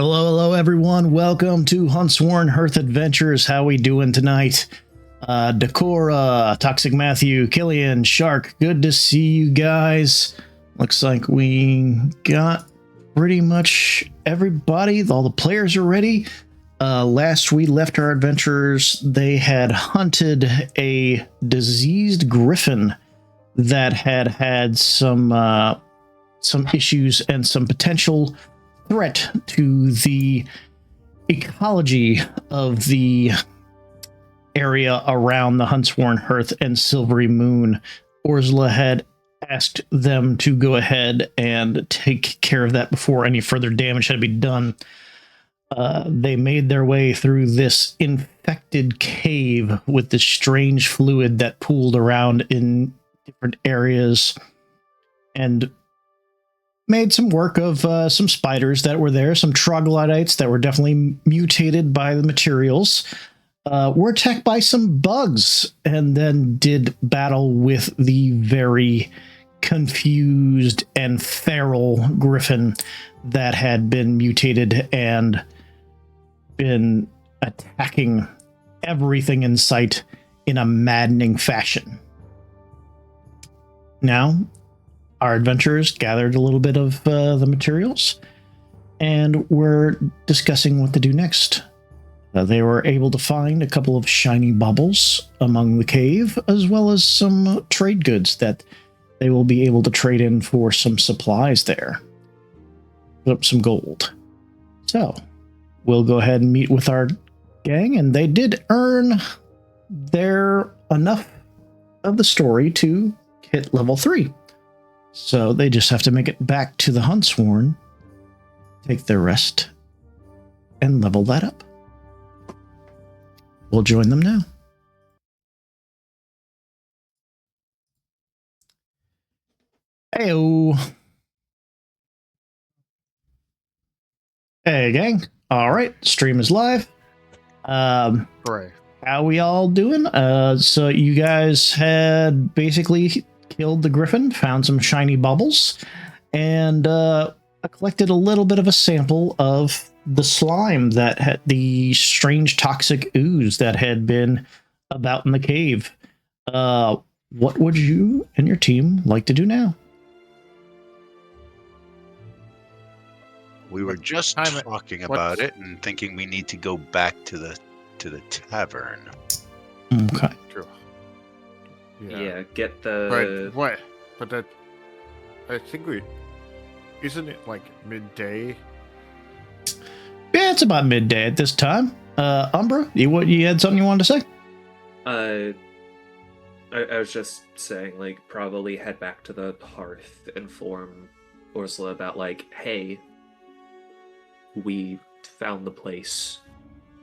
Hello, everyone. Welcome to HuntSworn Hearth Adventures. How we doing tonight? Decora, Toxic Matthew, Killian, Shark. Good to see you guys. Looks like we got pretty much everybody. All the players are ready. Last we left our adventurers, they had hunted a diseased griffin that had some issues and some potential threat to the ecology of the area around the HuntSworn Hearth and Silvery Moon. Ursula had asked them to go ahead and take care of that before any further damage had to be done. They made their way through this infected cave with this strange fluid that pooled around in different areas and made some work of some spiders that were there, some troglodytes that were definitely mutated by the materials, were attacked by some bugs, and then did battle with the very confused and feral griffin that had been mutated and been attacking everything in sight in a maddening fashion. Now, our adventurers gathered a little bit of the materials, and we're discussing what to do next. They were able to find a couple of shiny bubbles among the cave, as well as some trade goods that they will be able to trade in for some supplies there. Put up some gold. So, we'll go ahead and meet with our gang, and they did earn their enough of the story to hit level 3. So they just have to make it back to the HuntSworn, take their rest, and level that up. We'll join them now. Heyo. Hey, gang. All right, stream is live. Hooray. How we all doing? So you guys had basically killed the griffin, found some shiny bubbles, and collected a little bit of a sample of the slime that had the strange toxic ooze that had been about in the cave. What would you and your team like to do now? We were just talking about it and thinking we need to go back to the tavern. Okay. True. Yeah, get the... But what? But that... I think we... Isn't it like midday? Yeah, it's about midday at this time. Umbra, you had something you wanted to say? I was just saying, like, probably head back to the Hearth, inform Ursula about, like, hey, we found the place.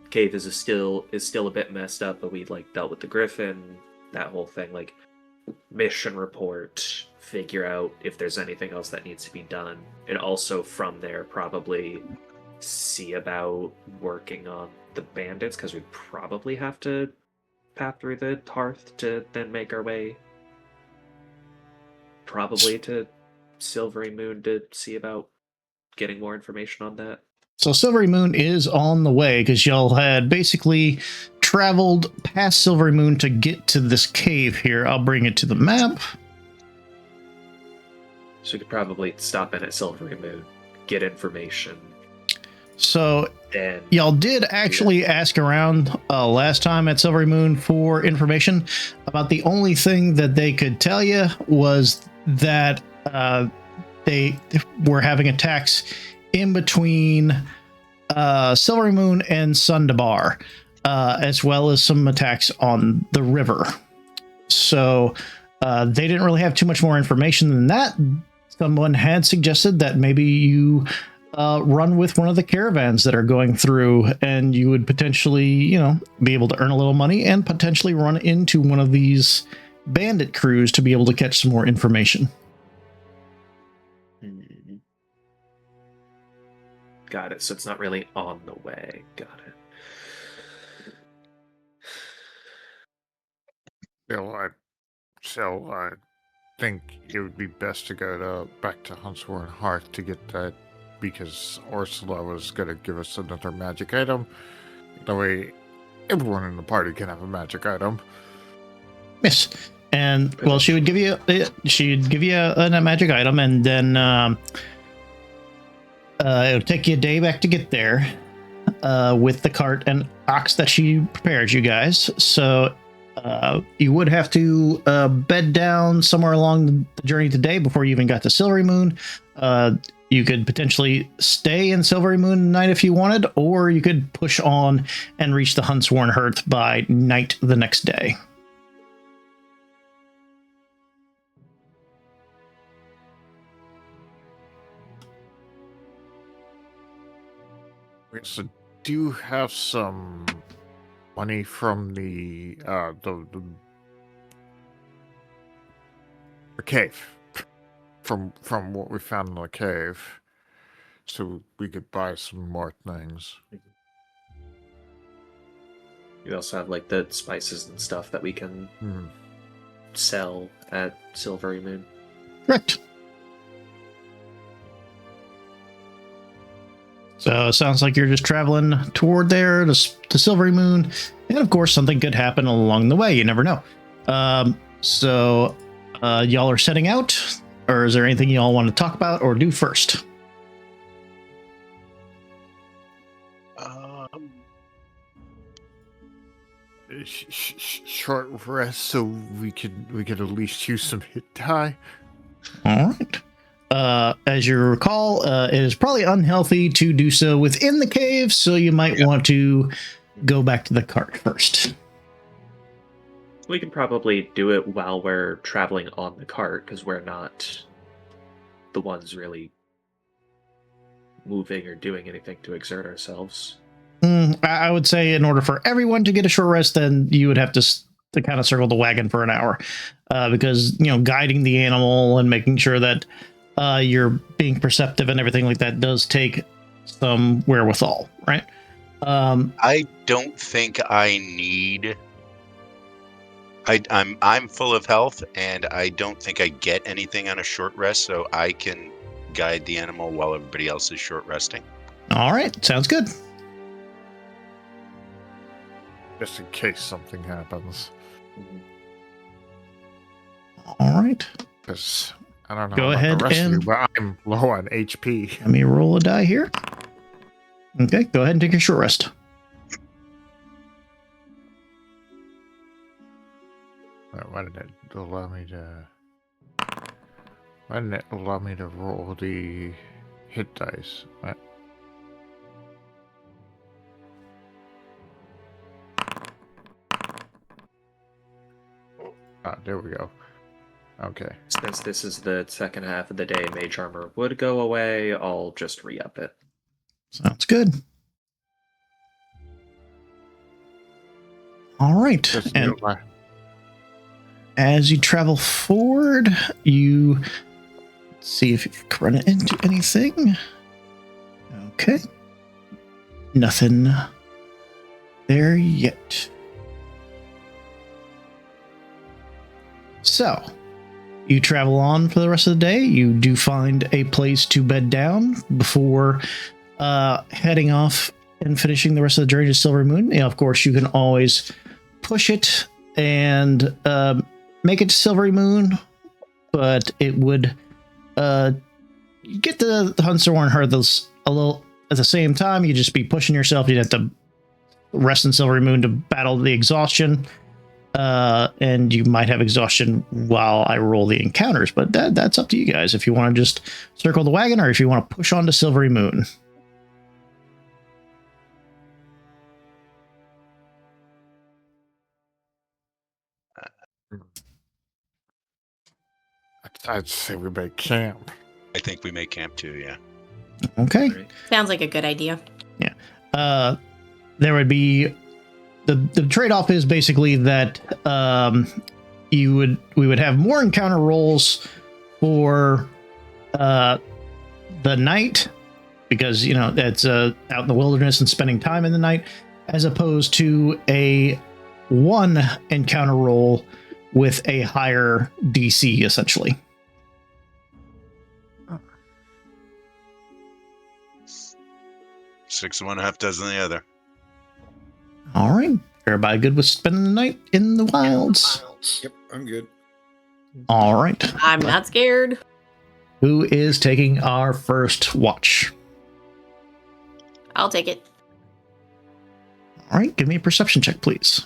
Cave is still a bit messed up, but we, like, dealt with the griffin, that whole thing, like, mission report, figure out if there's anything else that needs to be done, and also from there probably see about working on the bandits, because we probably have to path through the Hearth to then make our way probably to Silvery Moon to see about getting more information on that. So Silvery Moon is on the way, because y'all had basically traveled past Silvery Moon to get to this cave here. I'll bring it to the map. So we could probably stop in at Silvery Moon, get information. So then y'all did actually ask around last time at Silvery Moon for information about the only thing that they could tell you was that they were having attacks in between Silvery Moon and Sundabar, as well as some attacks on the river. So they didn't really have too much more information than that. Someone had suggested that maybe you run with one of the caravans that are going through, and you would potentially, be able to earn a little money and potentially run into one of these bandit crews to be able to catch some more information. Got it. So it's not really on the way. Got it. So I think it would be best to go back to HuntSworn Hearth to get that because Ursula was going to give us another magic item. That way, everyone in the party can have a magic item. Yes. And well, she would give you a magic item, and then it'll take you a day back to get there with the cart and ox that she prepared you guys. So you would have to bed down somewhere along the journey today before you even got to Silvery Moon. You could potentially stay in Silvery Moon tonight if you wanted, or you could push on and reach the HuntSworn Hearth by night the next day. So, do you have some money from the cave? From what we found in the cave, so we could buy some more things. You also have like the spices and stuff that we can sell at Silvery Moon. Correct. So it sounds like you're just traveling toward there to Silvery Moon, and of course something could happen along the way. You never know. So y'all are setting out, or is there anything y'all want to talk about or do first? Short rest, so we could at least use some hit die. All right. As you recall, it is probably unhealthy to do so within the cave, so you might want to go back to the cart first. We can probably do it while we're traveling on the cart, because we're not the ones really moving or doing anything to exert ourselves. I would say in order for everyone to get a short rest, then you would have to kind of circle the wagon for an hour, because, you know, guiding the animal and making sure that you're being perceptive and everything like that does take some wherewithal, right? I don't think I need. I'm full of health, and I don't think I get anything on a short rest, so I can guide the animal while everybody else is short resting. All right, sounds good. Just in case something happens. All right. Because I don't know. Go about ahead the rest of and you, but I'm low on HP. let me roll a die here. Okay, go ahead and take your short rest. Why didn't it allow me to? Why didn't it allow me to roll the hit dice? What? Ah, there we go. Okay. Since this is the second half of the day, Mage Armor would go away. I'll just re-up it. Sounds good. All right. Just And as you travel forward, you see if you can run into anything. Okay. Nothing there yet. So, you travel on for the rest of the day. You do find a place to bed down before heading off and finishing the rest of the journey to Silver Moon. You know, of course, you can always push it and make it to Silvery Moon, but it would get the HuntSworn Hearth a little at the same time. You'd just be pushing yourself. You'd have to rest in Silvery Moon to battle the exhaustion. And you might have exhaustion while I roll the encounters, but that's up to you guys if you want to just circle the wagon or if you want to push on to Silvery Moon. I'd say we make camp. I think we make camp too, yeah. Okay. Sounds like a good idea. Yeah. There would be the trade-off is basically that we would have more encounter rolls for the night, because, you know, that's out in the wilderness and spending time in the night, as opposed to a one encounter roll with a higher DC, essentially. 6 of one, half dozen of the other. All right. Everybody good with spending the night in the wilds? Yep, I'm good. All right. I'm not scared. Who is taking our first watch? I'll take it. All right. Give me a perception check, please.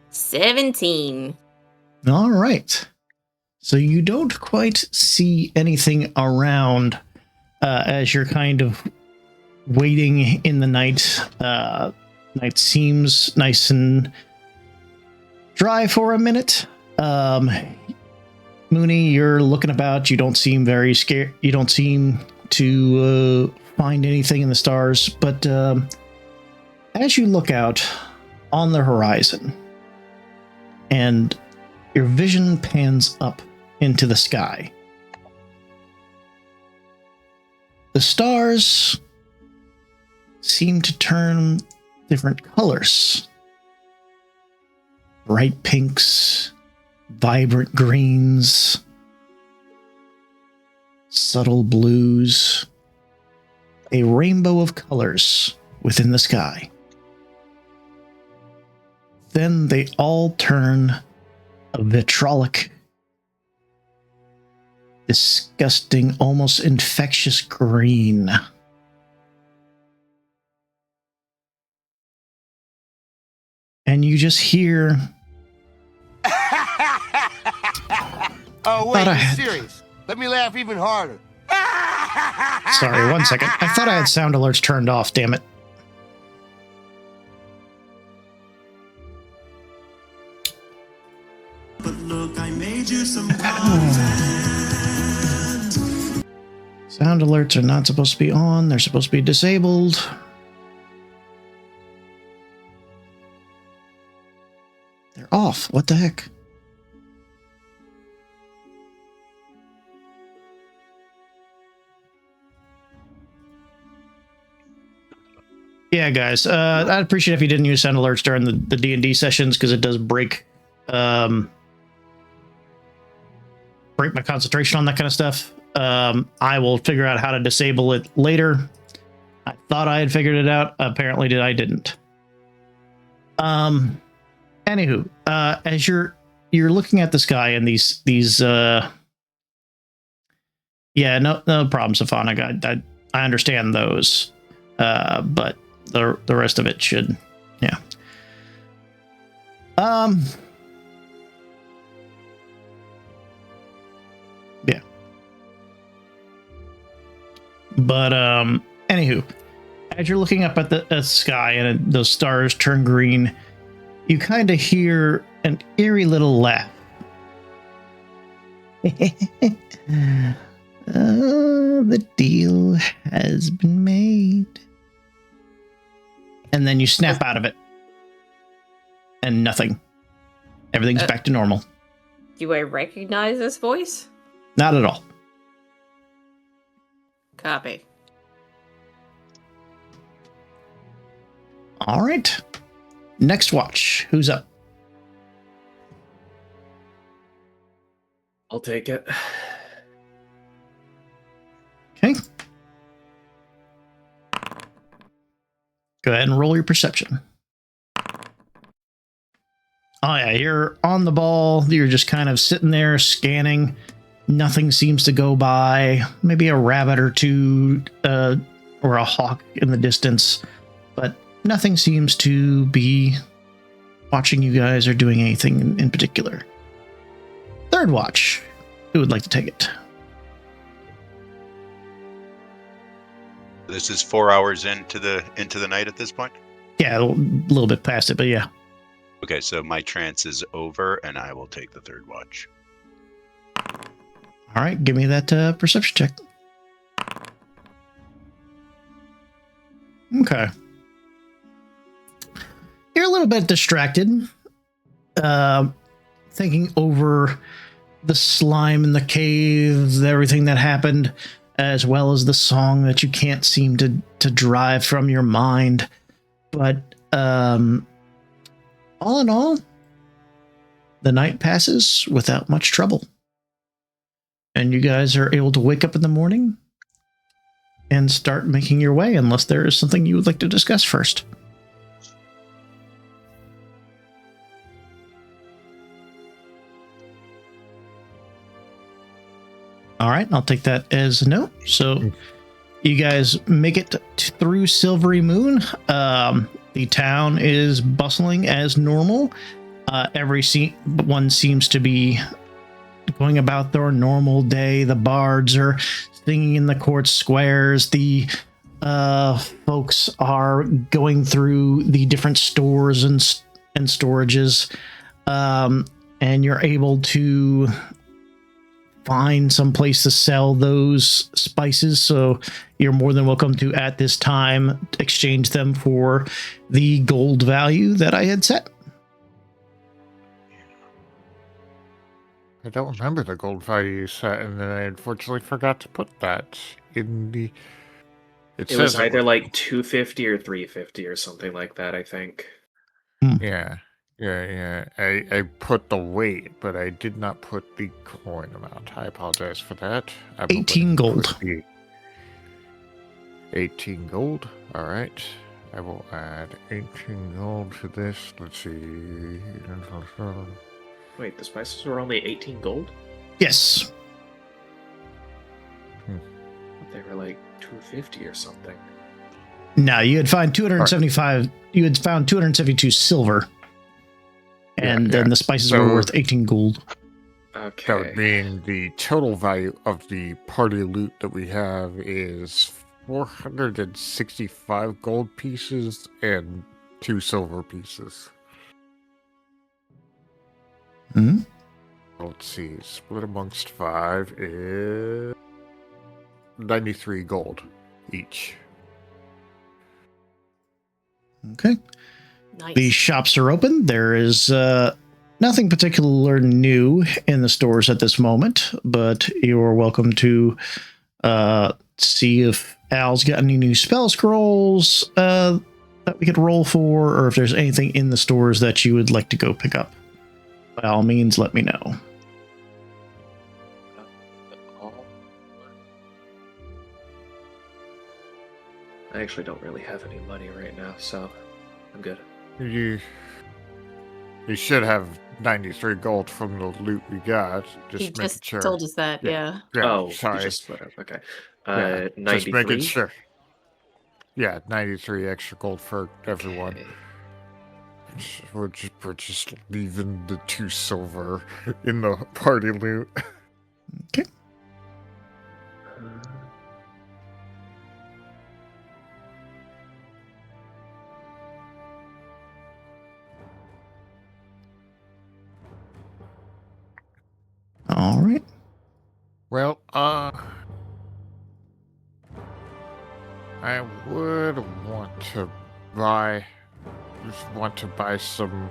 17. All right. So you don't quite see anything around as you're kind of waiting in the night. Night seems nice and dry for a minute. Mooney, you're looking about. You don't seem very scared. You don't seem to find anything in the stars. But as you look out on the horizon and your vision pans up into the sky, the stars seem to turn different colors. Bright pinks, vibrant greens, subtle blues, a rainbow of colors within the sky. Then they all turn a vitrolic, disgusting, almost infectious green. And you just hear... Oh, wait, Thought I you're had- serious. Let me laugh even harder. Sorry, 1 second. I thought I had sound alerts turned off, damn it. But look, I made you some Sound alerts are not supposed to be on. They're supposed to be disabled. They're off. What the heck? Yeah, guys. I'd appreciate if you didn't use sound alerts during the D&D sessions, because it does break my concentration on that kind of stuff. I will figure out how to disable it later. I thought I had figured it out. Apparently I didn't. Anywho, as you're looking at the sky and these no problem, Safana. I understand those. But the rest of it should, yeah. Yeah. But anywho, as you're looking up at the sky and those stars turn green, you kind of hear an eerie little laugh. The deal has been made. And then you snap out of it. And nothing. Everything's back to normal. Do I recognize this voice? Not at all. Copy. All right. Next watch. Who's up? I'll take it. Okay. Go ahead and roll your perception. Oh yeah, you're on the ball. You're just kind of sitting there scanning. Nothing seems to go by. Maybe a rabbit or two, or a hawk in the distance, but nothing seems to be watching you guys or doing anything in particular. Third watch. Who would like to take it? This is 4 hours into the night at this point. Yeah, a little bit past it, but yeah. Okay, so my trance is over, and I will take the third watch. All right, give me that perception check. Okay. You're a little bit distracted, thinking over the slime in the caves, everything that happened, as well as the song that you can't seem to drive from your mind. But all in all, the night passes without much trouble. And you guys are able to wake up in the morning and start making your way, unless there is something you would like to discuss first. All right, I'll take that as a no. So you guys make it through Silvery Moon. The town is bustling as normal. Everyone seems to be going about their normal day. The bards are singing in the court squares. The folks are going through the different stores and storages. And you're able to find some place to sell those spices, so you're more than welcome to, at this time, exchange them for the gold value that I had set. I don't remember the gold value you set, and then I unfortunately forgot to put that in the... It was either like 250 or 350 or something like that, I think. Yeah. I put the weight, but I did not put the coin amount. I apologize for that. 18 gold. 18 gold. All right. I will add 18 gold to this. Let's see. Wait, the spices were only 18 gold? Yes. They were like 250 or something. No, you had found 275. You had found 272 silver. And then the spices were worth 18 gold. Okay. That would mean the total value of the party loot that we have is 465 gold pieces and 2 silver pieces. Hmm. Let's see. Split amongst 5 is 93 gold each. Okay. Nice. The shops are open. There is nothing particular new in the stores at this moment, but you're welcome to see if Al's got any new spell scrolls that we could roll for, or if there's anything in the stores that you would like to go pick up. By all means, let me know. I actually don't really have any money right now, so I'm good. You should have 93 gold from the loot we got. He Just making just sure. told us that, yeah. Oh, sorry. you just split up. Okay. Yeah, 93? just making sure. Yeah, 93 extra gold for everyone. Okay. We're just leaving the 2 silver in the party loot. Okay. All right. Well, I would want to buy some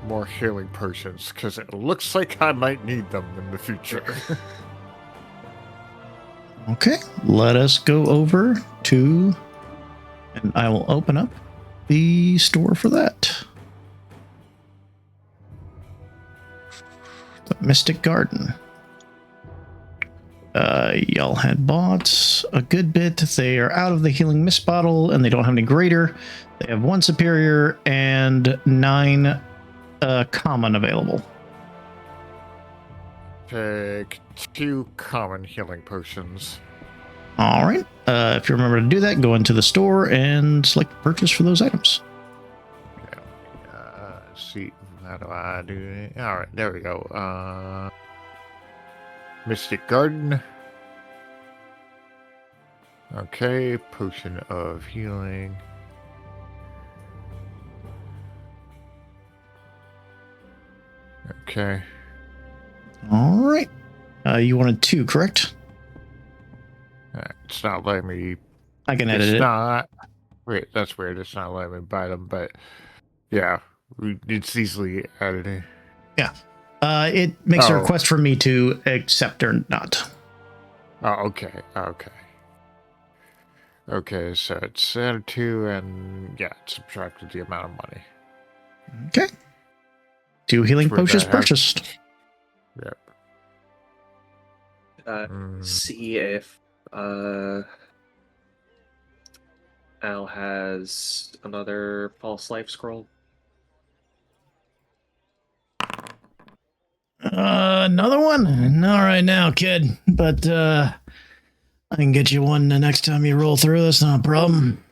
more healing potions, because it looks like I might need them in the future. Okay. Let us go over to, and I will open up the store for that. The Mystic Garden. Y'all had bought a good bit. They are out of the healing mist bottle, and they don't have any greater. They have 1 superior and 9 common available. Take 2 common healing potions. All right. If you remember to do that, go into the store and select purchase for those items. Let's see, how do I do it? All right, there we go. Mystic Garden. Okay, potion of healing. Okay. All right. You wanted 2, correct? It's not letting me. I can edit It's it. not. Wait, that's weird. It's not letting me buy them, but yeah, it's easily edited. Yeah. It makes a request for me to accept or not. Oh, okay. Okay, so it's added to, and yeah, it subtracted the amount of money. Okay. 2 healing That's weird potions that I have- purchased. Yep. See if Al has another false life scroll. Another one? Not right now, kid. But I can get you one the next time you roll through. That's not a problem.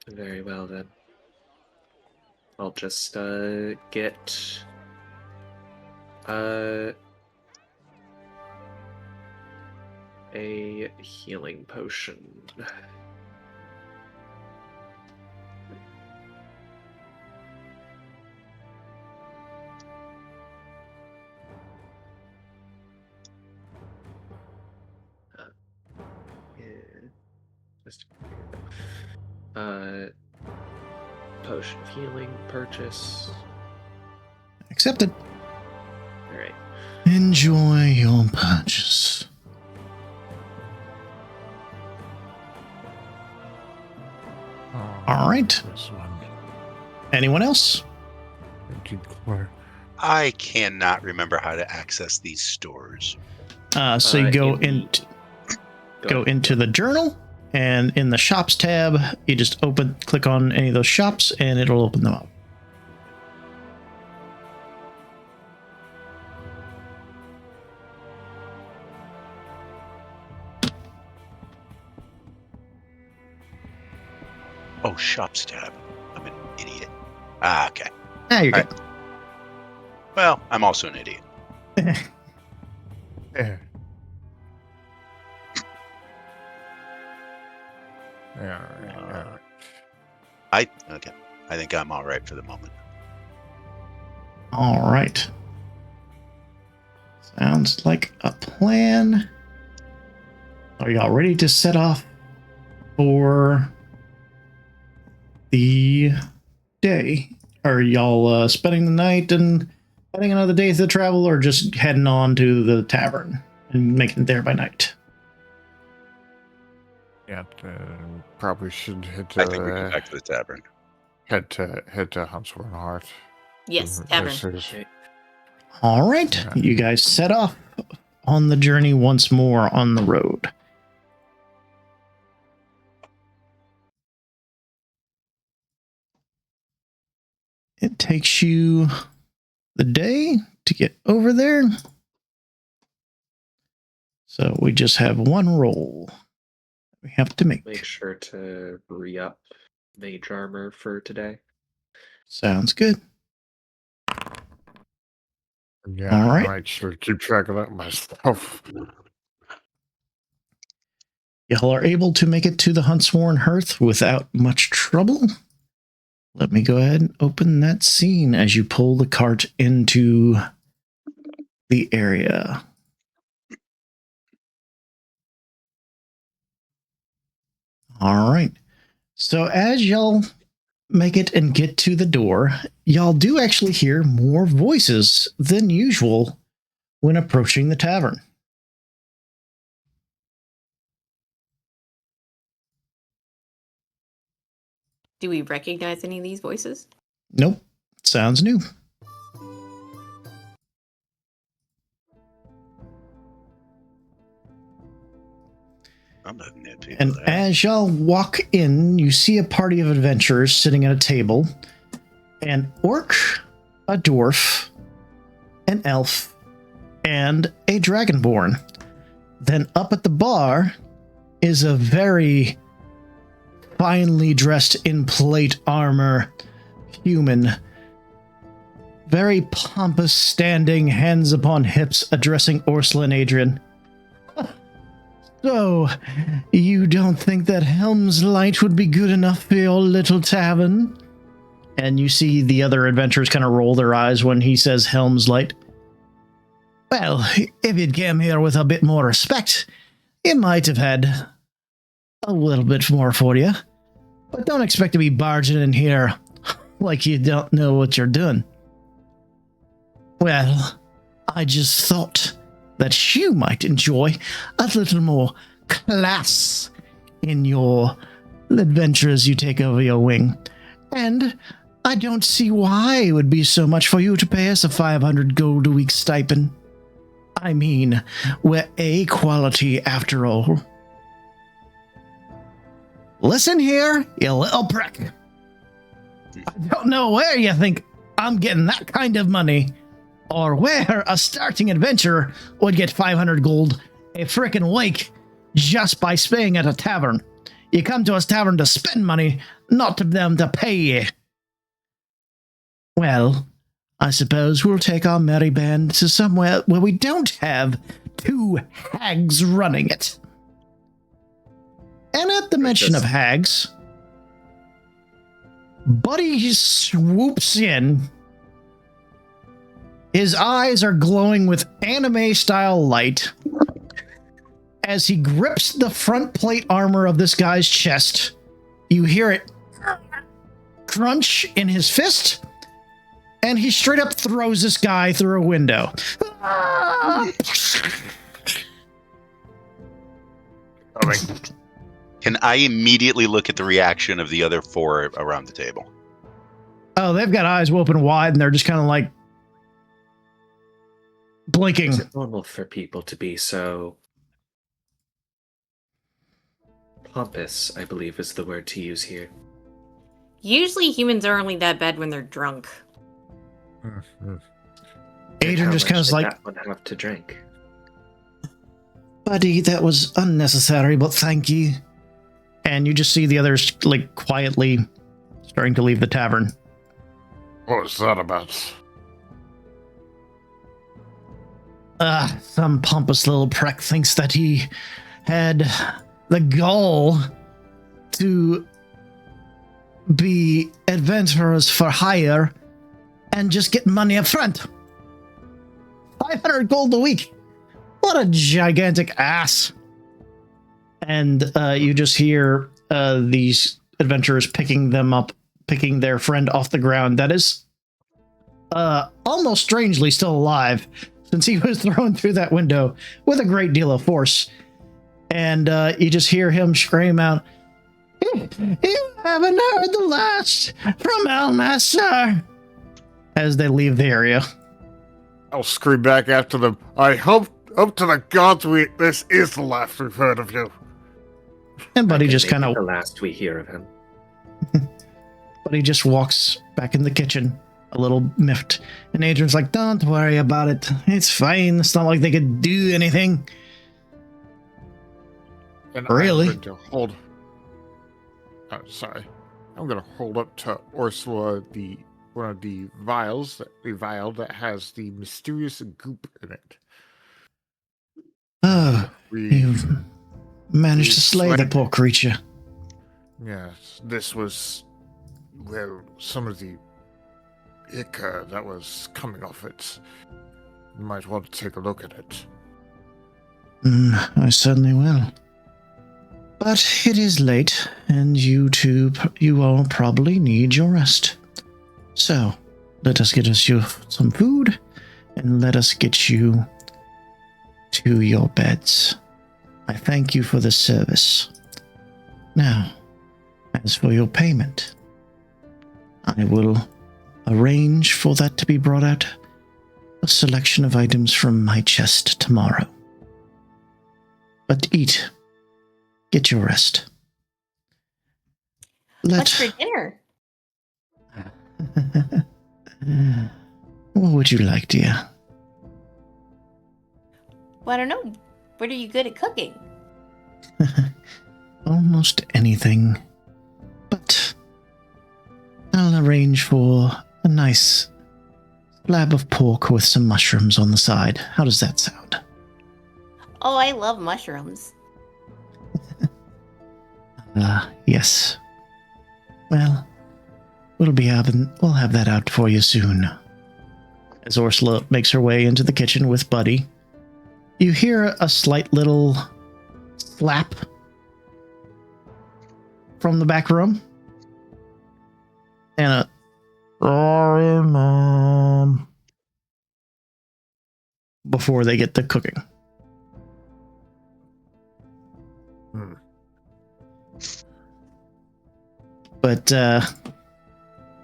Very well then. I'll just get a healing potion. Just potion of healing purchase. Accepted. All right. Enjoy your purchase. All right. This one. Anyone else? Declare. I cannot remember how to access these stores. So you go Go into the journal, and in the shops tab, you just click on any of those shops, and it'll open them up. Oh, shops tab. I'm an idiot. Ah, okay. Ah, you're All good. Well, I'm also an idiot. Yeah. Yeah, all right. Okay. I think I'm all right for the moment. All right. Sounds like a plan. Are y'all ready to set off for the day? Are y'all spending the night and having another day to travel, or just heading on to the tavern and making it there by night? Yeah, probably should head I think we go to back to the tavern. head to HuntSworn Hearth. Yes, This tavern. is- Okay. All right. Yeah. You guys set off on the journey once more on the road. It takes you the day to get over there. So we just have one roll we have to Make make. sure to re-up mage armor for today. Sounds good. Yeah, All right. I might should keep track of that myself. Y'all are able to make it to the HuntSworn Hearth without much trouble. Let me go ahead and open that scene as you pull the cart into the area. All right. So as y'all make it and get to the door, y'all do actually hear more voices than usual when approaching the tavern. Do we recognize any of these voices? Nope. Sounds new. I'm looking at people And there. as y'all walk in, you see a party of adventurers sitting at a table. An orc, a dwarf, an elf, and a dragonborn. Then up at the bar is a very finely dressed in plate armor human. Very pompous, standing, hands upon hips, addressing Ursula and Adrian. So, you don't think that Helm's Light would be good enough for your little tavern? And you see the other adventurers kind of roll their eyes when he says Helm's Light. Well, if you'd came here with a bit more respect, you might have had a little bit more for you. But don't expect to be barging in here like you don't know what you're doing. Well, I just thought that you might enjoy a little more class in your adventures you take over your wing. And I don't see why it would be so much for you to pay us a 500 gold a week stipend. I mean, we're A quality after all. Listen here, you little prick. I don't know where you think I'm getting that kind of money, or where a starting adventurer would get 500 gold a frickin' week just by staying at a tavern. You come to a tavern to spend money, not to them to pay you. Well, I suppose we'll take our merry band to somewhere where we don't have two hags running it. And at the mention of hags, Buddy swoops in. His eyes are glowing with anime-style light as he grips the front plate armor of this guy's chest. You hear it crunch in his fist, and he straight up throws this guy through a window. Can I immediately look at the reaction of the other four around the table? Oh, they've got eyes open wide, and they're just kind of like blinking. Is it normal for people to be so pompous, I believe is the word to use here? Usually humans are only that bad when they're drunk. Adrian just kind of like, that one have to drink. Buddy, that was unnecessary, but thank you. And you just see the others like quietly starting to leave the tavern. What was that about? Some pompous little prick thinks that he had the gall to be adventurers for hire and just get money up front. 500 gold a week. What a gigantic ass. And you just hear these adventurers picking them up, picking their friend off the ground that is almost strangely still alive, since he was thrown through that window with a great deal of force. And you just hear him scream out, "You haven't heard the last from Elmaster," as they leave the area. I'll scream back after them. I hope up to the gods this is the last we've heard of you. And Buddy just kind of... the last we hear of him. Buddy just walks back in the kitchen, a little miffed. And Adrian's like, don't worry about it. It's fine. It's not like they could do anything. And Really? I'm going to hold... I'm going to hold up to Ursula one of the vials, the vial that has the mysterious goop in it. Oh, you've managed to slay the poor creature. Yes, this was where some of the ichor that was coming off it. You might want to take a look at it. I certainly will. But it is late, and you all probably need your rest. So, let us get you some food, and let us get you to your beds. I thank you for the service. Now, as for your payment, I will arrange for that to be brought out, a selection of items from my chest tomorrow. But eat. Get your rest. What's for dinner? What would you like, dear? Well, I don't know. What are you good at cooking? Almost anything. But I'll arrange for a nice slab of pork with some mushrooms on the side. How does that sound? Oh, I love mushrooms. Yes. Well, we'll have that out for you soon. As Ursula makes her way into the kitchen with Buddy, you hear a slight little slap from the back room. And a sorry, Mom, before they get to cooking. But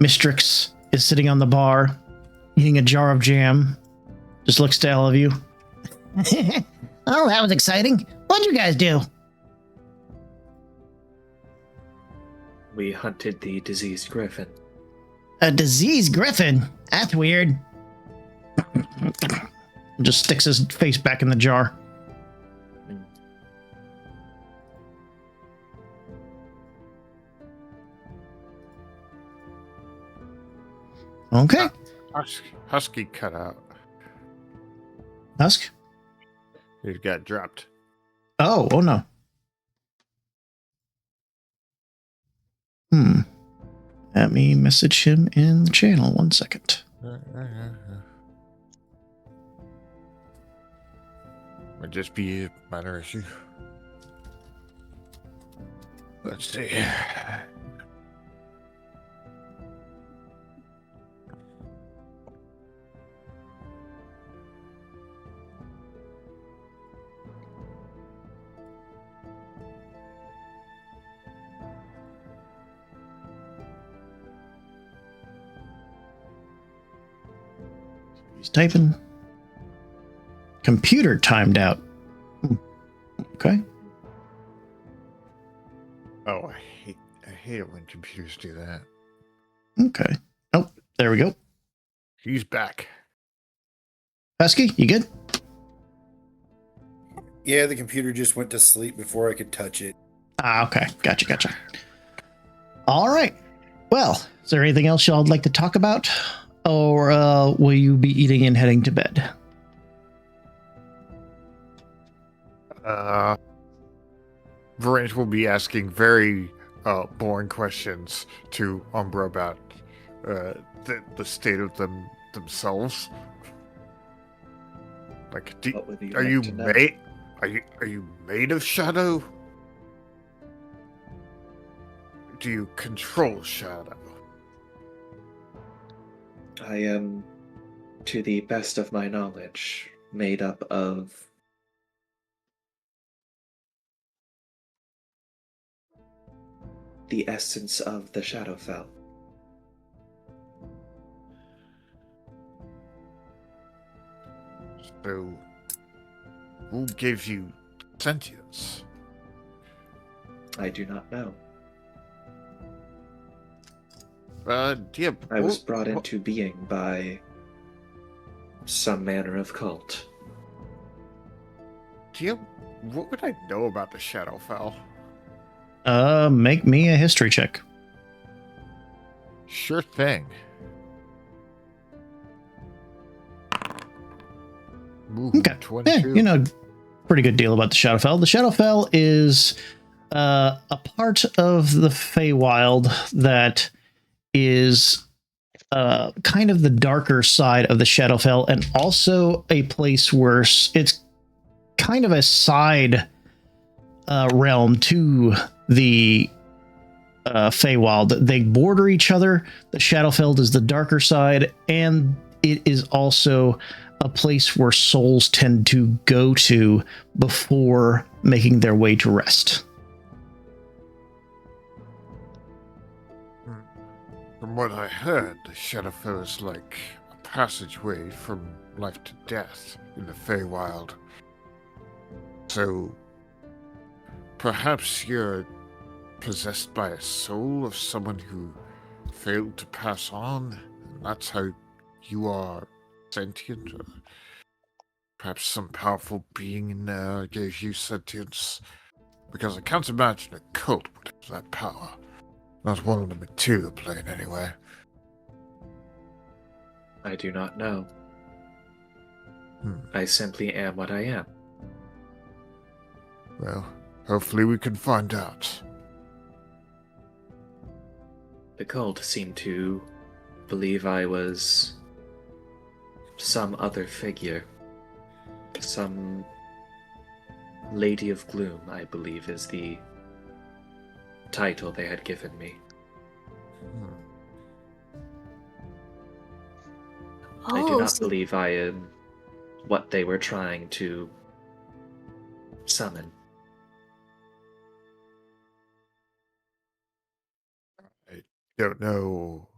Mistrix is sitting on the bar, eating a jar of jam, just looks to all of you. Oh, that was exciting. What'd you guys do? We hunted the diseased griffin. A diseased griffin? That's weird. Just sticks his face back in the jar. Okay. Husky cut out. Husk? He got dropped. Oh no. Let me message him in the channel. 1 second. Might just be a minor issue. Let's see. He's typing. Computer timed out. Okay. Oh, I hate it when computers do that. Okay. Oh, there we go. He's back. Husky, you good? Yeah, the computer just went to sleep before I could touch it. Ah, okay. Gotcha. All right. Well, is there anything else y'all would like to talk about? Or will you be eating and heading to bed? Varange will be asking very boring questions to Umbra about the state of themselves. Like, What would are like you to know? made? Are you made of shadow? Do you control shadow? I am, to the best of my knowledge, made up of the essence of the Shadowfell. So, who gave you sentience? I do not know. Yeah, I was brought into being by some manner of cult. What would I know about the Shadowfell? Make me a history check. Sure thing. Ooh, Okay. 22. Yeah, pretty good deal about the Shadowfell. The Shadowfell is a part of the Feywild that is kind of the darker side of the Shadowfell, and also a place where it's kind of a side realm to the Feywild. They border each other. The Shadowfell is the darker side, and it is also a place where souls tend to go to before making their way to rest. From what I heard, the Shadowfell is like a passageway from life to death in the Feywild. So, perhaps you're possessed by a soul of someone who failed to pass on, and that's how you are sentient, or perhaps some powerful being in there gave you sentience, because I can't imagine a cult would have that power. Not one on the material plane, anyway. I do not know. I simply am what I am. Well, hopefully we can find out. The cult seemed to believe I was some other figure. Some Lady of Gloom, I believe, is the title they had given me. I do not believe I am what they were trying to summon. I don't know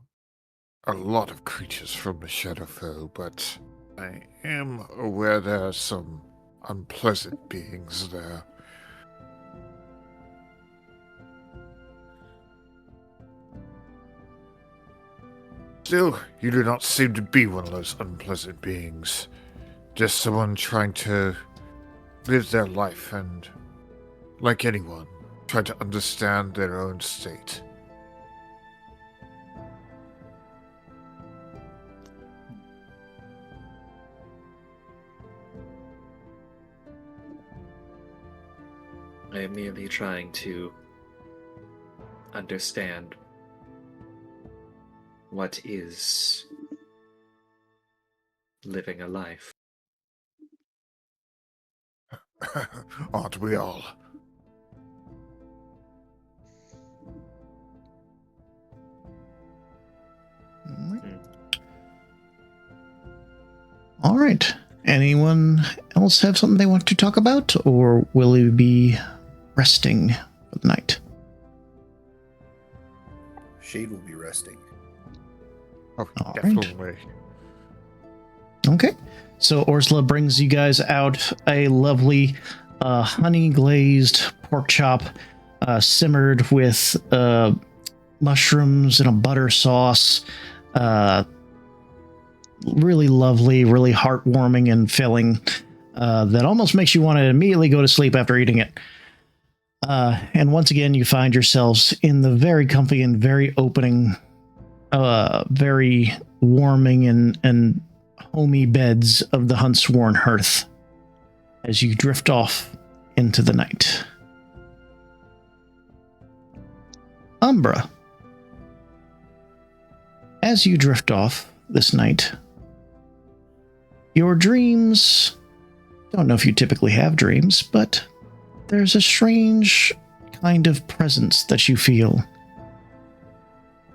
a lot of creatures from the Shadowfell, but I am aware there are some unpleasant beings there. Still, you do not seem to be one of those unpleasant beings. Just someone trying to live their life and, like anyone, try to understand their own state. I am merely trying to understand what is living a life. Aren't we all? All right. Anyone else have something they want to talk about, or will we be resting for the night? Shade will be resting. Oh, All definitely. Okay. So Ursula brings you guys out a lovely honey-glazed pork chop simmered with mushrooms and a butter sauce. Really lovely, really heartwarming and filling. That almost makes you want to immediately go to sleep after eating it. And once again, you find yourselves in the very comfy and very opening, very warming and homey beds of the HuntSworn Hearth as you drift off into the night. Umbra, as you drift off this night, your dreams, don't know if you typically have dreams, but there's a strange kind of presence that you feel.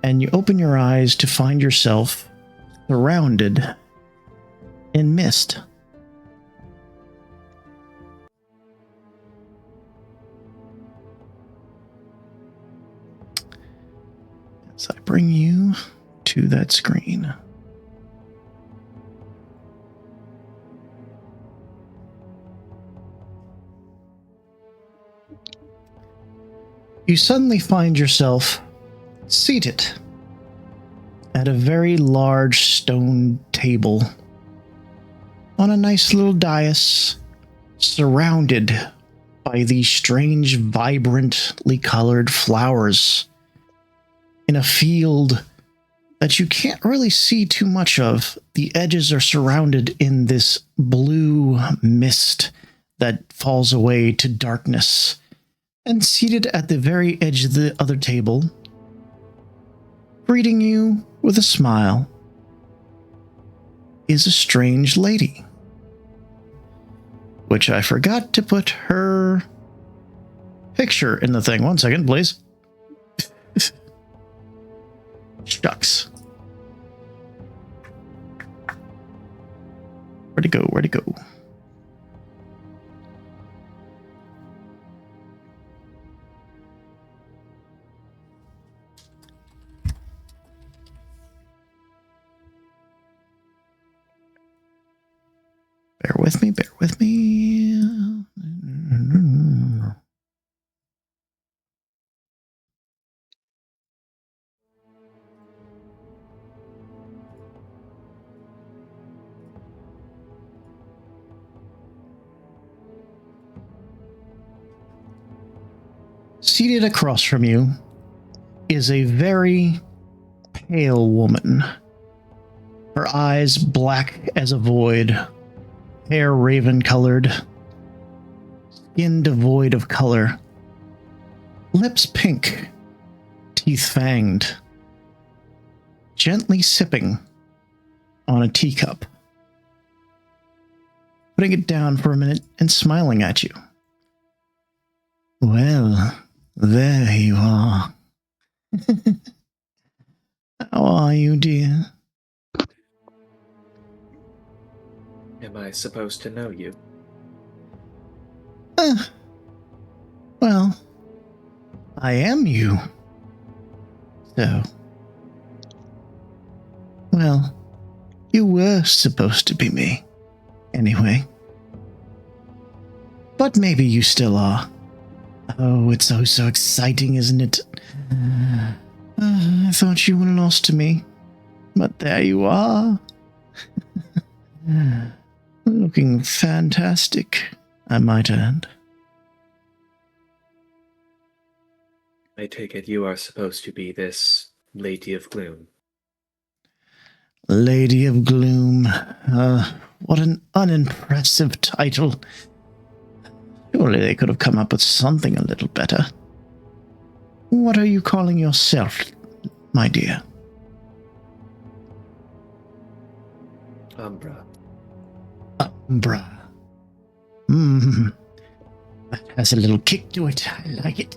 And you open your eyes to find yourself surrounded in mist. As I bring you to that screen. You suddenly find yourself seated at a very large stone table on a nice little dais, surrounded by these strange, vibrantly colored flowers in a field that you can't really see too much of. The edges are surrounded in this blue mist that falls away to darkness. And seated at the very edge of the other table, greeting you with a smile, is a strange lady. Which I forgot to put her picture in the thing. One second, please. Shucks. Where'd it go? Where'd it go? Bear with me, bear with me. Seated across from you is a very pale woman. Her eyes black as a void. Hair raven-colored, skin devoid of color, lips pink, teeth fanged, gently sipping on a teacup, putting it down for a minute and smiling at you. Well, there you are. How are you, dear? Am I supposed to know you? Well, I am you. So, well, you were supposed to be me. Anyway, But maybe you still are. Oh, it's so exciting, isn't it? I thought you were lost to me. But there you are. Looking fantastic, I might add. I take it you are supposed to be this Lady of Gloom. Lady of Gloom. What an unimpressive title. Surely they could have come up with something a little better. What are you calling yourself, my dear? Umbra. Umbra. That has a little kick to it. I like it.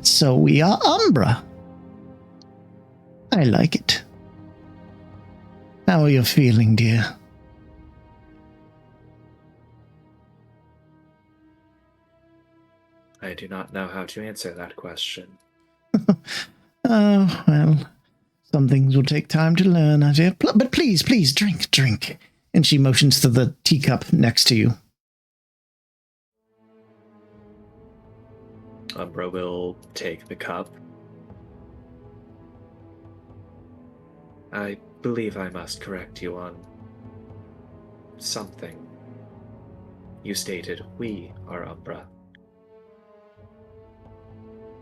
So we are Umbra. I like it. How are you feeling, dear? I do not know how to answer that question. Oh, well, some things will take time to learn, I fear. But please, drink. And she motions to the teacup next to you. Umbra will take the cup. I believe I must correct you on something. You stated we are Umbra.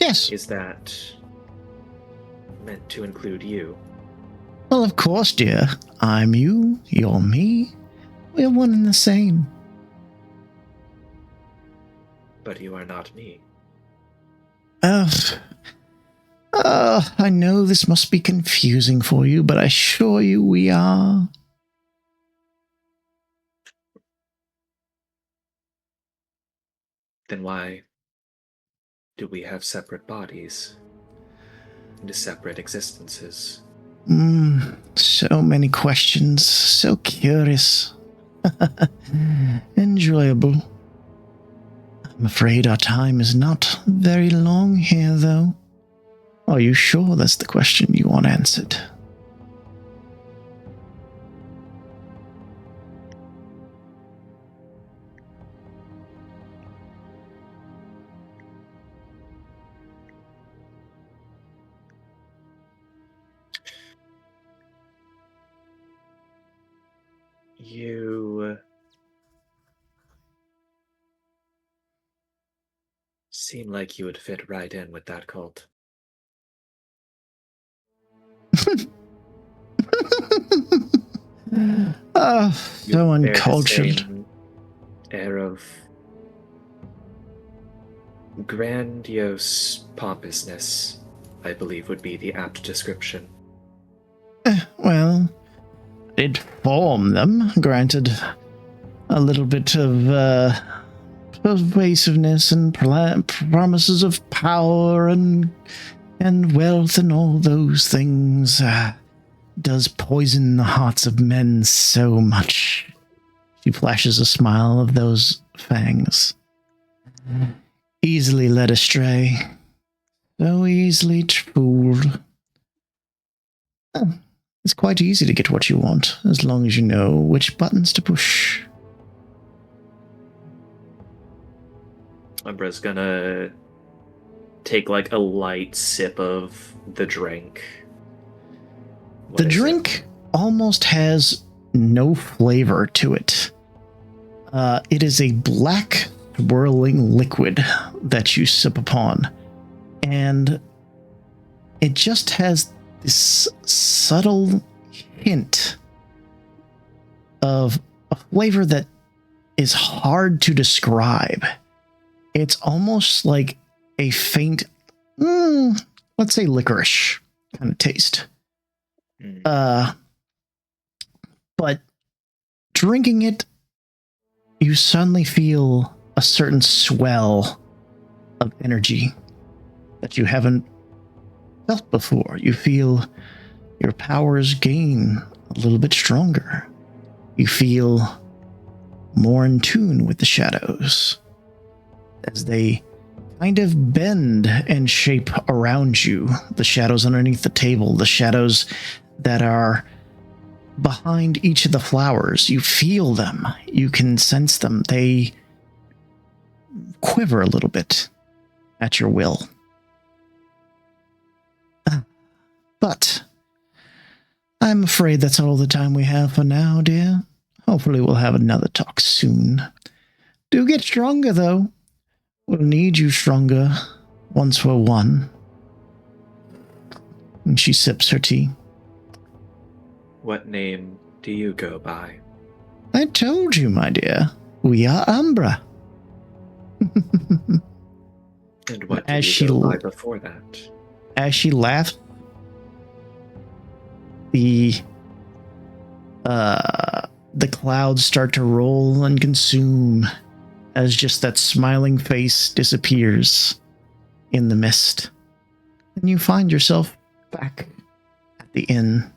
Yes. Is that meant to include you? Well, of course, dear. I'm you, you're me. We're one and the same. But you are not me. I know this must be confusing for you, but I assure you we are. Then why do we have separate bodies and separate existences? So many questions, so curious. Enjoyable. I'm afraid our time is not very long here, though. Are you sure that's the question you want answered? You seem like you would fit right in with that cult. So uncultured. The same air of grandiose pompousness, I believe, would be the apt description. Well, did form them, granted. A little bit of pervasiveness and promises of power and wealth and all those things does poison the hearts of men so much. She flashes a smile of those fangs. Easily led astray. So easily fooled. It's quite easy to get what you want, as long as you know which buttons to push. Umbra's gonna take like a light sip of the drink. The drink almost has no flavor to it. It is a black, swirling liquid that you sip upon. And it just has this subtle hint of a flavor that is hard to describe. It's almost like a faint, let's say licorice kind of taste. But drinking it, you suddenly feel a certain swell of energy that you haven't felt before. You feel your powers gain a little bit stronger. You feel more in tune with the shadows as they kind of bend and shape around you. The shadows underneath the table, the shadows that are behind each of the flowers. You feel them. You can sense them. They quiver a little bit at your will. But I'm afraid that's all the time we have for now, dear. Hopefully we'll have another talk soon. Do get stronger, though. We'll need you stronger once we're one. And she sips her tea. What name do you go by? I told you, my dear. We are Umbra. And what As did she you go by before that? As she laughs, the clouds start to roll and consume as just that smiling face disappears in the mist. And you find yourself back at the inn.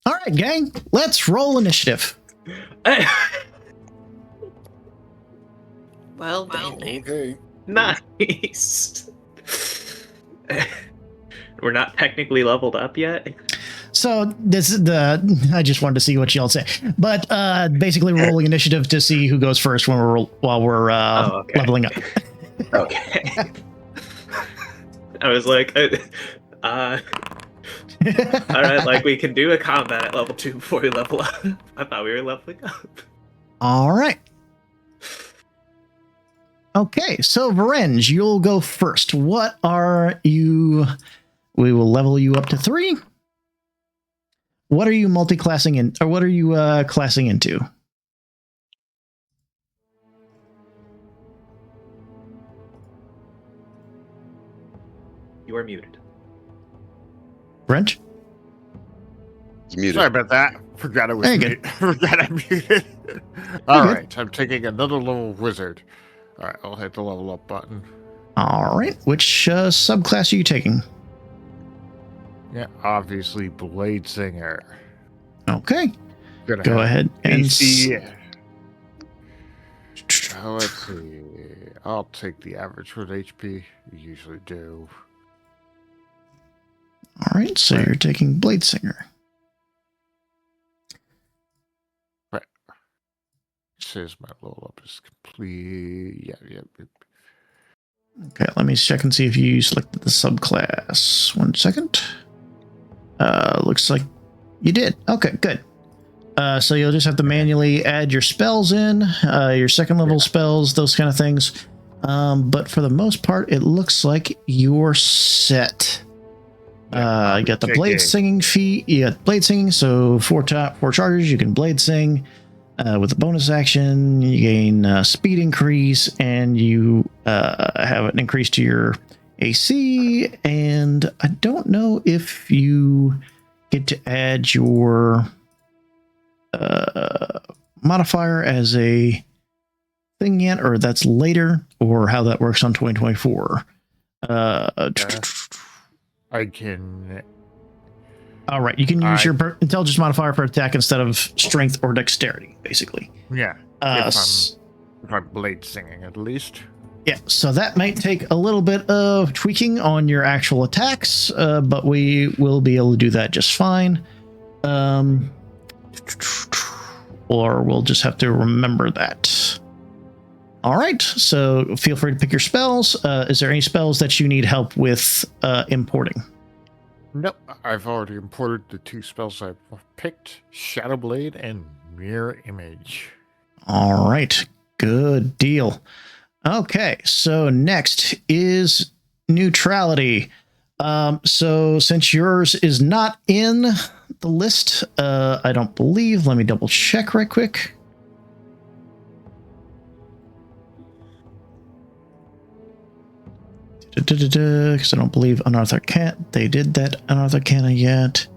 All right, gang, let's roll initiative. Well then. Okay. Nice. We're not technically leveled up yet. So this is I just wanted to see what y'all say, but basically we're rolling initiative to see who goes first while we're okay. leveling up. Okay. I was like, all right, like we can do a combat at level 2 before we level up. I thought we were leveling up. All right. Okay, so Varenge, you'll go first. What are you? We will level you up to 3. What are you multi-classing in, or what are you classing into? You are muted. Varenge? He's muted. Sorry about that. Forgot I was There you muted. Forgot I muted. All right, I'm taking another level wizard. All right, I'll hit the level up button. All right. Which subclass are you taking? Yeah, obviously Blade Singer. Okay. Gonna Go have ahead and AC. Let's see. I'll take the average for the HP. You usually do. All right. So you're taking Blade Singer. Right. It says my level up is complete. Yeah. Okay. Let me check and see if you selected the subclass. 1 second. Looks like you did. Okay, good. So you'll just have to manually add your spells in, your second level spells, those kind of things. But for the most part, it looks like you're set. You got the blade singing feat. You got blade singing, so 4 charges. You can blade sing. With a bonus action, you gain speed increase, and you have an increase to your AC. And I don't know if you get to add your modifier as a thing yet, or that's later, or how that works on 2024. I can. All right, you can use your intelligence modifier for attack instead of strength or dexterity, basically. Yeah. If I'm blade singing, at least. Yeah, so that might take a little bit of tweaking on your actual attacks, but we will be able to do that just fine. Or we'll just have to remember that. All right, so feel free to pick your spells. Is there any spells that you need help with importing? Nope, I've already imported the 2 spells I've picked, Shadow Blade and Mirror Image. All right, good deal. Okay, so next is neutrality. So since yours is not in the list, I don't believe, let me double check right quick. Because I don't believe Unearthed Arcana, they did that Unearthed Arcana yet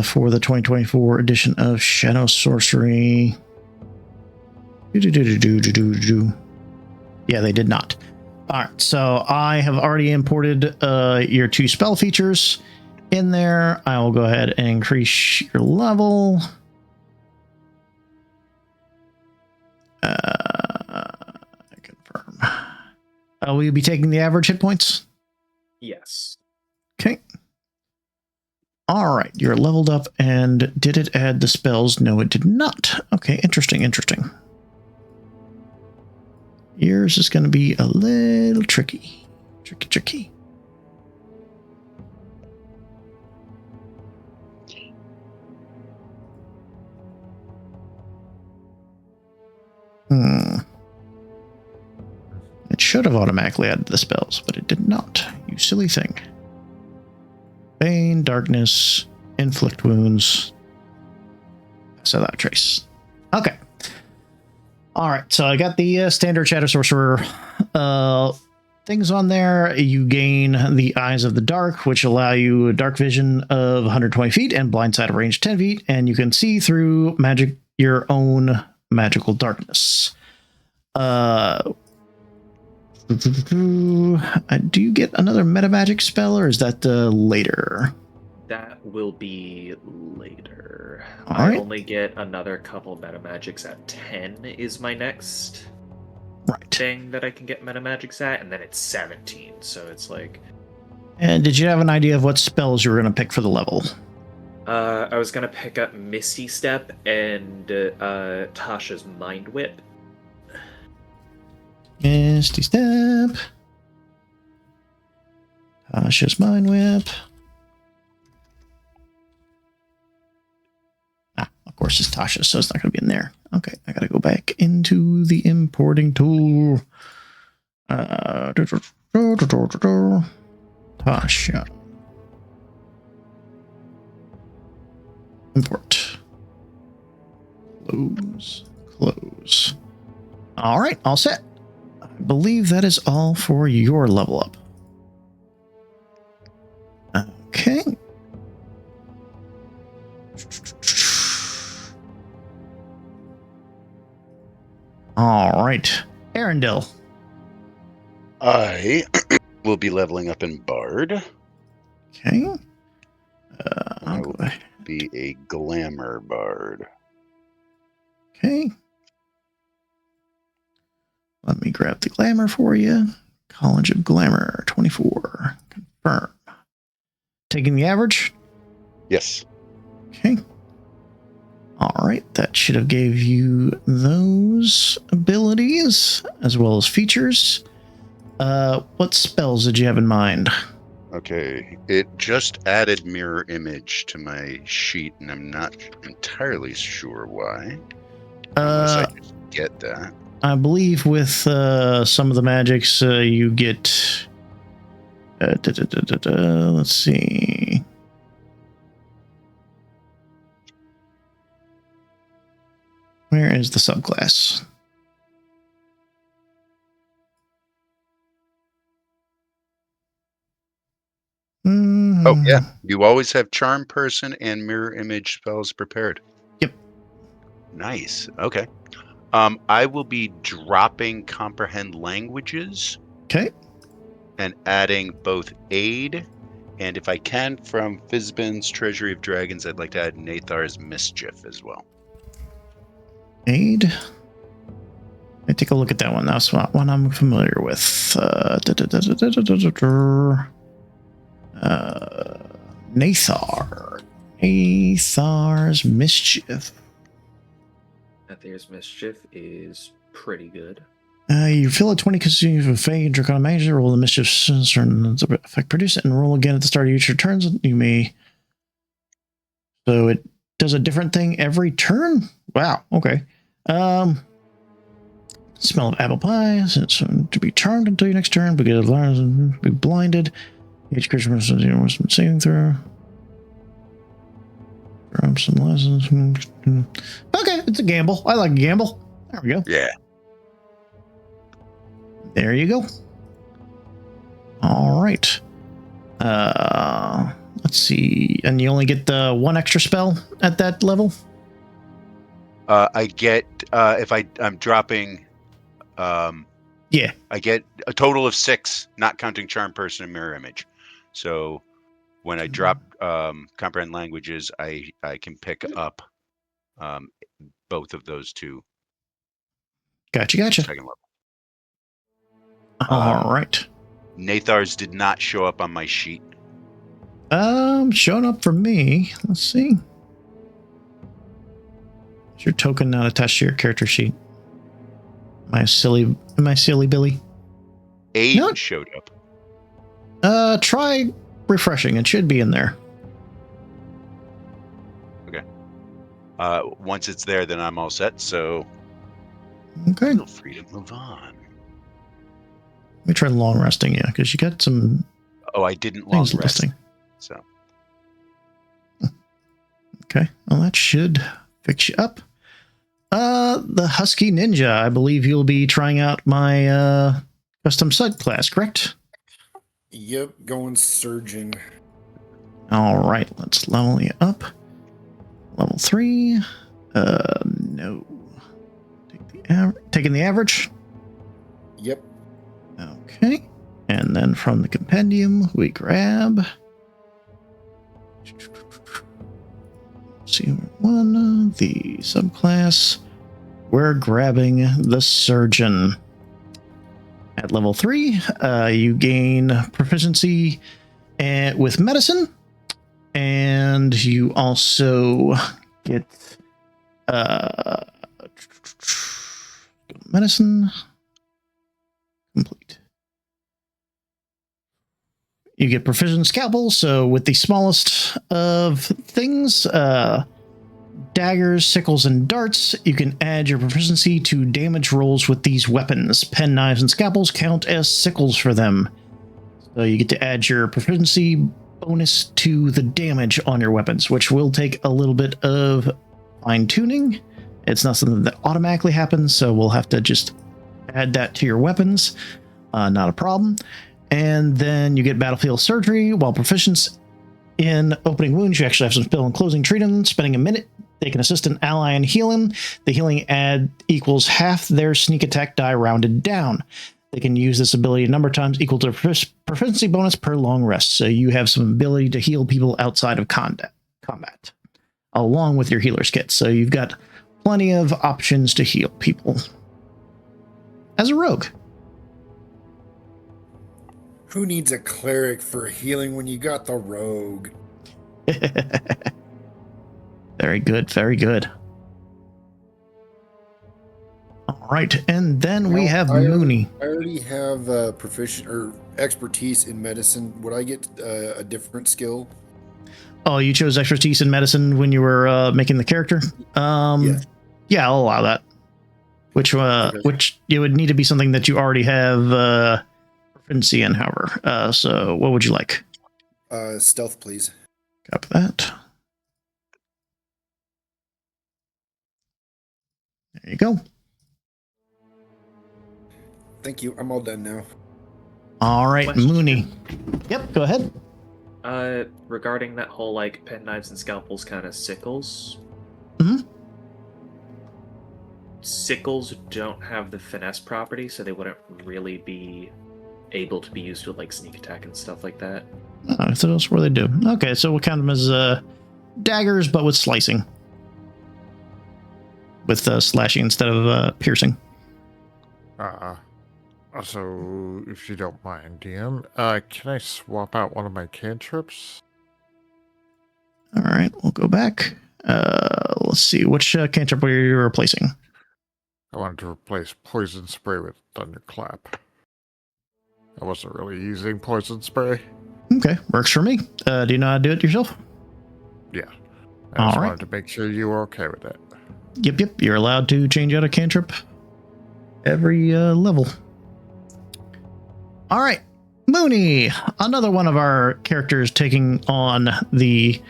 for the 2024 edition of Shadow Sorcery. Yeah, they did not. All right, so I have already imported your 2 spell features in there. I will go ahead and increase your level. Confirm. Will you be taking the average hit points? Yes. Okay. All right, you're leveled up, and did it add the spells? No, it did not. Okay, interesting. Yours is going to be a little tricky. Tricky. It should have automatically added the spells, but it did not. You silly thing. Bane, darkness, inflict wounds. So that trace. Okay. All right. So I got the standard Shadow Sorcerer things on there. You gain the Eyes of the Dark, which allow you a dark vision of 120 feet and blind sight of range 10 feet, and you can see through your own magical darkness. Do you get another meta magic spell, or is that later? That will be later. All I right. only get another couple meta magics at 10 is my next Right. thing that I can get meta magics at, and then it's 17. So it's like. And did you have an idea of what spells you were going to pick for the level? I was gonna pick up Misty Step and Tasha's Mind Whip. Misty Step. Tasha's Mind Whip. Of course, it's Tasha, so it's not going to be in there. Okay, I got to go back into the importing tool. Tasha. Import. Close. All right, all set. I believe that is all for your level up. Okay. All right. Arendelle. I will be leveling up in Bard. Okay. I will be a Glamour Bard. Okay. Let me grab the Glamour for you. College of Glamour, 24. Confirm. Taking the average? Yes. Okay. All right. That should have gave you those abilities as well as features. What spells did you have in mind? Okay. It just added mirror image to my sheet, and I'm not entirely sure why. Unless I just get that. I believe with some of the magics, you get. Let's see. Where is the subclass? Oh, yeah. You always have Charm Person and Mirror Image spells prepared. Yep. Nice. Okay. I will be dropping Comprehend Languages. Okay. And adding both Aid, and if I can, from Fizban's Treasury of Dragons, I'd like to add Nathar's Mischief as well. Aid. Let me take a look at that one. That's not one I'm familiar with. Nathar's Mischief. Nathar's Mischief is pretty good. You fill a 20 because you have a Fey Draconic Magic, roll the Mischief certain effect, produce it, and roll again at the start of each turns. You may. So it does a different thing every turn? Wow, okay. Smell of apple pie, since to be charmed until your next turn, because be blinded. Each creature must be saving throw. Grab some lessons. Okay, it's a gamble. I like a gamble. There we go. Yeah. There you go. All right. Let's see. And you only get the one extra spell at that level? I get if I'm dropping. Yeah. I get a total of 6, not counting Charm Person and Mirror Image. So when I drop Comprehend Languages, I can pick up both of those two. Gotcha. Second level. All right. Nathar's did not show up on my sheet. Showing up for me. Let's see. Is your token not attached to your character sheet? Am I silly Billy? Aid No. showed up. Try refreshing. It should be in there. Once it's there, then I'm all set. So Okay. feel free to move on. Let me try long resting you, because you got some Oh, I didn't long things rest. listing. So Okay. Well, that should fix you up. The Husky Ninja. I believe you'll be trying out my custom subclass, correct? Yep, going surgeon. All right. Let's level you up. Level 3. No. Taking the average. Yep. Okay. And then from the compendium, we grab. See one, the subclass. We're grabbing the surgeon. At level 3, you gain proficiency with medicine, and you also get medicine complete. You get proficient scalpel, so with the smallest of things, daggers, sickles, and darts, you can add your proficiency to damage rolls with these weapons. Pen knives and scalpels count as sickles for them. So you get to add your proficiency bonus to the damage on your weapons, which will take a little bit of fine-tuning. It's not something that automatically happens, so we'll have to just add that to your weapons. Not a problem. And then you get battlefield surgery. While proficient in opening wounds, you actually have some spell and closing treatment. Spending a minute, they can assist an ally in healing. The healing add equals half their sneak attack die rounded down. They can use this ability a number of times equal to proficiency bonus per long rest. So you have some ability to heal people outside of combat, along with your healer's kit. So you've got plenty of options to heal people. As a rogue. Who needs a cleric for healing when you got the rogue? Very good, very good. All right, and then we have Mooney. I already have proficient or expertise in medicine. Would I get a different skill? Oh, you chose expertise in medicine when you were making the character? Yeah, I'll allow that. Which it would need to be something that you already have proficiency in, however. So what would you like? Stealth, please. Copy that. There you go. Thank you. I'm all done now. All right, Question. Mooney. Yep, go ahead. Regarding that whole like pen knives and scalpels kind of sickles. Mm-hmm. Sickles don't have the finesse property, so they wouldn't really be able to be used with like sneak attack and stuff like that. So that's where they do. Okay, so we'll count them as daggers, but with slicing. With slashing instead of piercing. So, if you don't mind, DM, can I swap out one of my cantrips? All right, we'll go back. Let's see, which cantrip were you replacing? I wanted to replace poison spray with thunderclap. I wasn't really using poison spray. Okay, works for me. Do you know how to do it yourself? Yeah. I just All right. wanted to make sure you were okay with it. Yep. You're allowed to change out a cantrip every level. All right, Mooney, another one of our characters taking on the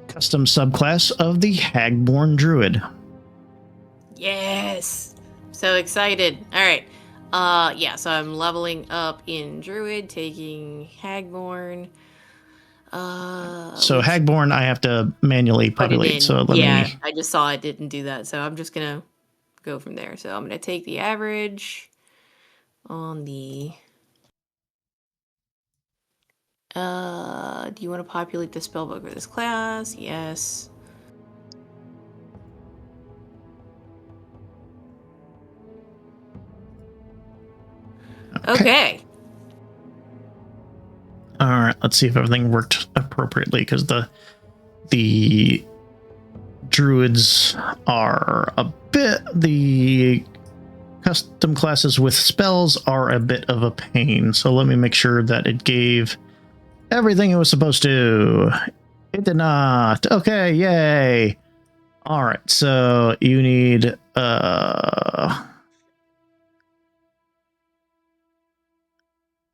custom subclass of the Hagborn Druid. Yes. So excited. All right. Yeah, so I'm leveling up in Druid, taking Hagborn. So Hagborn, I have to manually populate. So let me. I just saw it didn't do that, so I'm just gonna go from there. So I'm gonna take the average on the. Do you want to populate the spellbook for this class? Yes. Okay. All right, Let's see if everything worked appropriately, because the druids are a bit, the custom classes with spells are a bit of a pain. So let me make sure that it gave everything it was supposed to. It did not. Okay, yay. All right, so you need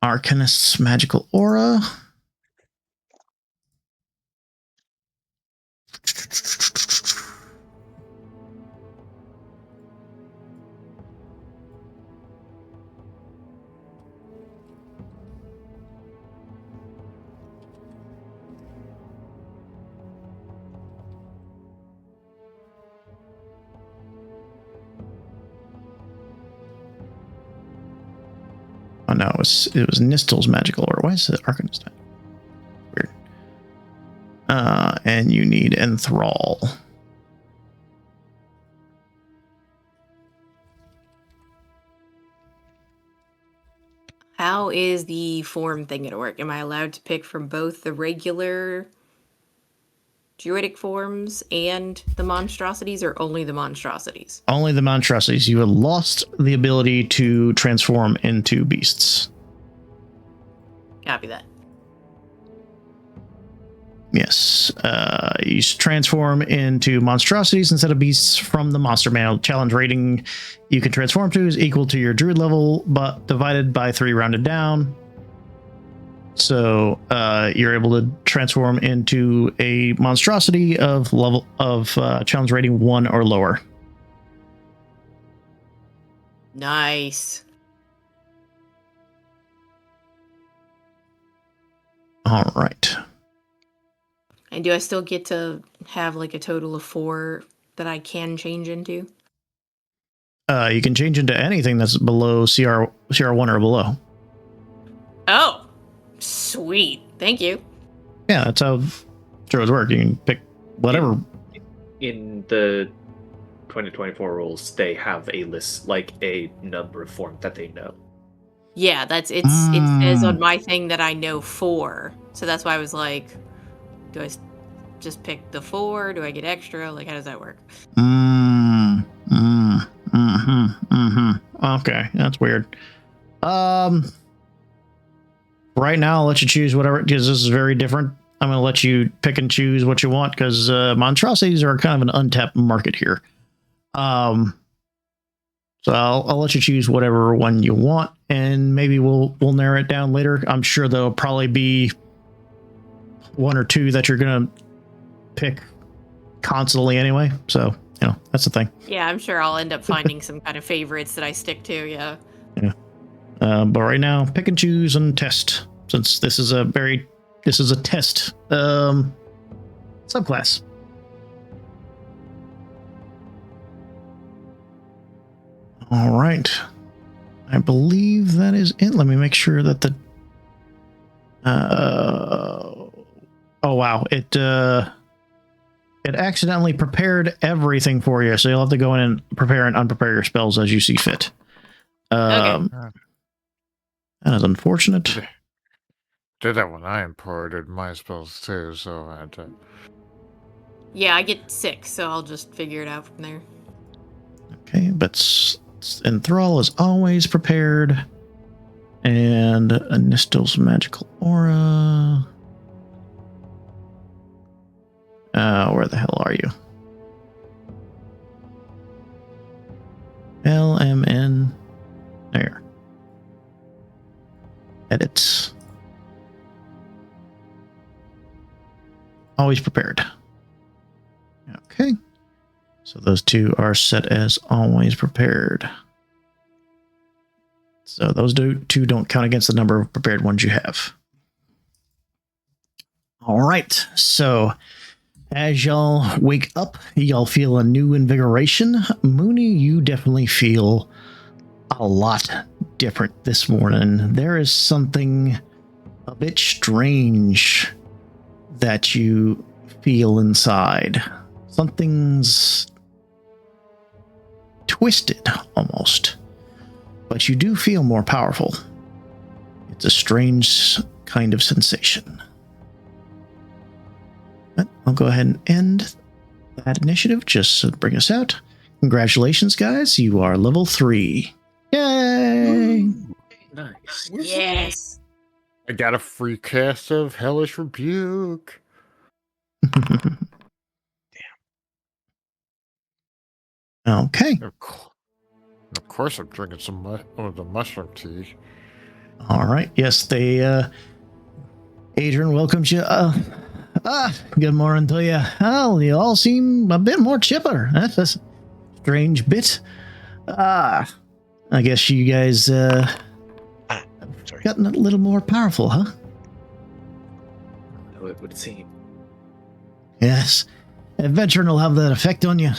Arcanist's magical aura. Oh no, it was Nistel's magical aura. Why is it Arcanist? Weird. And you need Enthrall. How is the form thing going to work? Am I allowed to pick from both the regular druidic forms and the monstrosities, or only the monstrosities? Only the monstrosities. You have lost the ability to transform into beasts. Copy that. Yes. You transform into monstrosities instead of beasts from the monster manual. Challenge rating you can transform to is equal to your druid level, but divided by 3 rounded down. So you're able to transform into a monstrosity of level of challenge rating 1 or lower. Nice. All right. And do I still get to have like a total of 4 that I can change into? You can change into anything that's below CR1 or below. Oh, sweet. Thank you. Yeah, that's how druids work. You can pick whatever. In the 2024 rules, they have a list, like a number of forms that they know. Yeah, it says on my thing that I know 4. So that's why I was like, do I just pick the 4? Do I get extra? Like, how does that work? Okay, that's weird. Right now, I'll let you choose whatever, because this is very different. I'm going to let you pick and choose what you want, because monstrosities are kind of an untapped market here. So I'll let you choose whatever one you want, and maybe we'll narrow it down later. I'm sure there'll probably be 1 or 2 that you're going to pick constantly anyway. So, that's the thing. Yeah, I'm sure I'll end up finding some kind of favorites that I stick to, yeah. Yeah. But right now, pick and choose and test, since this is a test subclass. All right. I believe that is it. Let me make sure that the oh wow, it accidentally prepared everything for you, so you'll have to go in and prepare and unprepare your spells as you see fit. Okay. That is unfortunate. Did that when I imported my spells too, so I had to. Yeah, I get 6, so I'll just figure it out from there. Okay, but Enthrall is always prepared. And Nistel's magical aura. Where the hell are you? LMN. There. Edits. Always prepared. Okay. So those 2 are set as always prepared. So those 2 don't count against the number of prepared ones you have. All right. So as y'all wake up, y'all feel a new invigoration. Mooney, you definitely feel a lot different this morning. There is something a bit strange that you feel inside. Something's twisted almost, but you do feel more powerful. It's a strange kind of sensation. But I'll go ahead and end that initiative just to bring us out. Congratulations, guys. You are level 3. Yay! Nice. Yes. I got a free cast of Hellish Rebuke. Okay. Of course, I'm drinking some of the mushroom tea. All right. Yes, Adrian welcomes you. Good morning to you. Well, you all seem a bit more chipper. That's a strange bit. I guess you guys Sorry. gotten a little more powerful, huh? So it would seem. Yes. Adventuring will have that effect on you.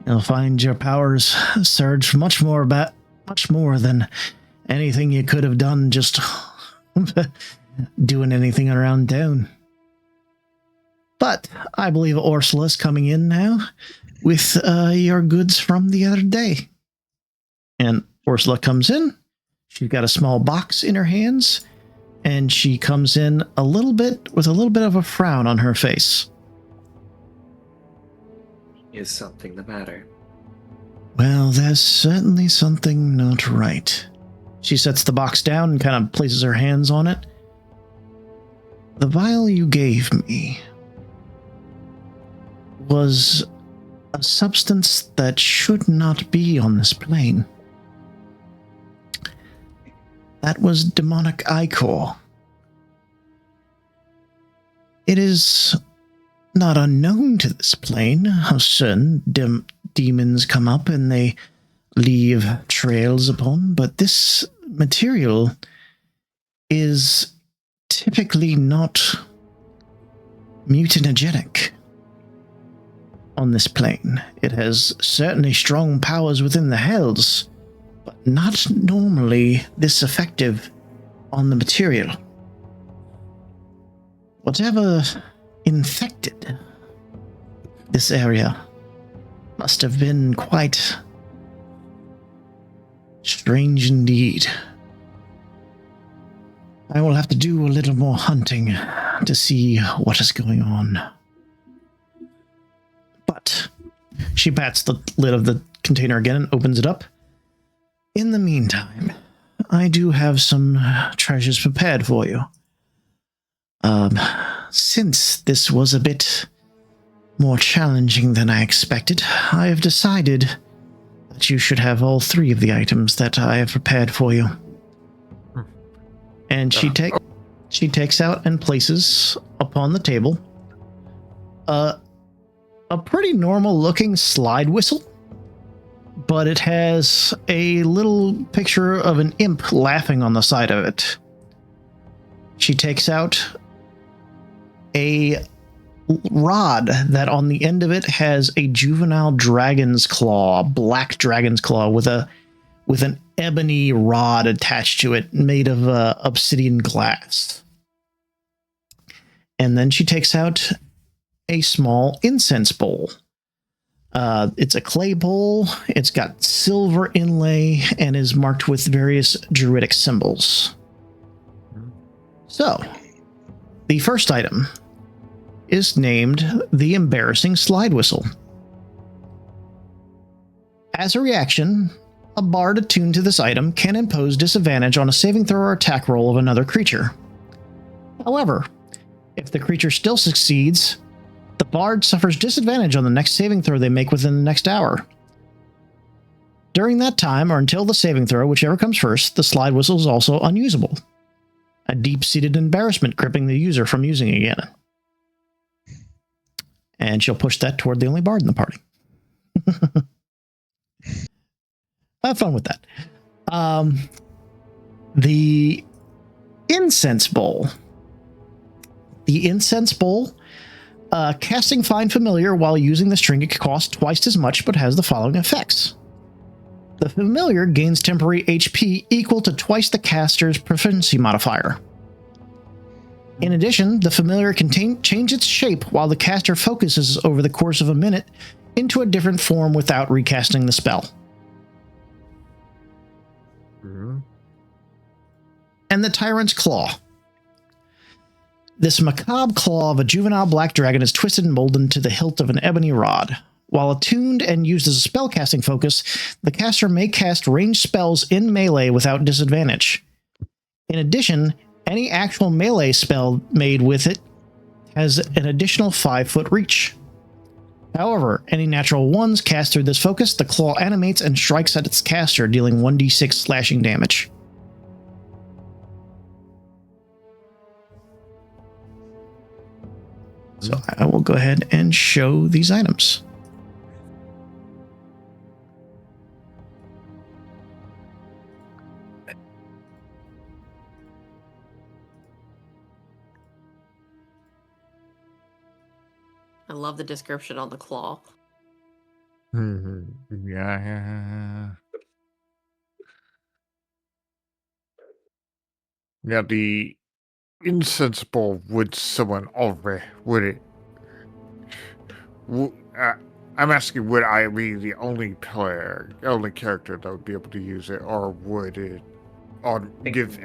You'll find your powers surge much more than anything you could have done just doing anything around town. But I believe Ursula's coming in now with your goods from the other day. And Ursula comes in. She's got a small box in her hands, and she comes in with a little bit of a frown on her face. Is something the matter? Well, there's certainly something not right. She sets the box down and kind of places her hands on it. The vial you gave me was a substance that should not be on this plane. That was demonic ichor. It is not unknown to this plane how certain demons come up and they leave trails upon, but this material is typically not mutagenic on this plane. It has certainly strong powers within the hells, but not normally this effective on the material. Whatever infected this area must have been quite strange indeed. I will have to do a little more hunting to see what is going on. But she pats the lid of the container again and opens it up. In the meantime, I do have some treasures prepared for you. Since this was a bit more challenging than I expected, I have decided that you should have all 3 of the items that I have prepared for you. And she takes out and places upon the table a pretty normal looking slide whistle, but it has a little picture of an imp laughing on the side of it. She takes out a rod that on the end of it has a juvenile dragon's claw, black dragon's claw with an ebony rod attached to it made of obsidian glass. And then she takes out a small incense bowl. It's a clay bowl. It's got silver inlay and is marked with various druidic symbols. So, the first item is named the Embarrassing Slide Whistle. As a reaction, a bard attuned to this item can impose disadvantage on a saving throw or attack roll of another creature. However, if the creature still succeeds, the bard suffers disadvantage on the next saving throw they make within the next hour. During that time, or until the saving throw, whichever comes first, the slide whistle is also unusable. A deep-seated embarrassment gripping the user from using it again. And she'll push that toward the only bard in the party. Have fun with that. The incense bowl. The incense bowl. Casting Find Familiar while using this trinket costs twice as much, but has the following effects. The familiar gains temporary HP equal to twice the caster's proficiency modifier. In addition, the familiar can change its shape while the caster focuses over the course of a minute into a different form without recasting the spell. And the Tyrant's Claw. This macabre claw of a juvenile black dragon is twisted and molded into the hilt of an ebony rod. While attuned and used as a spellcasting focus, the caster may cast ranged spells in melee without disadvantage. In addition, any actual melee spell made with it has an additional 5-foot reach. However, any natural ones cast through this focus, the claw animates and strikes at its caster, dealing 1d6 slashing damage. So I will go ahead and show these items. I love the description on the claw. Yeah. Now the insensible would someone already would it? I'm asking, would I be the only character that would be able to use it, or would it give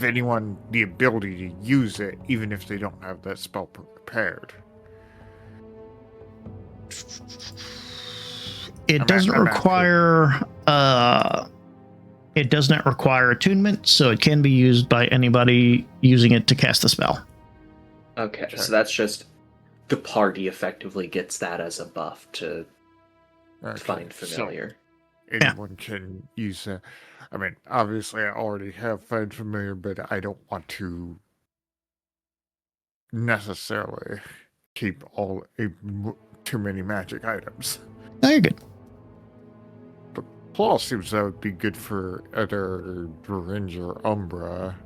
anyone the ability to use it, even if they don't have that spell prepared? It doesn't require attunement, so it can be used by anybody using it to cast the spell. Okay, so that's just the party effectively gets that as a buff to find familiar. So anyone can use it. I mean, obviously, I already have find familiar, but I don't want to necessarily keep too many magic items. No, you're good. But claw seems that would be good for either Veringe or Umbra.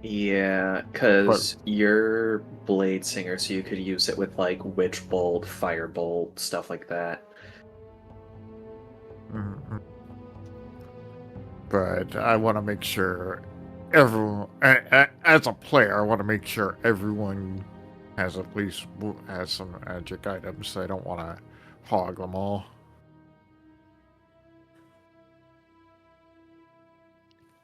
Yeah, because you're Blade Singer, so you could use it with like Witch Bolt, Firebolt, stuff like that. Mm-hmm. But I want to make sure everyone, as a player, I want to make sure everyone has some magic items. So I don't want to hog them all.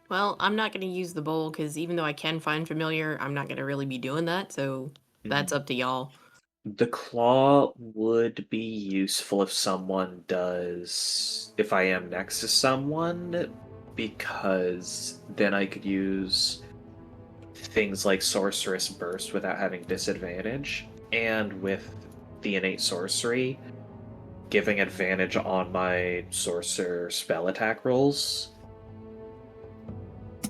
Well, I'm not going to use the bowl because even though I can find familiar, I'm not going to really be doing that. So that's up to y'all. The claw would be useful if someone does, if I am next to someone, because then I could use things like Sorceress Burst without having disadvantage, and with the innate sorcery, giving advantage on my sorcerer spell attack rolls,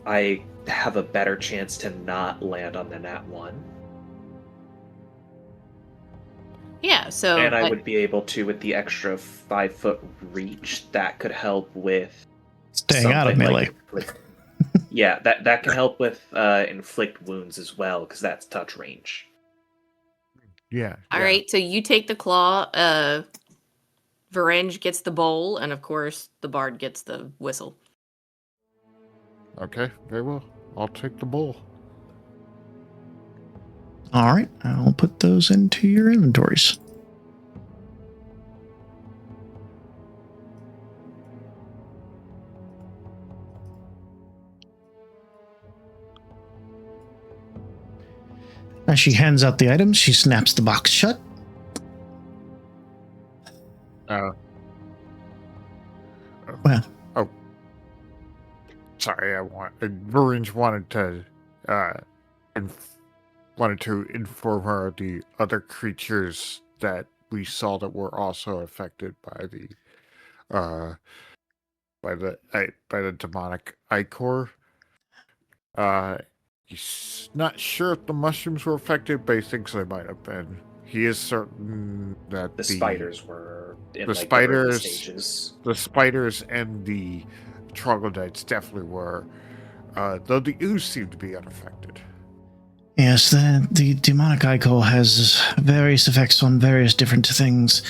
I have a better chance to not land on the nat 1. Yeah, so... And I would be able to, with the extra 5-foot reach, that could help with... Staying out of melee. Yeah, that can help with inflict wounds as well, because that's touch range. Yeah. All right, so you take the claw, Veringe gets the bowl, and of course, the bard gets the whistle. Okay, very well. I'll take the bowl. All right, I'll put those into your inventories. As she hands out the items, she snaps the box shut. Well. Oh. Sorry, Veringe wanted to inform her of the other creatures that we saw that were also affected by the demonic ichor. He's not sure if the mushrooms were affected, but he thinks they might have been. He is certain that the spiders were in the early stages. The spiders and the troglodytes definitely were, though the ooze seemed to be unaffected. Yes, the demonic ichor has various effects on various different things.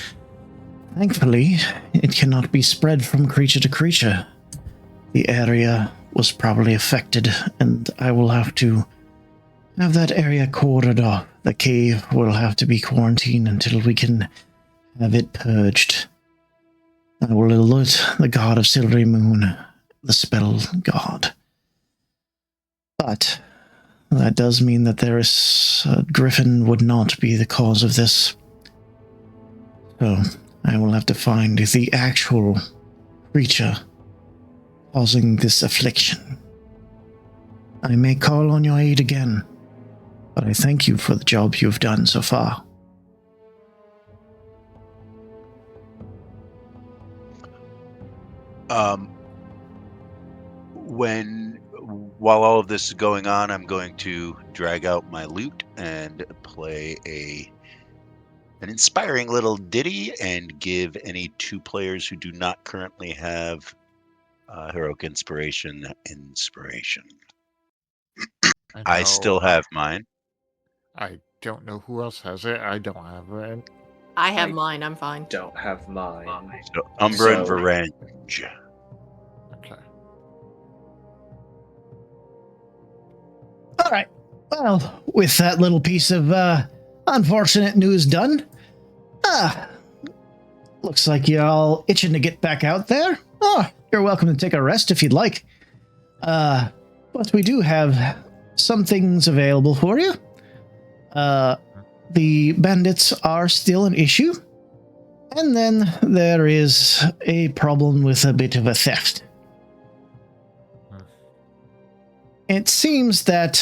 Thankfully, it cannot be spread from creature to creature. The area was probably affected, and I will have to have that area cordoned off. The cave will have to be quarantined until we can have it purged. I will alert the god of Silvery Moon, the spell god. But that does mean that there is Griffin would not be the cause of this. So I will have to find the actual creature causing this affliction. I may call on your aid again, but I thank you for the job you've done so far. While all of this is going on, I'm going to drag out my lute and play an inspiring little ditty and give any 2 players who do not currently have heroic inspiration. I still have mine. I don't know who else has it. I don't have it. I have mine. I'm fine. Don't have mine. So Umbra and So- Varenge. Okay. All right. Well, with that little piece of unfortunate news done, looks like you're all itching to get back out there. Oh, you're welcome to take a rest if you'd like. But we do have some things available for you. The bandits are still an issue. And then there is a problem with a bit of a theft. It seems that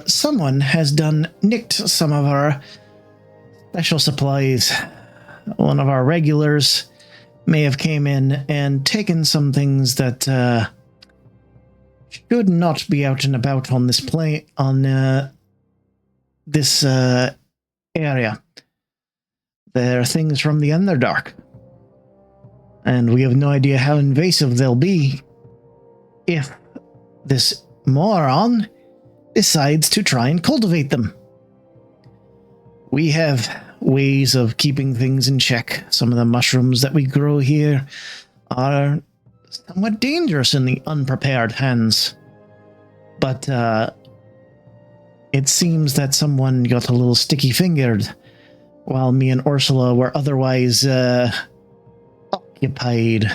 someone has nicked some of our special supplies. One of our regulars may have came in and taken some things that should not be out and about on this this area. They're things from the Underdark, and we have no idea how invasive they'll be if this moron decides to try and cultivate them. We have ways of keeping things in check. Some of the mushrooms that we grow here are somewhat dangerous in the unprepared hands. But it seems that someone got a little sticky-fingered while me and Ursula were otherwise occupied.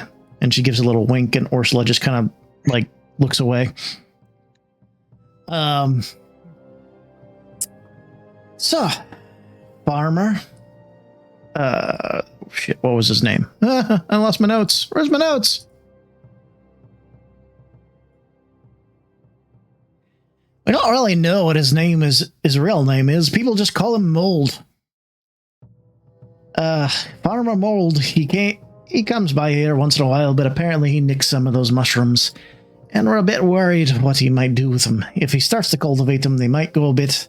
And she gives a little wink, and Ursula just kind of, looks away. So, farmer. Shit, what was his name? I lost my notes. Where's my notes? We don't really know what his real name is. People just call him Mold. Farmer Mold, he comes by here once in a while, but apparently he nicks some of those mushrooms. And we're a bit worried what he might do with them. If he starts to cultivate them, they might go a bit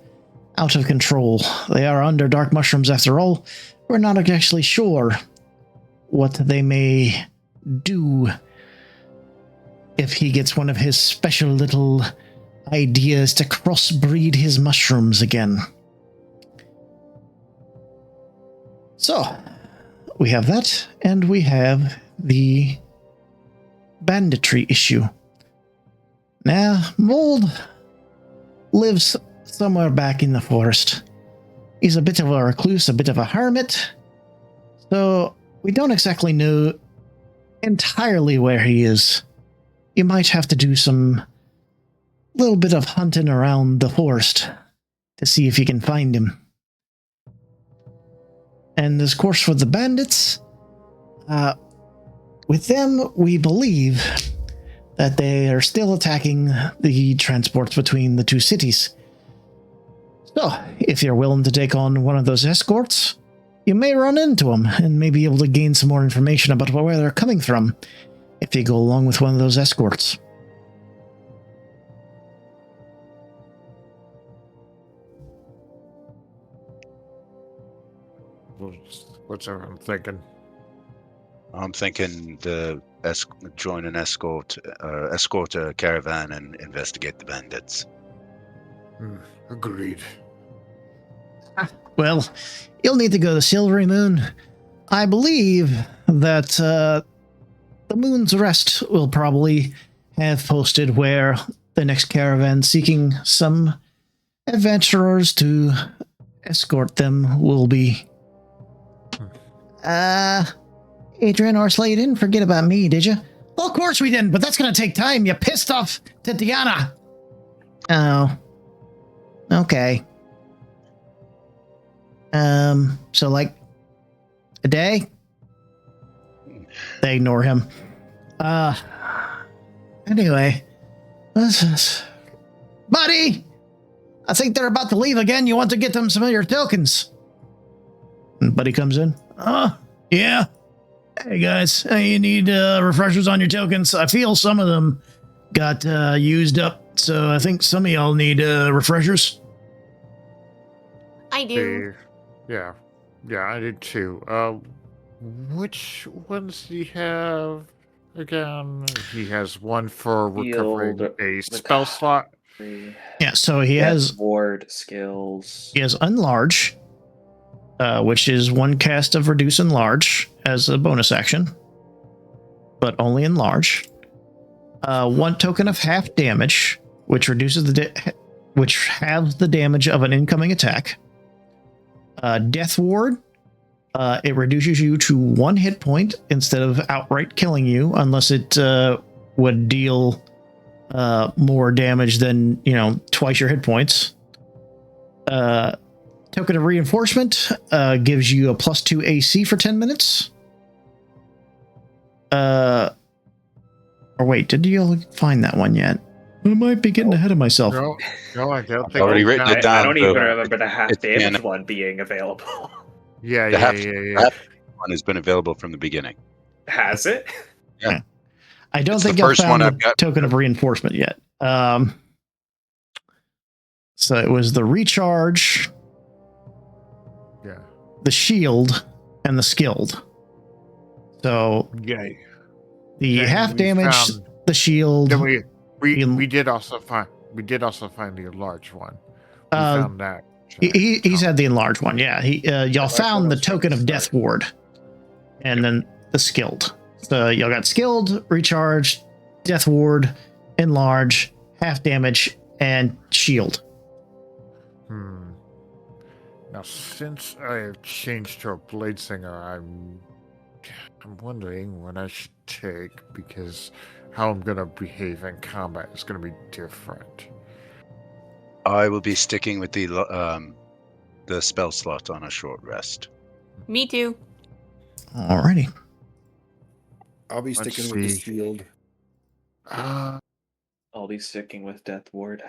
out of control. They are Underdark mushrooms after all. We're not actually sure what they may do if he gets one of his special little ideas to crossbreed his mushrooms again. So, we have that, and we have the banditry issue. Now, Mold lives somewhere back in the forest. He's a bit of a recluse, a bit of a hermit, so we don't exactly know entirely where he is. You might have to do some little bit of hunting around the forest to see if you can find him. And of course, for the bandits, with them, we believe that they are still attacking the transports between the 2 cities. So, if you're willing to take on one of those escorts, you may run into them and may be able to gain some more information about where they're coming from if you go along with one of those escorts. What's everyone thinking? I'm thinking join an escort a caravan and investigate the bandits. Agreed. Well, you'll need to go to Silvery Moon. I believe that the Moon's Rest will probably have posted where the next caravan seeking some adventurers to escort them will be. Adrian Orsla, you didn't forget about me, did you? Well, of course we didn't, but that's gonna take time. You pissed off Tatiana. Oh. Okay. So like a day? They ignore him. Anyway. Buddy! I think they're about to leave again. You want to get them some of your tokens? And Buddy comes in. Yeah. Hey guys, you need refreshers on your tokens. I feel some of them got used up, so I think some of y'all need refreshers. I do. Yeah, I did too. Which ones do you have again? He has one for recovering Field a spell slot. Yeah, so he has ward skills. he has Unlarge, which is one cast of Reduce Enlarge as a bonus action, but only Enlarge. One token of half damage, which reduces which halves the damage of an incoming attack. Death Ward, it reduces you to 1 hit point instead of outright killing you, unless it would deal more damage than, twice your hit points. Token of Reinforcement gives you a +2 AC for 10 minutes. Or wait, did you find that one yet? I might be getting ahead of myself. No, I don't think already written it down. I don't even so remember the half it's damage canon. one being available. Yeah. The half one has been available from the beginning. Has it? I don't It's think the y'all first found one the I've got. token of reinforcement yet. So it was the recharge, Yeah. the shield, and the skilled. So Yay. the Then half we damage, found- the shield. Then we You- did also find the large one. We Uh, found that. He's had the enlarged one. Yeah, y'all like found the those token of things, death ward, and then the skilled. So y'all got skilled, recharge, death ward, enlarge, half damage, and shield. Now, since I have changed to a blade singer, I'm wondering what I should take, because how I'm gonna behave in combat is gonna be different. I will be sticking with the spell slot on a short rest. Me too. Alrighty. I'll be Let's sticking with the see. shield. I'll be sticking with Death Ward.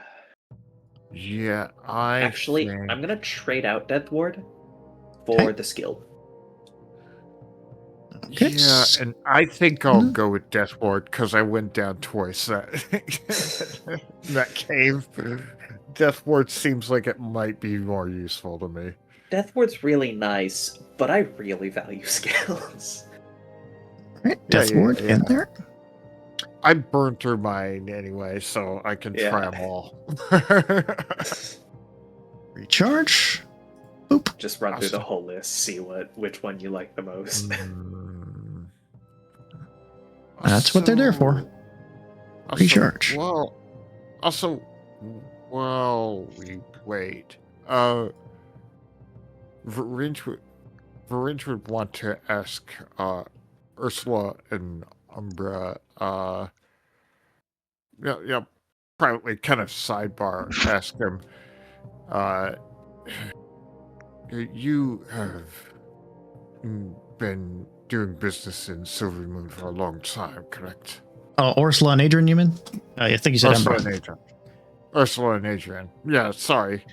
Yeah, Actually, think- I'm gonna trade out Death Ward for Okay. the skilled. Okay. Yeah, and I think I'll go with Death Ward because I went down twice that cave. Death Ward seems like it might be more useful to me. Death Ward's really nice, but I really value skills. Alright, death ward in there. I burned through mine anyway, so I can try them all. Recharge. Boop. Just run through the whole list, see which one you like the most. That's what they're there for. Recharge. Wait. Varinch would want to ask Ursula and Umbra, privately, kind of sidebar, ask them, you have been doing business in Silver Moon for a long time, correct? Oh, Ursula and Adrian, you mean? I think you said Ursula Umbra. and Adrian. Ursula and Adrian. Yeah, sorry.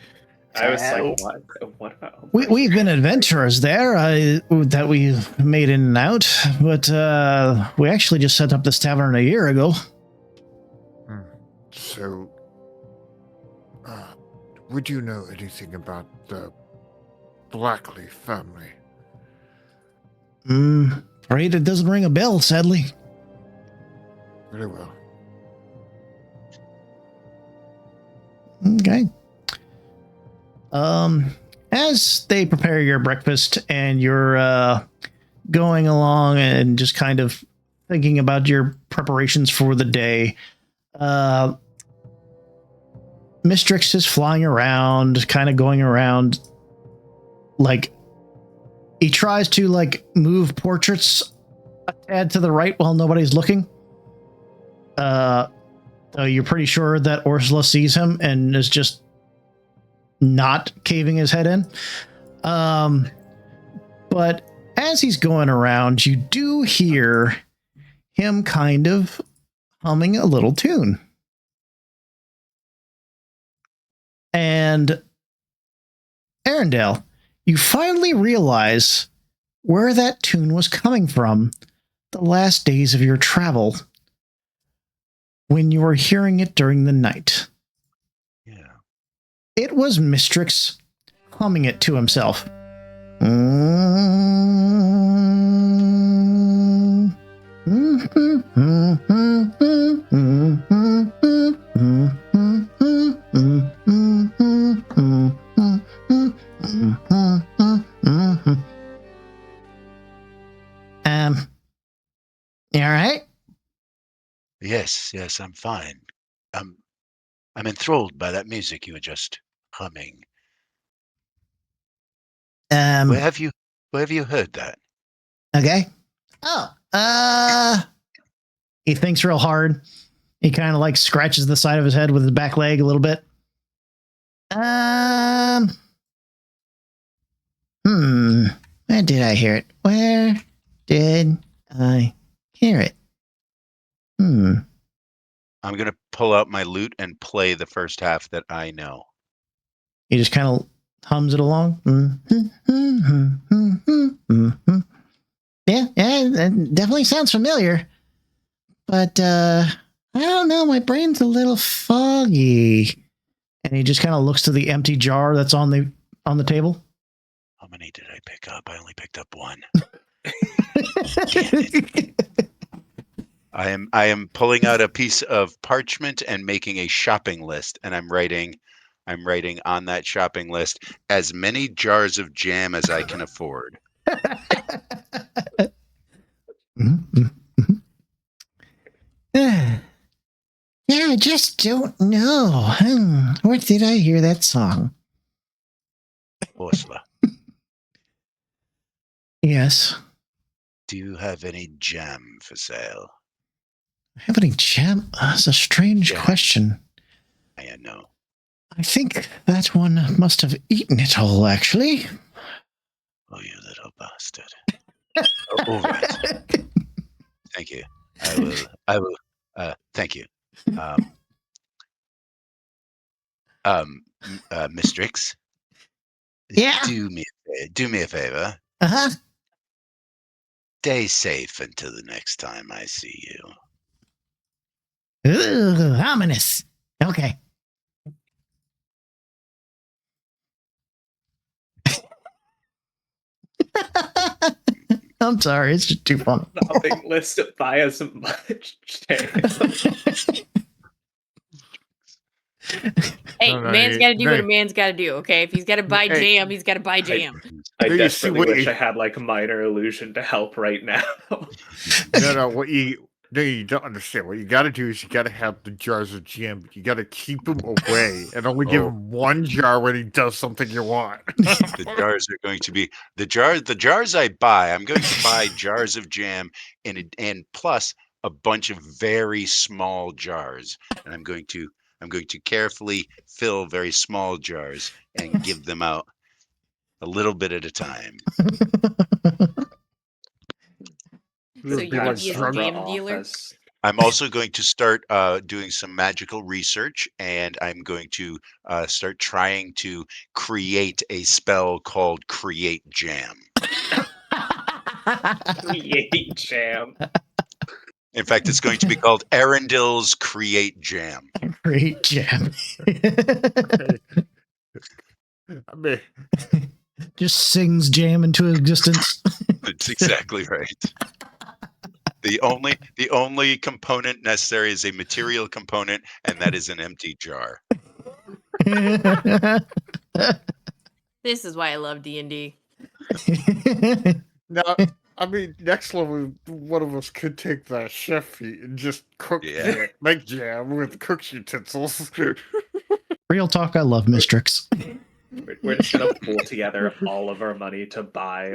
I was like, what about... We've been adventurers there that we made in and out, but we actually just set up this tavern a year ago. So, would you know anything about the Blackleaf family? Afraid it doesn't ring a bell, sadly. Very well. Okay. As they prepare your breakfast and you're going along and just kind of thinking about your preparations for the day, Mistrix is flying around, kind of going around. Like, he tries to move portraits a tad to the right while nobody's looking. So you're pretty sure that Ursula sees him and is just not caving his head in. But as he's going around, you do hear him kind of humming a little tune. And Arendelle, you finally realize where that tune was coming from the last days of your travel when you were hearing it during the night. Yeah. It was Mistrix humming it to himself. You all right? Yes, I'm fine. I'm enthralled by that music you were just humming. Where have you heard that? Okay. Oh, he thinks real hard. He kind of like scratches the side of his head with his back leg a little bit. Where did I hear it? Where did I hear it? I'm gonna pull out my lute and play the first half that I know. He just kind of hums it along. Yeah, it definitely sounds familiar. But I don't know, my brain's a little foggy. And he just kind of looks to the empty jar that's on the table. How many did I pick up? I only picked up one. I am pulling out a piece of parchment and making a shopping list, and I'm writing on that shopping list as many jars of jam as I can afford. Yeah, I just don't know. Where did I hear that song? Ursula, Yes. do you have any jam for sale? Have any jam? That's a strange question. I know. I think that one must have eaten it all, actually. Oh, you little bastard. All right. Thank you. I will. Thank you. Mistrix. Yeah. Do me a favor. Uh-huh. Stay safe until the next time I see you. Ooh, ominous. Okay. I'm sorry, it's just too funny. Shopping list buy as much jam. Hey, No, man's got to do no. what a man's got to do, okay? If he's got to buy Hey. jam, he's got to buy jam. I You see desperately what wish you- I had like minor illusion to help right now. No, you don't understand. What you got to do is you got to have the jars of jam. You got to keep him away and only give him one jar when he does something you want. The jars are going to be the jars I buy. I'm going to buy jars of jam and plus a bunch of very small jars, and I'm going to carefully fill very small jars and give them out a little bit at a time. So you're Be gonna like be a drug- jam dealer? I'm also going to start doing some magical research, and I'm going to start trying to create a spell called Create Jam. Create jam. In fact, it's going to be called Arendille's Create Jam. Great jam. I mean, Just sings jam into existence. That's exactly right. The only component necessary is a material component, and that is an empty jar. This is why I love D&D. now, I mean, next level, one of us could take the chef feat and just cook Yeah. make jam with cook utensils. Real talk, I love Mistrix. We're just gonna pull together all of our money to buy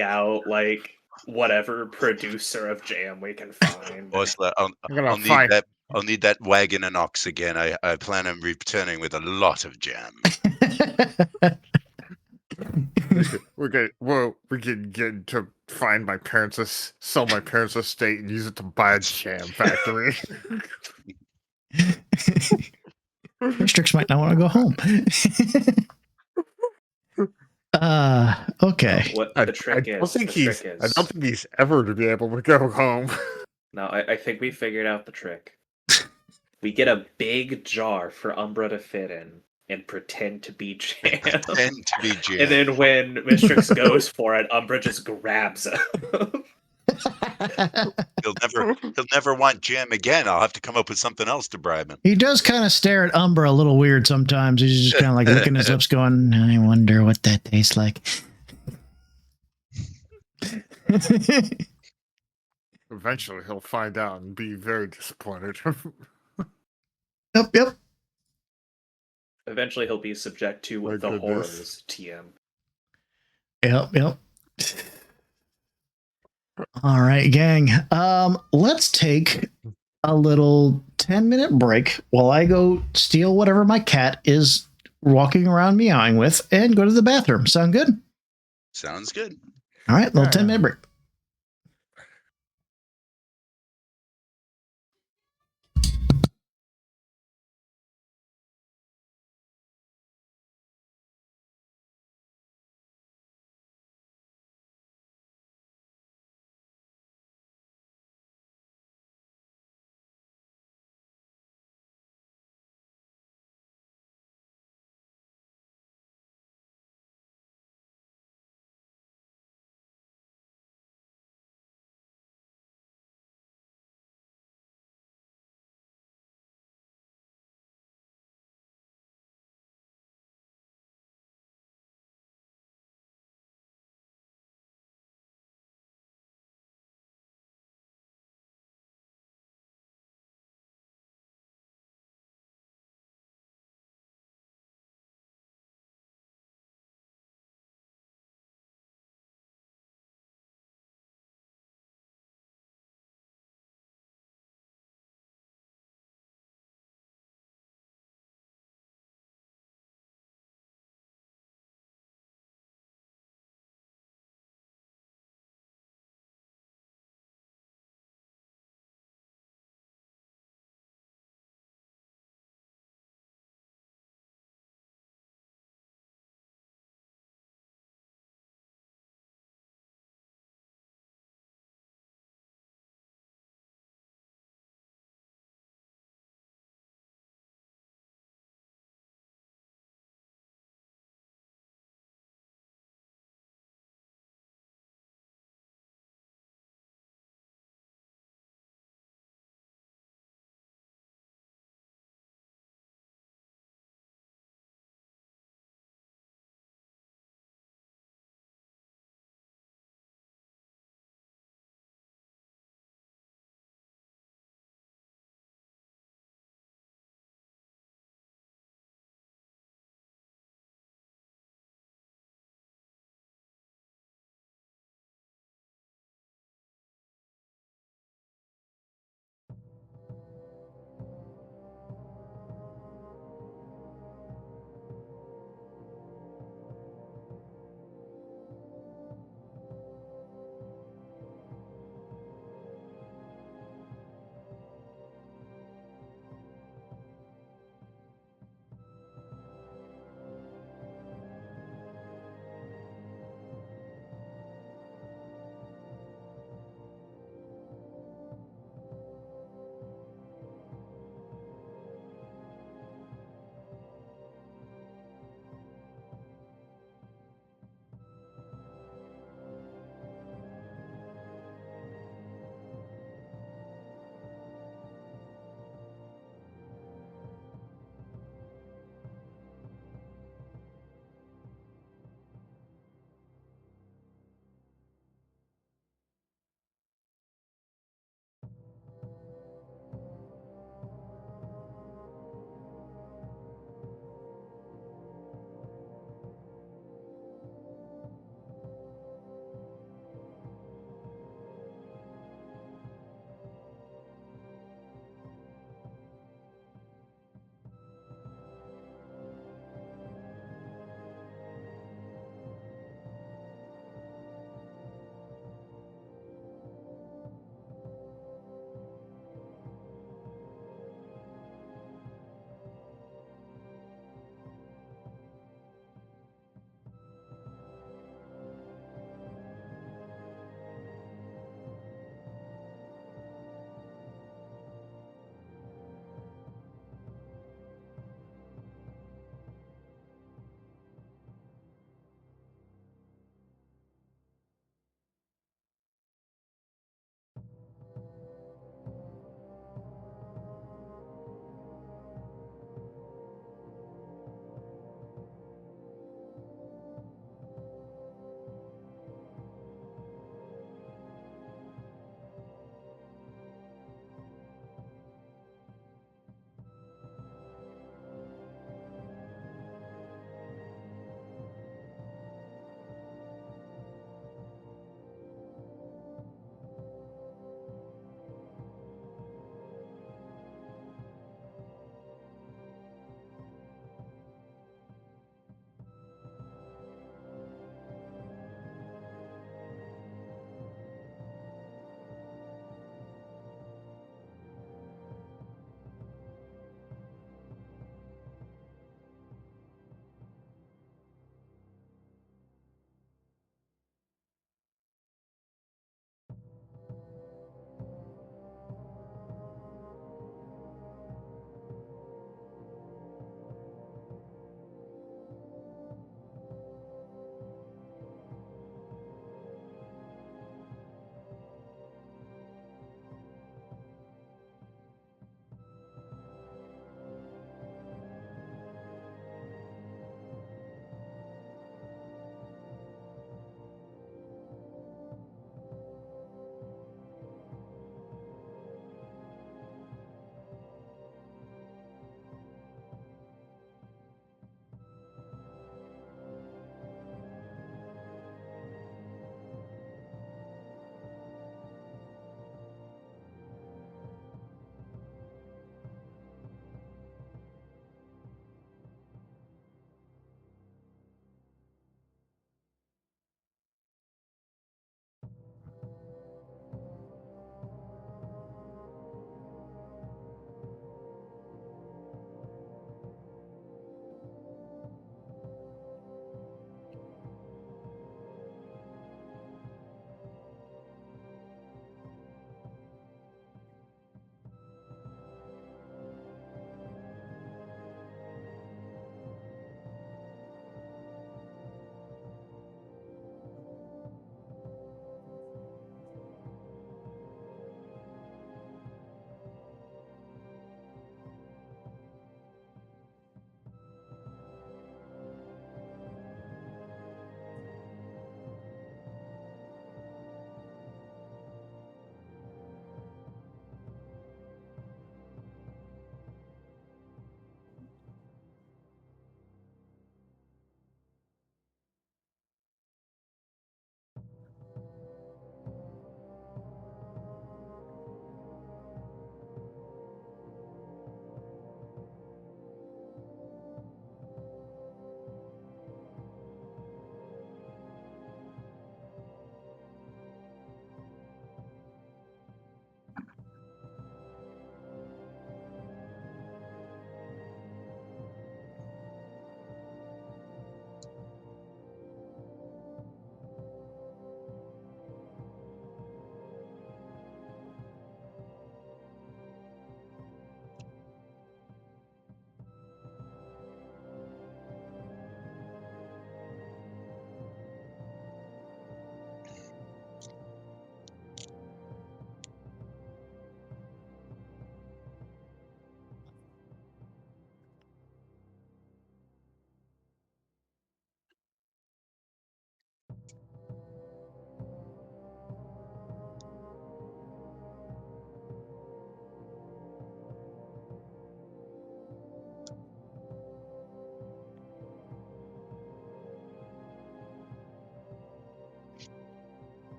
out like whatever producer of jam we can find. Ursula, I'm gonna I'll need find. that. I'll need that wagon and ox again. I plan on returning with a lot of jam. We can get to find my parents' sell my parents' estate and use it to buy a jam factory. Restricts might not want to go home. Okay. What I the trick don't is, think the trick I is. don't think he's ever to be able to go home. No, I think we figured out the trick. We get a big jar for Umbra to fit in and pretend to be jam. Pretend to be jam. And then when Mistrix goes for it, Umbra just grabs him. He'll never want jam again. I'll have to come up with something else to bribe him. He does kind of stare at Umbra a little weird sometimes. He's just kind of like licking his lips going, I wonder what that tastes like. Eventually, he'll find out and be very disappointed. Yep. Eventually, he'll be subject to My the goodness. horrors, TM. Yep. All right, gang. Let's take a little 10-minute break while I go steal whatever my cat is walking around meowing with and go to the bathroom. Sound good? Sounds good. All right, little Yeah. 10-minute break.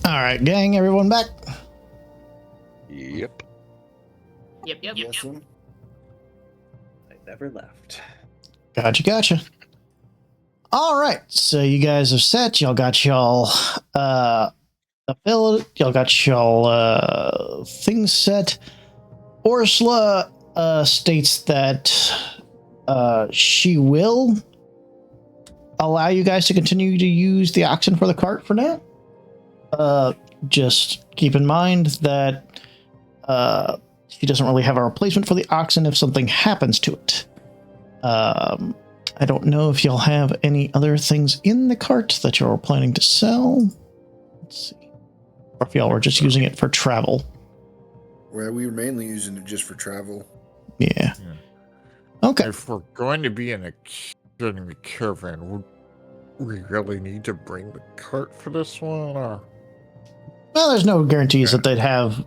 All right, gang, everyone back. Yep. Yep. Yes, sir. I never left. Gotcha. All right, so you guys are set. Y'all got y'all ability. Y'all got y'all things set. Ursula states that she will allow you guys to continue to use the oxen for the cart for now. Just keep in mind that she doesn't really have a replacement for the oxen if something happens to it. I don't know if you'll have any other things in the cart that you're planning to sell. Let's see. Or if y'all were just using it for travel. Well, we were mainly using it just for travel. Yeah. Okay. If we're going to be in a caravan, would we really need to bring the cart for this one? Or? Well, there's no guarantees that they'd have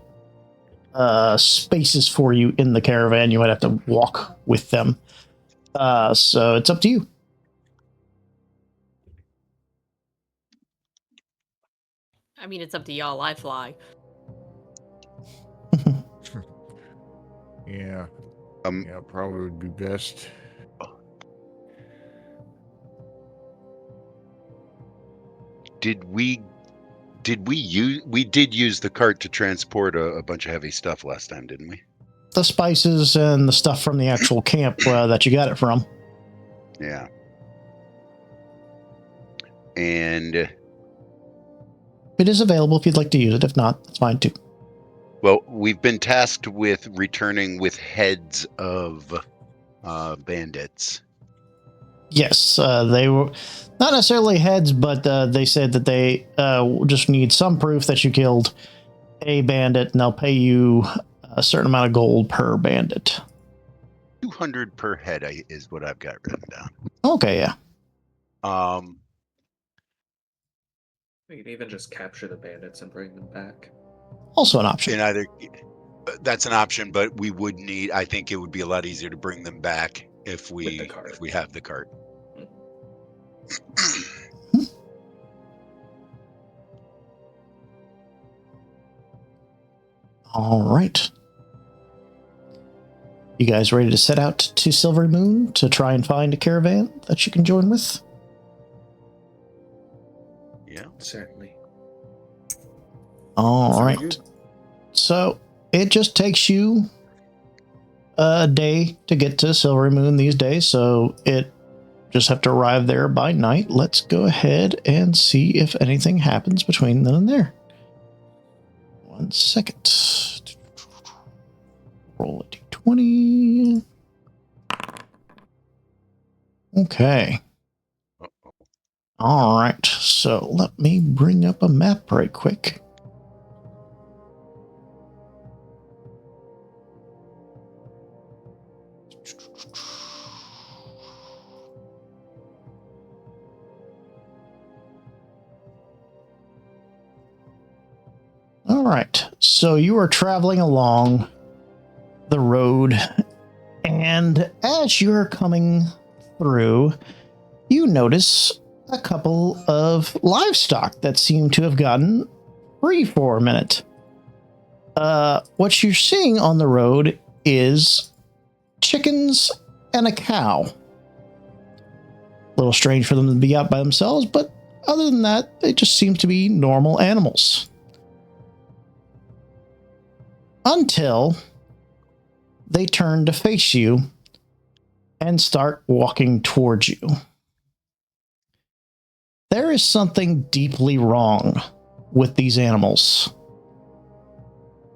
spaces for you in the caravan. You might have to walk with them. So it's up to you. I mean, it's up to y'all. I fly. Yeah. Yeah, probably would be best. Did we use the cart to transport a bunch of heavy stuff last time, didn't we? The spices and the stuff from the actual camp that you got it from. Yeah. And it is available if you'd like to use it. If not, that's fine too. Well, we've been tasked with returning with heads of bandits. Yes, they were not necessarily heads, but they said that they just need some proof that you killed a bandit, and they'll pay you a certain amount of gold per bandit. 200 per head is what I've got written down. Okay, yeah. We can even just capture the bandits and bring them back. Also an option. That's an option, but we would need. I think it would be a lot easier to bring them back if we have the cart. All right. You guys ready to set out to Silver Moon to try and find a caravan that you can join with? Yeah, certainly. All right. So it just takes you a day to get to Silver Moon these days, so it just have to arrive there by night. Let's go ahead and see if anything happens between then and there. 1 second. Roll a d20. Okay. All right. So let me bring up a map right quick. All right. So you are traveling along the road, and as you're coming through, you notice a couple of livestock that seem to have gotten free for a minute. What you're seeing on the road is chickens and a cow. A little strange for them to be out by themselves, but other than that, they just seem to be normal animals. Until they turn to face you and start walking towards you. There is something deeply wrong with these animals.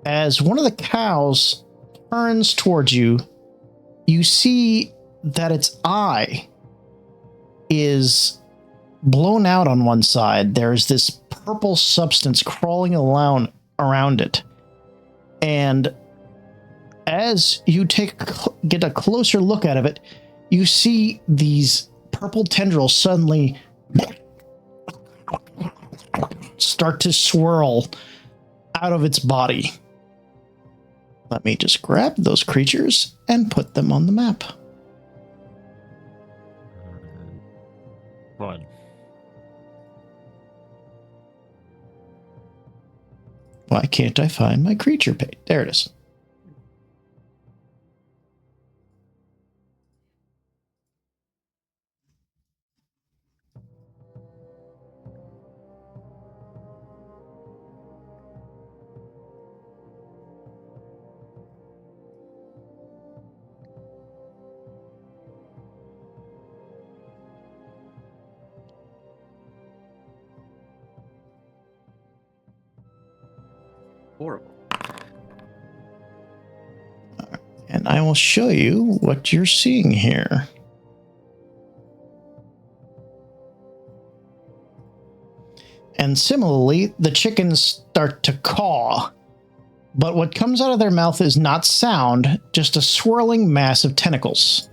As one of the cows turns towards you, you see that its eye is blown out on one side. There's this purple substance crawling around it. And as you get a closer look out of it, you see these purple tendrils suddenly start to swirl out of its body. Let me just grab those creatures and put them on the map. Fun. Why can't I find my creature page? There it is. Horrible. And I will show you what you're seeing here. And similarly, the chickens start to caw. But what comes out of their mouth is not sound, just a swirling mass of tentacles.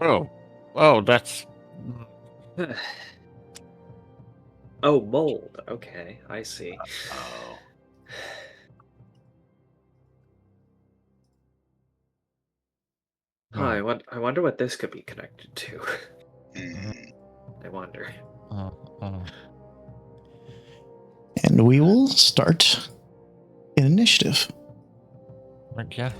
Oh, that's Oh, mold. Okay, I see. Oh. Oh, I wonder what this could be connected to. Mm. I wonder. And we will start an initiative. yeah.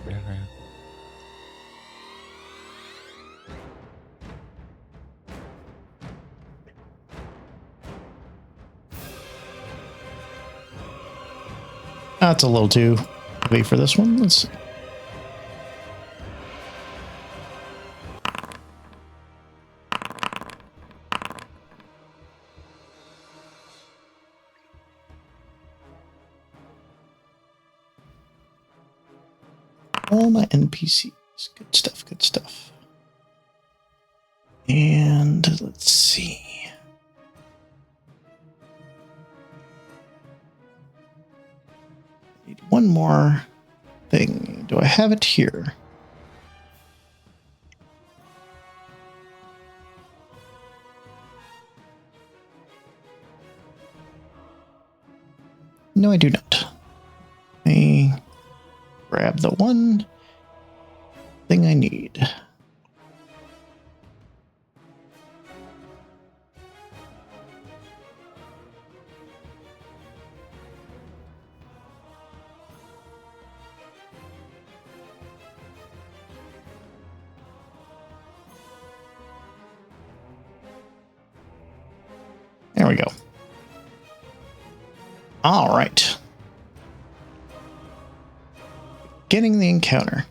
That's a little too heavy for this one. Let's see. All my NPCs. Good stuff, good stuff. And let's see. Need one more thing. Do I have it here? No, I do not. Let me grab the one thing I need. There we go. All right. Getting the encounter.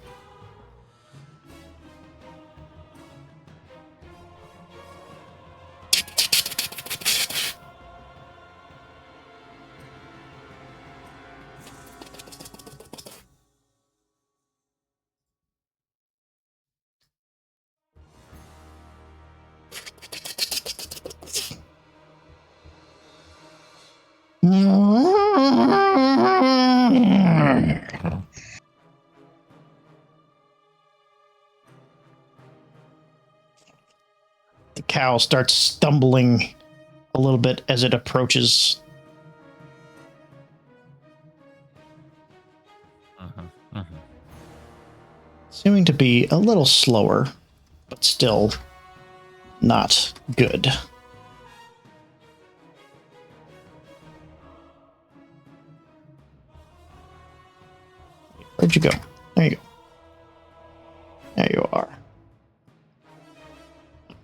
The cow starts stumbling a little bit as it approaches. Seeming to be a little slower, but still not good. Where'd you go? There you go. There you are.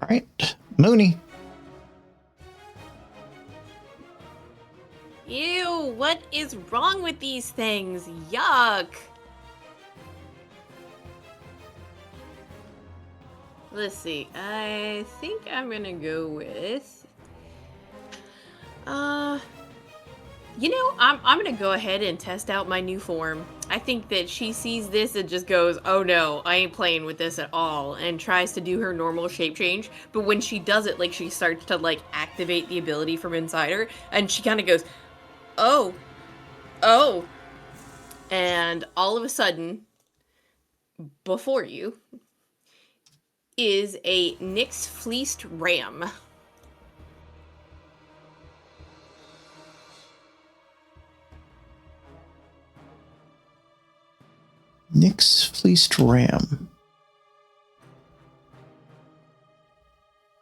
All right, Mooney. Ew, what is wrong with these things? Yuck. Let's see. I think I'm gonna go with I'm gonna go ahead and test out my new form. I think that she sees this and just goes, oh no, I ain't playing with this at all, and tries to do her normal shape change. But when she does it, like, she starts to, like, activate the ability from inside her, and she kind of goes, oh, and all of a sudden, before you, is a Nyx Fleeced Ram. Nyx Fleeced Ram.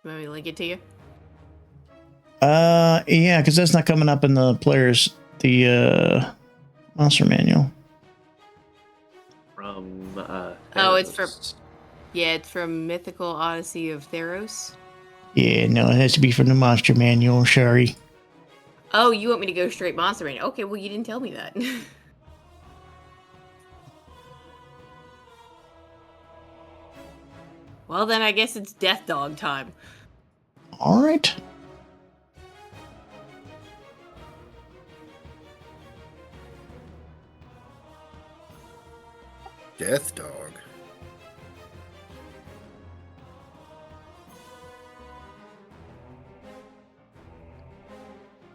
Want me to link it to you? Yeah, because that's not coming up in the monster manual. From Oh, it's Theros. it's from Mythical Odyssey of Theros. Yeah, no, it has to be from the monster manual. Sorry. Oh, you want me to go straight monster manual? Okay, well you didn't tell me that. Well, then I guess it's Death Dog time. All right. Death Dog.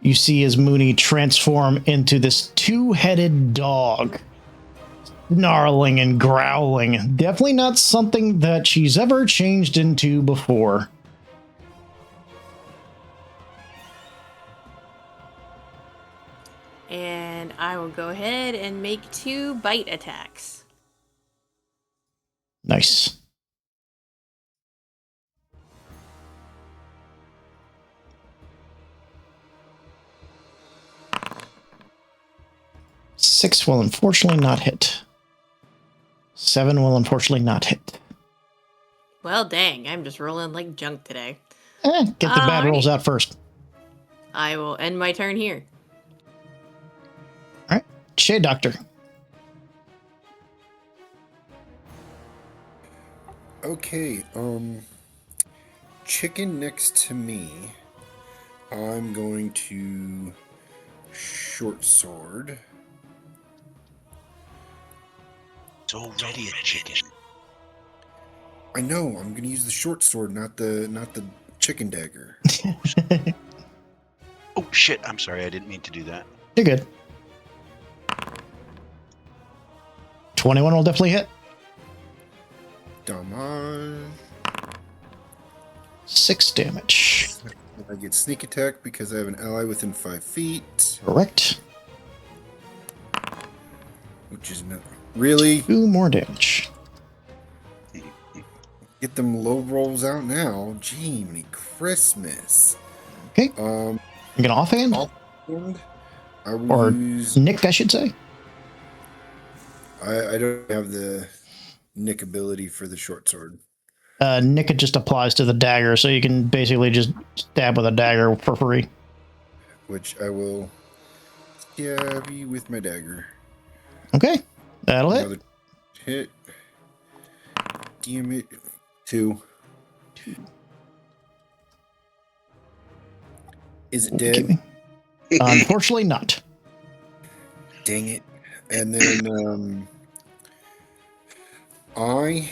You see as Mooney transform into this two-headed dog, snarling and growling. Definitely not something that she's ever changed into before. And I will go ahead and make 2 bite attacks. Nice. Six will unfortunately not hit. 7 will unfortunately not hit. Well, dang, I'm just rolling like junk today. Get the bad rolls out first. I will end my turn here. All right. Shade Doctor. Okay, chicken next to me. I'm going to short sword. It's already a chicken. I know. I'm going to use the short sword, not the chicken dagger. Oh shit! I'm sorry. I didn't mean to do that. You're good. 21 will definitely hit. Damage. 6 damage. I get sneak attack because I have an ally within 5 feet. Correct. Which is not really 2 more damage. get them low rolls out now. Gee, many Christmas. Okay. Um, I'm gonna offhand. offhand, I will Or use. Nick, I should say. I don't have the Nick ability for the short sword. Nick, it just applies to the dagger, so you can basically just stab with a dagger for free. Which I will stab you with my dagger. Okay. That'll hit. Another hit. Damn it. 2. Is it Keep dead? me. Unfortunately not. Dang it. And then I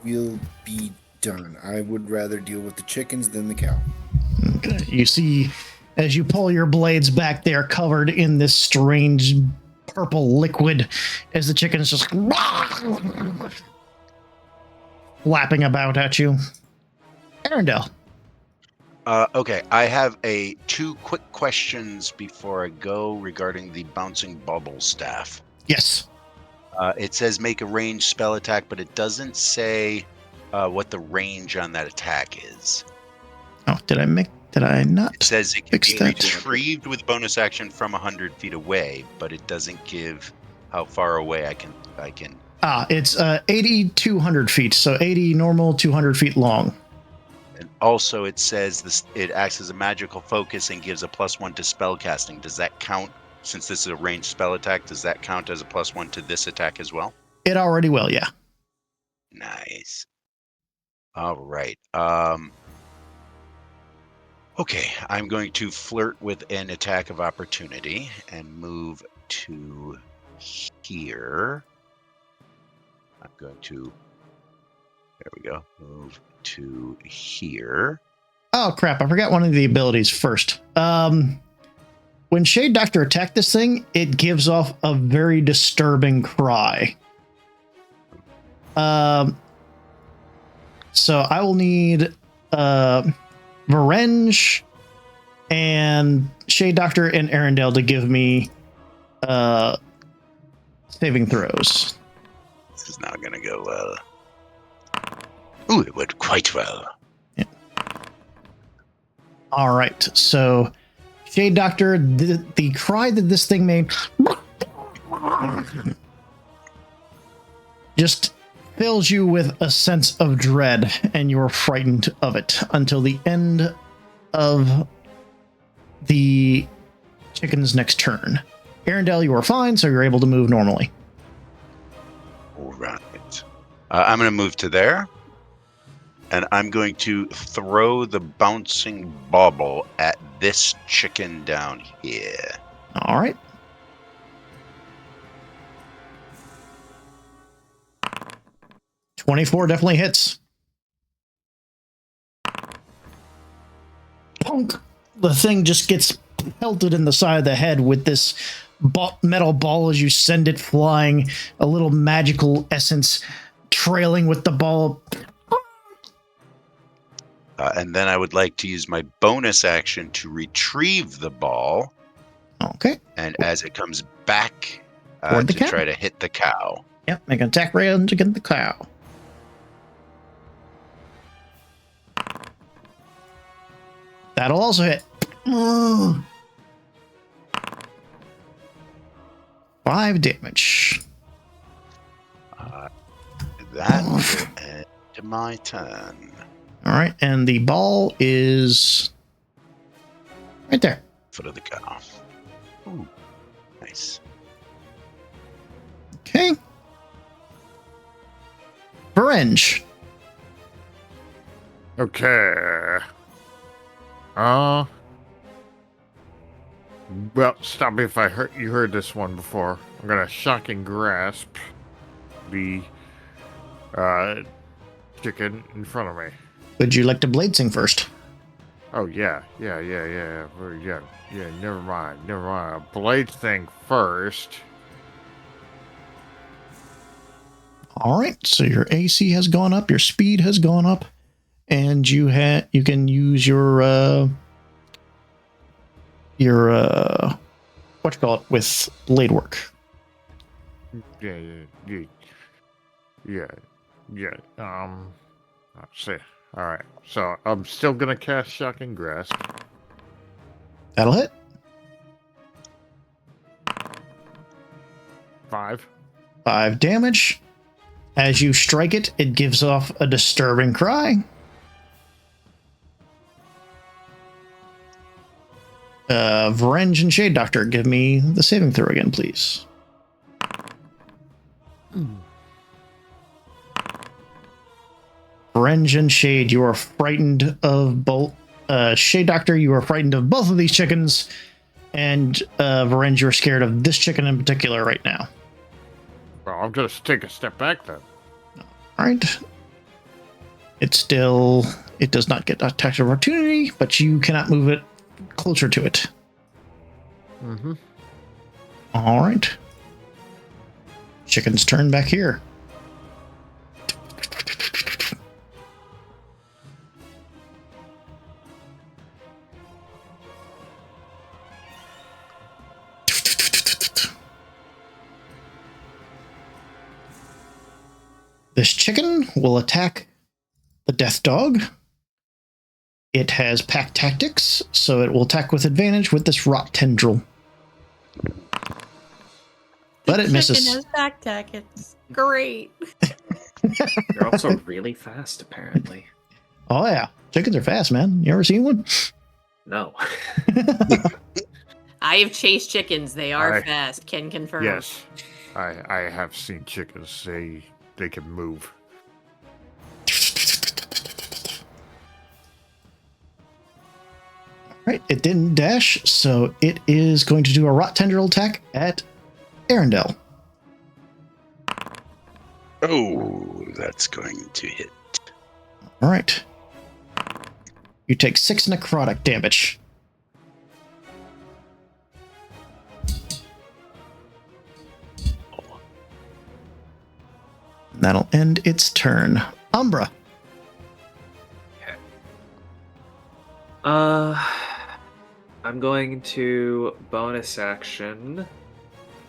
will be done. I would rather deal with the chickens than the cow. Okay. You see, as you pull your blades back, they are covered in this strange purple liquid as the chickens just flapping about at you. Arendelle. Okay, I have 2 quick questions before I go regarding the bouncing bubble staff. Yes. It says make a ranged spell attack, but it doesn't say what the range on that attack is. Oh, did I not? It says it can fix be that? retrieved with bonus action from 100 feet away, but it doesn't give how far away I can. It's 80, 200 feet. So 80 normal, 200 feet long. And also, it says it acts as a magical focus and gives a +1 to spell casting. Does that count? Since this is a ranged spell attack, does that count as a +1 to this attack as well? It already will, yeah. Nice. All right. Okay, I'm going to flirt with an attack of opportunity and move to here. I'm going to. There we go. Move to here. Oh crap! I forgot one of the abilities first. When Shade Doctor attacked this thing, it gives off a very disturbing cry. So I will need Varenge and Shade Doctor and Arendelle to give me saving throws. This is not going to go well. Ooh, it went quite well. Yeah. All right. So, Shade Doctor, the cry that this thing made just fills you with a sense of dread, and you're frightened of it until the end of the chicken's next turn. Arendelle, you are fine, so you're able to move normally. All right. I'm going to move to there, and I'm going to throw the bouncing bauble at this chicken down here. All right. $24 definitely hits. Punk! The thing just gets pelted in the side of the head with this metal ball as you send it flying, a little magical essence trailing with the ball. And then I would like to use my bonus action to retrieve the ball. Okay. And as it comes back Toward the to cow. try to hit the cow. Yep, make an attack range against the cow. That'll also hit. 5 damage. That will end my turn. All right, and the ball is right there. Foot of the cow. Ooh, nice. Okay. Varenge. Okay. Well, stop me if you heard this one before. I'm gonna shocking grasp the chicken in front of me. Would you like to blade sing first? Oh yeah. Never mind. Blade thing first. All right, so your AC has gone up, your speed has gone up, and you can use your what you call it with blade work. Yeah. Let's see. All right. So I'm still gonna cast shocking grasp. That'll hit. 5. 5 damage. As you strike it, it gives off a disturbing cry. Varenge and Shade Doctor, give me the saving throw again, please. Varenge and Shade, you are frightened of both. Shade Doctor, you are frightened of both of these chickens, and Varenge, you're scared of this chicken in particular right now. Well, I'm gonna take a step back then. All right. It does not get attack of opportunity, but you cannot move it closer to it. Mm-hmm. All right. Chicken's turn back here. This chicken will attack the death dog. It has pack tactics, so it will attack with advantage with this rot tendril. But it misses. Chicken has back tactics. Great. They're also really fast, apparently. Oh yeah, chickens are fast, man. You ever seen one? No. I have chased chickens. They are fast. Can confirm. Yes, I have seen chickens. They can move. Right, it didn't dash, so it is going to do a rot tendril attack at Arendelle. Oh, that's going to hit. All right. You take 6 necrotic damage. That'll end its turn. Umbra. I'm going to bonus action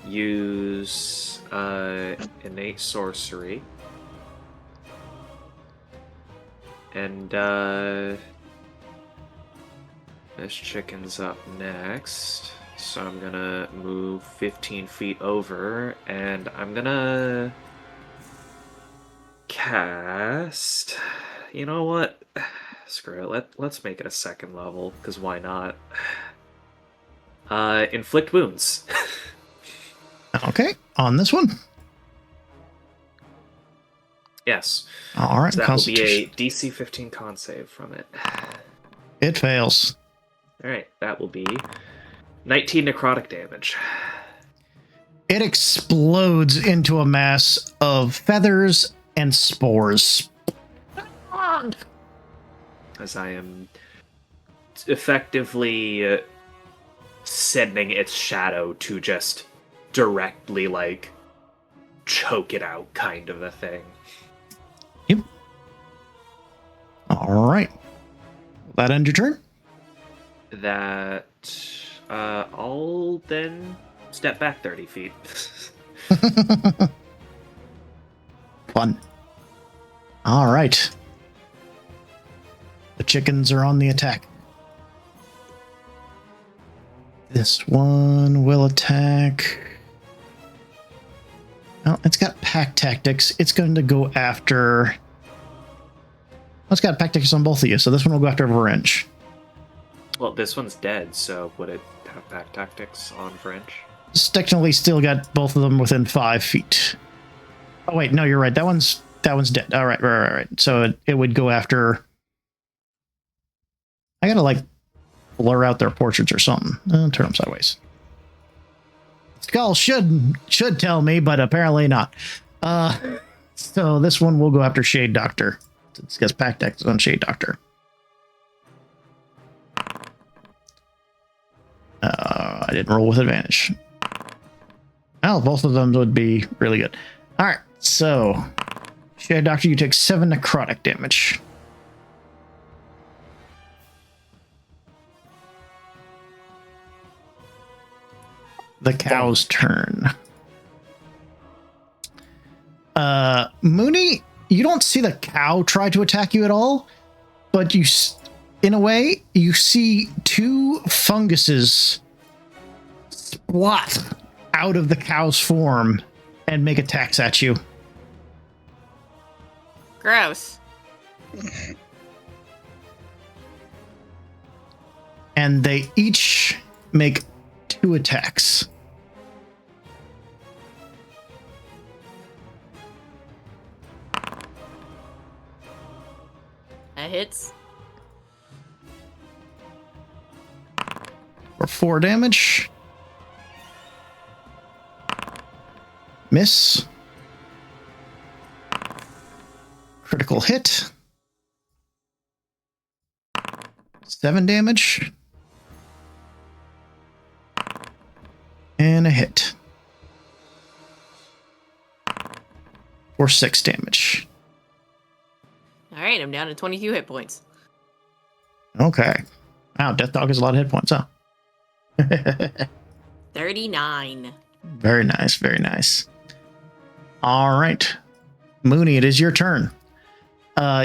use innate sorcery This chicken's up next. So I'm gonna move 15 feet over, and I'm gonna cast. You know what? Screw it. Let's make it a second level, because why not? Inflict wounds. Okay, on this one. Yes. All right, So that will be a Constitution. DC 15 con save from it. It fails. All right, that will be 19 necrotic damage. It explodes into a mass of feathers and spores. As I am effectively sending its shadow to just directly, like, choke it out, kind of a thing. Yep. All right. That end your turn? That I'll then step back 30 feet. Fun. All right. The chickens are on the attack. This one will attack. Well, it's got pack tactics. It's going to go after... Well, it's got pack tactics on both of you, so this one will go after Verinch. Well, this one's dead, so would it have pack tactics on French? It's technically still got both of them within 5 feet. Oh wait, no, you're right. That one's dead. All right, right. So it would go after. I gotta like blur out their portraits or something. Turn them sideways. Skull should tell me, but apparently not. So this one will go after Shade Doctor. It's got pack tactics on Shade Doctor. I didn't roll with advantage. Well, both of them would be really good. All right, so Shade Doctor, you take 7 necrotic damage. The cow's turn. Mooney, you don't see the cow try to attack you at all, but you, in a way, you see 2 funguses splot out of the cow's form and make attacks at you. Gross. And they each make 2 attacks. That hits. For 4 damage. Miss. Critical hit. 7 damage. And a hit. For 6 damage. Alright, I'm down to 22 hit points. Okay. Wow, Death Dog has a lot of hit points, huh? 39. Very nice, very nice. All right. Mooney, it is your turn.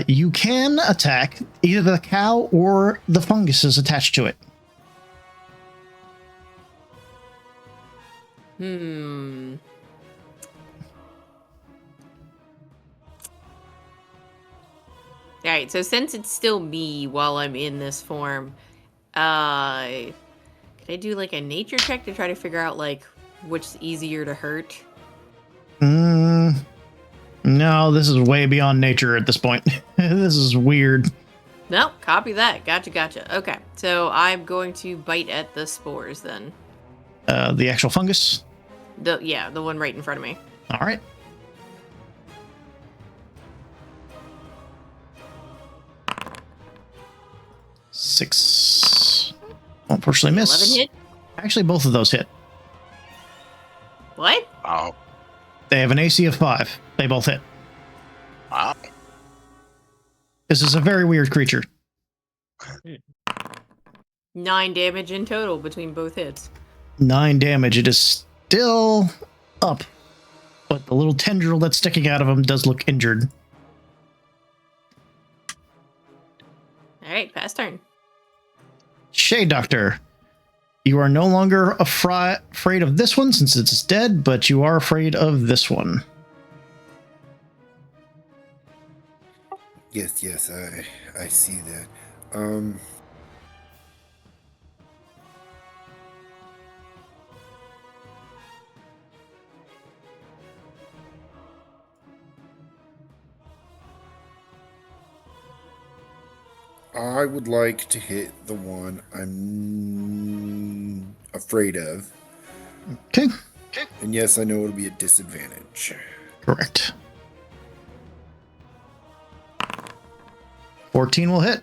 You can attack either the cow or the funguses attached to it. Alright, so since it's still me while I'm in this form, can I do like a nature check to try to figure out like which's easier to hurt? No, this is way beyond nature at this point. This is weird. No, copy that. Gotcha. Okay, so I'm going to bite at the spores then. The actual fungus. The one right in front of me. All right. Six. Unfortunately, miss. 11 hit? Actually, both of those hit. What? Wow. They have an AC of 5. They both hit. Wow. This is a very weird creature. 9 damage in total between both hits. 9 damage. It is still up, but the little tendril that's sticking out of him does look injured. Alright, pass turn. Shade Doctor. You are no longer afraid of this one since it's dead, but you are afraid of this one. Yes, I see that. I would like to hit the one I'm afraid of. Okay. And yes, I know it'll be a disadvantage. Correct. 14 will hit.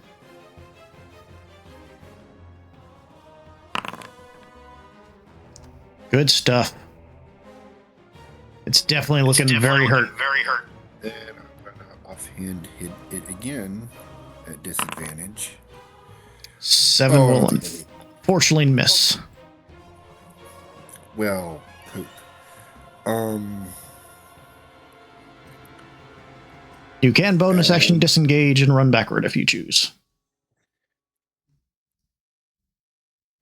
Good stuff. It's definitely looking very hurt. Then I'm going to offhand hit it again at disadvantage. 7 will unfortunately miss. Well, poop. You can bonus action disengage and run backward if you choose.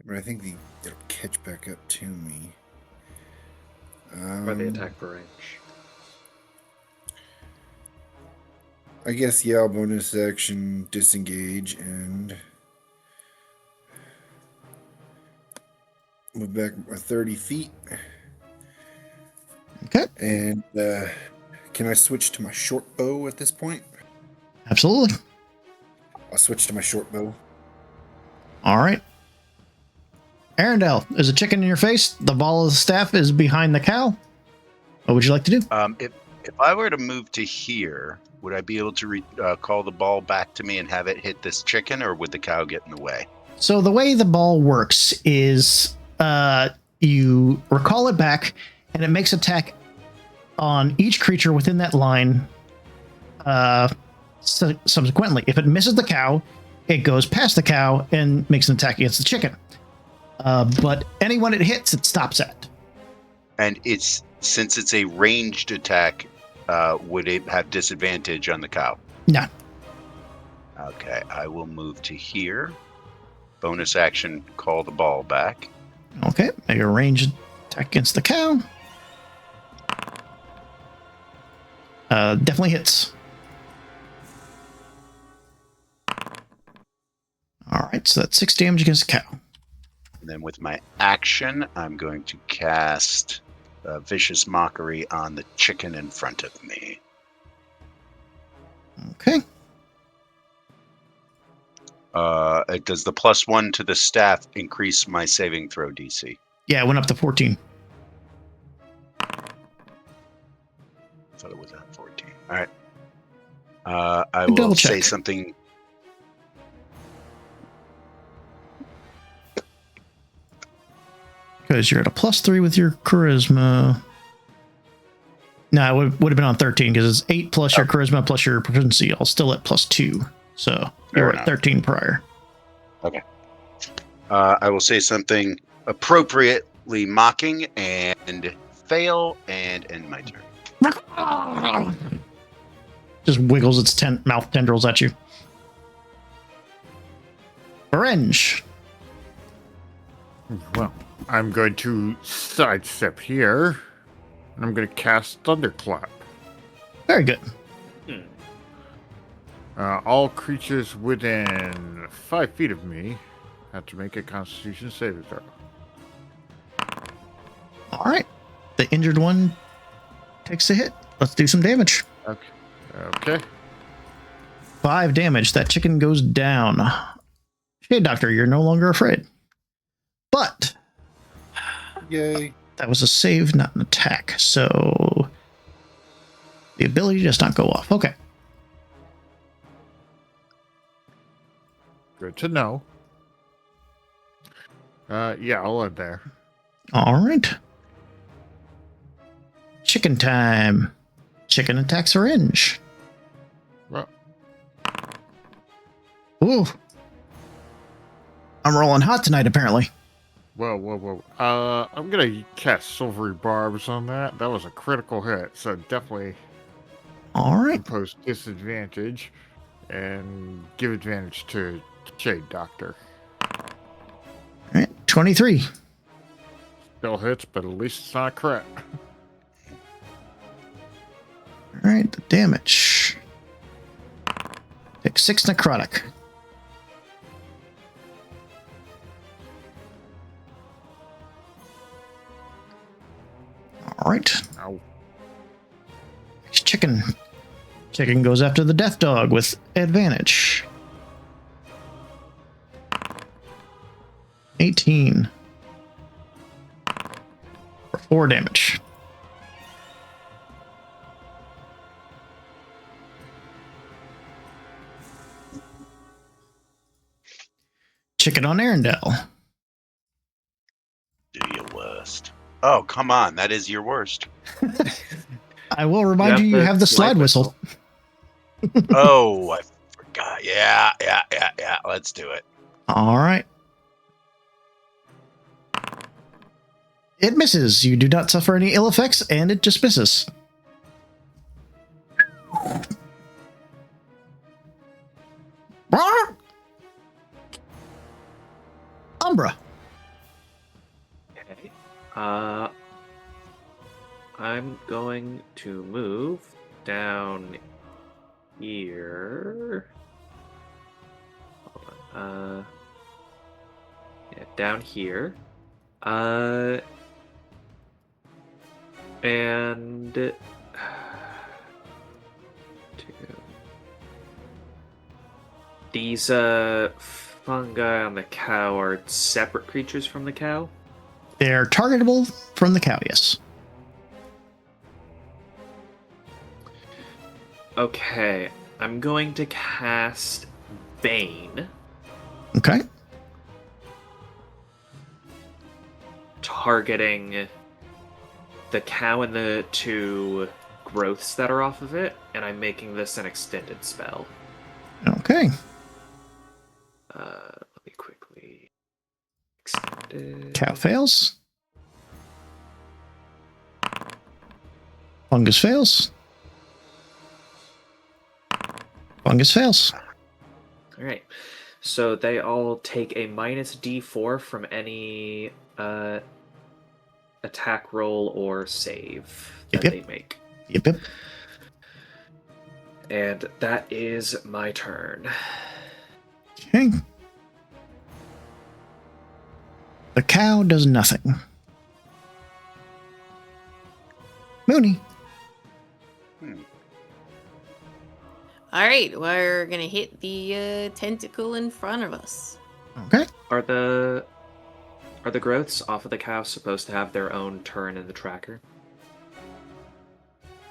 I think they'll catch back up to me. Or they attack for range. I guess, yeah, I'll bonus action disengage and move back 30 feet. Okay. And can I switch to my short bow at this point? Absolutely. I'll switch to my short bow. All right. Arendelle, there's a chicken in your face. The ball of the staff is behind the cow. What would you like to do? If I were to move to here, would I be able to call the ball back to me and have it hit this chicken, or would the cow get in the way? So the way the ball works is you recall it back, and it makes attack on each creature within that line. Subsequently, if it misses the cow, it goes past the cow and makes an attack against the chicken. But anyone it hits, it stops at. And since it's a ranged attack, would it have disadvantage on the cow? No. Okay, I will move to here. Bonus action, call the ball back. Okay, make a ranged attack against the cow. Definitely hits. All right, so that's 6 damage against the cow. And then with my action, I'm going to cast Vicious Mockery on the chicken in front of me. Okay. Does the +1 to the staff increase my saving throw DC? Yeah, it went up to 14. I thought it was at 14. All right. I will Double say check. something. Because you're at a +3 with your charisma. No, it would have been on 13 because it's 8 plus your charisma plus your proficiency. All still at +2. So you're at 13 prior. Okay. I will say something appropriately mocking and fail and end my turn. Just wiggles its mouth tendrils at you. Orange. Well, I'm going to sidestep here, and I'm going to cast Thunderclap. Very good. All creatures within 5 feet of me have to make a Constitution saving throw. All right. The injured one takes a hit. Let's do some damage. Okay. 5 damage. That chicken goes down. Shade Doctor, you're no longer afraid. But Yay. that was a save, not an attack. So the ability does not go off. Okay. Good to know. Yeah, I'll end there. All right. Chicken time. Chicken attacks orange. Well, Ooh. I'm rolling hot tonight, apparently. whoa. I'm going to cast Silvery Barbs on that. That was a critical hit, so definitely All right. impose disadvantage and give advantage to Shade Doctor. 23. Still hits, but at least it's not a crit. All right, the damage. Take 6 necrotic. All right. Ow. Chicken. Chicken goes after the death dog with advantage. 18. For 4 damage. Chicken on Arendelle. Do your worst. Oh, come on. That is your worst. I will remind you, you have the slide whistle. Oh, I forgot. Yeah. Let's do it. All right. It misses. You do not suffer any ill effects, and it just misses. Umbra. Okay. I'm going to move down here. Hold on. Yeah, down here. And two. These fungi on the cow are separate creatures from the cow? They're targetable from the cow, yes. Okay, I'm going to cast Bane, Okay. targeting the cow and the 2 growths that are off of it, and I'm making this an extended spell. Okay. Let me quickly extended. Cow fails. Fungus fails. Fungus fails. All right, so they all take a minus D4 from any attack roll or save that Yep. they make. Yep. And that is my turn. Okay. The cow does nothing. Mooney. All right, we're gonna hit the tentacle in front of us. Okay. Are the growths off of the cow supposed to have their own turn in the tracker?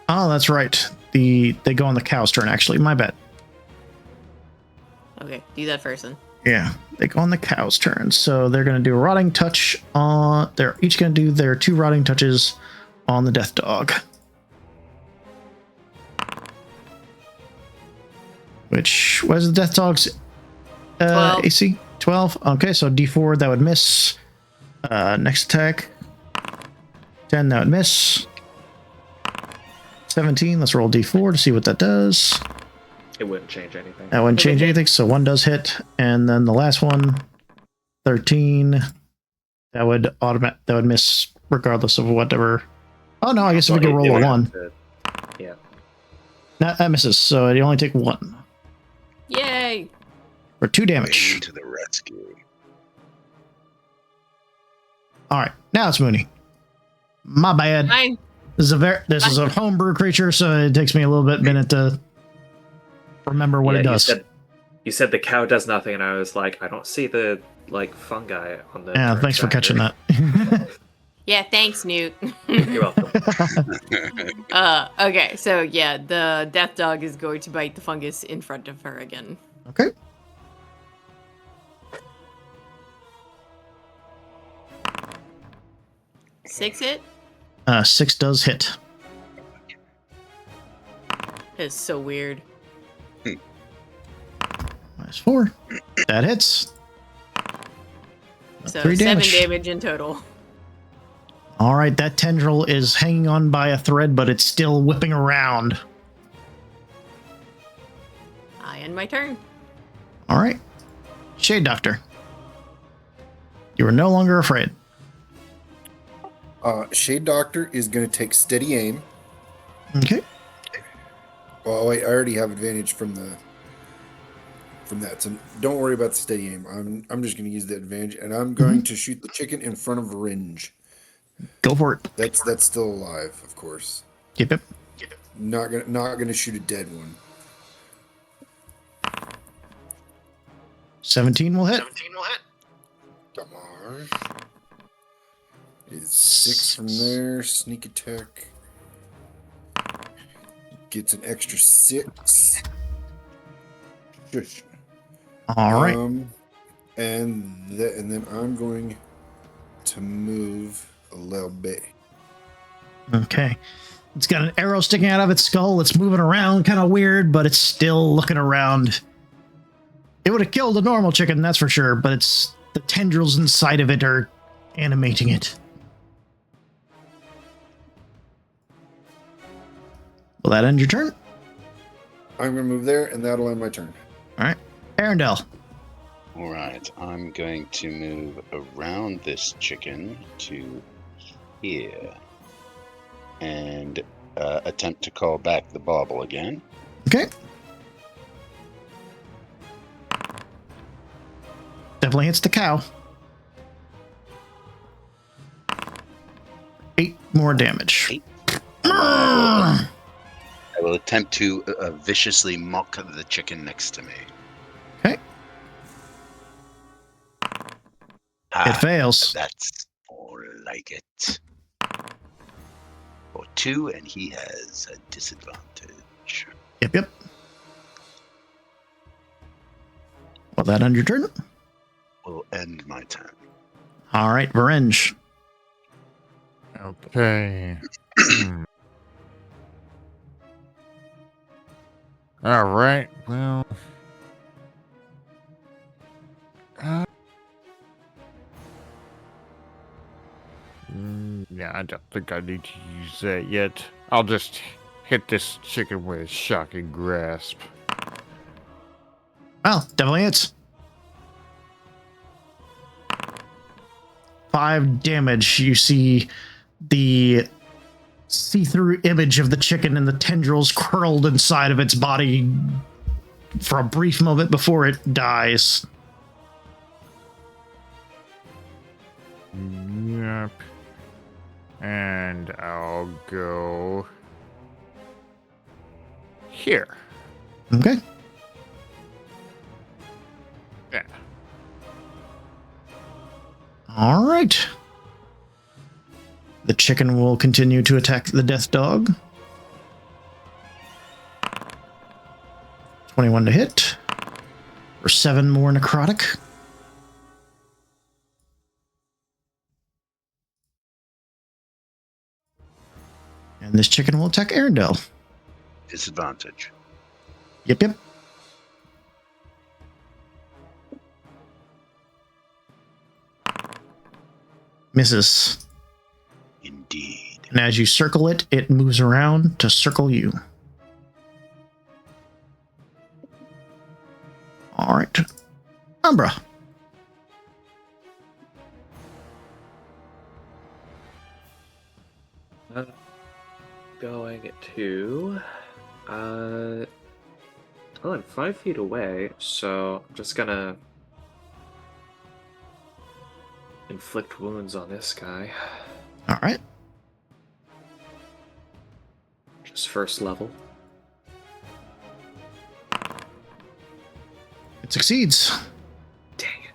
Oh, that's right. They go on the cow's turn, actually. My bad. Okay, do that first then. Yeah, they go on the cow's turn. So they're going to do a rotting touch on... They're each going to do their 2 rotting touches on the death dog. Which was the death dog's 12. AC? 12? Okay, so D4, that would miss. Next attack. 10, that would miss. 17, let's roll D4 to see what that does. It wouldn't change anything. That wouldn't change anything, so 1 does hit. And then the last one, 13, that would miss regardless of whatever. Oh no, I guess if we could roll a 1. Yeah. No, that misses, so you only take 1. Yay! For 2 damage. To the rescue. Alright, now it's Mooney. My bad. Fine. This is a homebrew creature, so it takes me a little minute to remember what it does. You said the cow does nothing, and I was like, I don't see the fungi on the. Yeah, thanks for catching that. Yeah, thanks, Newt. You're welcome. Okay, so yeah, the death dog is going to bite the fungus in front of her again. Okay. Six hit? 6 does hit. That's so weird. -4. That hits. So 3 7 damage. damage in total. All right, that tendril is hanging on by a thread, but it's still whipping around. I end my turn. All right. Shade Doctor. You are no longer afraid. Shade Doctor is going to take steady aim. Okay. Oh wait, I already have advantage from that, so don't worry about the steady aim. I'm just going to use the advantage, and I'm going to shoot the chicken in front of Ringe. Go for it. That's still alive, of course. Keep it. Not gonna shoot a dead one. 17 will hit. Come on. It's 6 from there. Sneak attack. Gets an extra 6. Shush. All right. And then I'm going to move a little bit. Okay. It's got an arrow sticking out of its skull. It's moving around kind of weird, but it's still looking around. It would have killed a normal chicken, that's for sure, but it's the tendrils inside of it are animating it. Will that end your turn? I'm going to move there, and that'll end my turn. All right. Arendelle. All right, I'm going to move around this chicken to here and attempt to call back the bauble again. Okay. Definitely hits the cow. 8 more damage. 8. I will attempt to viciously mock the chicken next to me. Okay. It fails. That's more like it. For 2, and he has a disadvantage. Yep. Well, that end your turn? Will end my turn. All right, Varenge. Okay. All right. Well. Yeah, I don't think I need to use that yet. I'll just hit this chicken with a shocking grasp. Well, definitely hits. 5 damage. You see the see-through image of the chicken and the tendrils curled inside of its body for a brief moment before it dies. Yep. And I'll go here. Okay. Yeah. All right. The chicken will continue to attack the death dog. 21 to hit. For 7 more necrotic. And this chicken will attack Arendelle. Disadvantage. Yep. Misses. Indeed. And as you circle it, it moves around to circle you. All right. Umbra. Going to... well, I'm 5 feet away, so I'm just gonna inflict wounds on this guy. All right. Just first level. It succeeds. Dang it.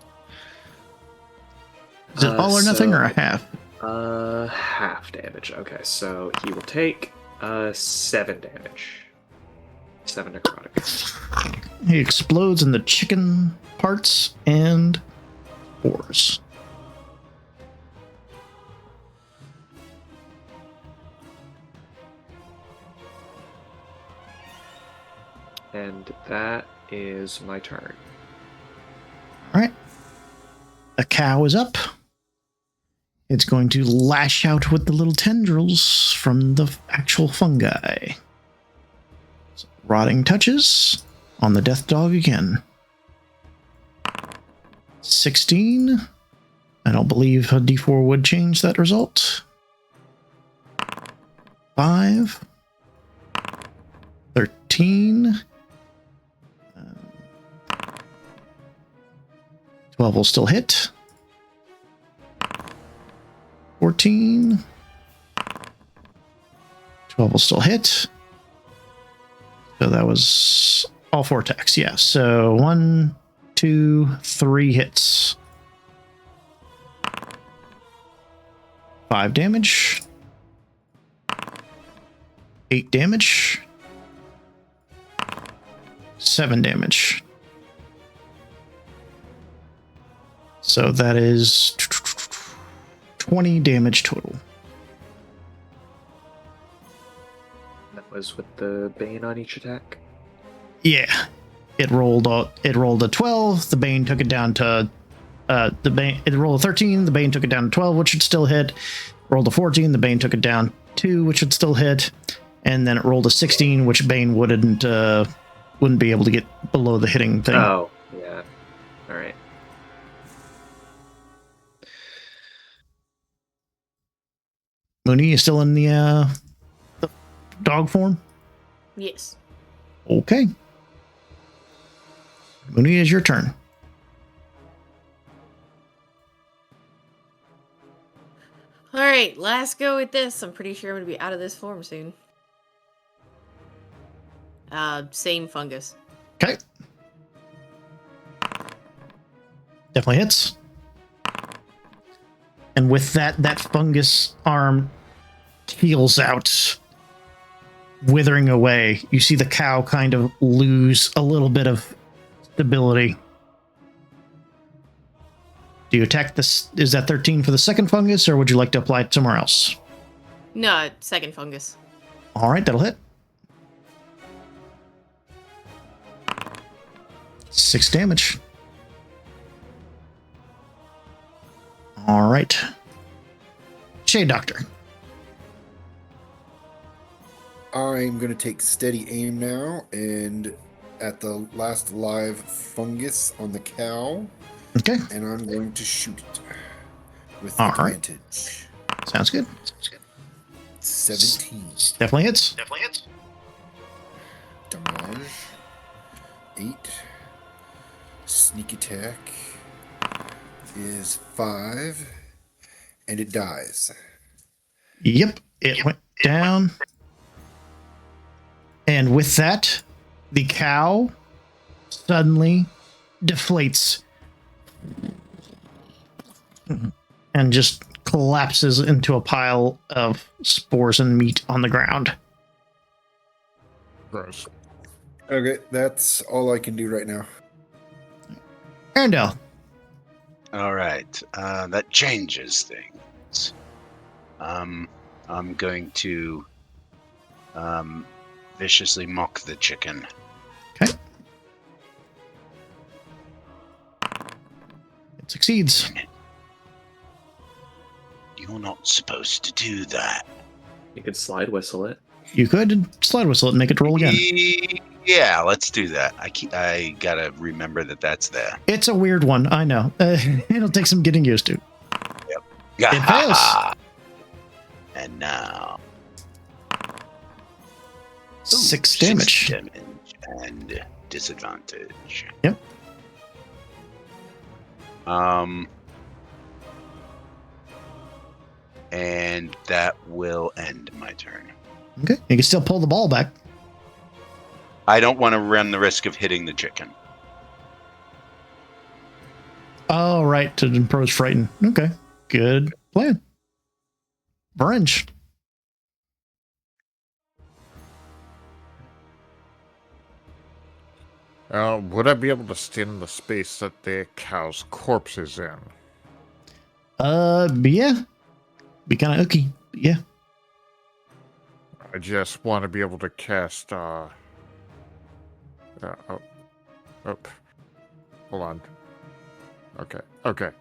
Is it all or nothing or a half? Half damage. Okay, so he will take 7 damage. 7 necrotic. He explodes in the chicken parts and spores. And that is my turn. All right. The cow is up. It's going to lash out with the little tendrils from the actual fungi. So, rotting touches on the death dog again. 16 I don't believe a D4 would change that result. 5. 13. 12 will still hit. 14. 12 will still hit. So that was all 4 attacks, yeah. So 1, 2, 3 hits. 5 damage. 8 damage. 7 damage. So that is 20 damage total. That was with the Bane on each attack. Yeah, it rolled a 12. The Bane took it down to it rolled a 13. The Bane took it down to 12, which should still hit. Rolled a 14. The Bane took it down 2, which would still hit, and then it rolled a 16, which Bane wouldn't be able to get below the hitting thing. Oh, yeah. All right. Mooney is still in the dog form. Yes. Okay. Mooney, is your turn. All right, last go with this. I'm pretty sure I'm gonna be out of this form soon. Same fungus. Okay. Definitely hits. And with that fungus arm heals out, withering away. You see the cow kind of lose a little bit of stability. Do you attack this? Is that 13 for the second fungus, or would you like to apply it somewhere else? No, second fungus. All right, that'll hit. 6 damage. All right. Shade Doctor. I'm going to take steady aim now, and at the last live fungus on the cow, Okay. and I'm going to shoot it with All right. advantage. Sounds good. 17. Definitely hits. Damage. 8. Sneak attack is 5. And it dies. Yep, it went down. And with that, the cow suddenly deflates and just collapses into a pile of spores and meat on the ground. Gross. Okay, that's all I can do right now. Arendelle. All right, that changes things. I'm going to viciously mock the chicken. Okay. It succeeds. You're not supposed to do that. You could slide whistle it. You could slide whistle it and make it roll again. Yeah, let's do that. I gotta remember that that's there. It's a weird one, I know. It'll take some getting used to. Yep. It fails. And now 6 damage. 6 damage and disadvantage. Yep. And that will end my turn. Okay. You can still pull the ball back. I don't want to run the risk of hitting the chicken. Oh, right. To impose frighten. Okay. Good plan. Orange. Would I be able to stand in the space that the cow's corpse is in? Yeah. Be kind of ooky. Yeah. I just want to be able to cast, hold on. Okay.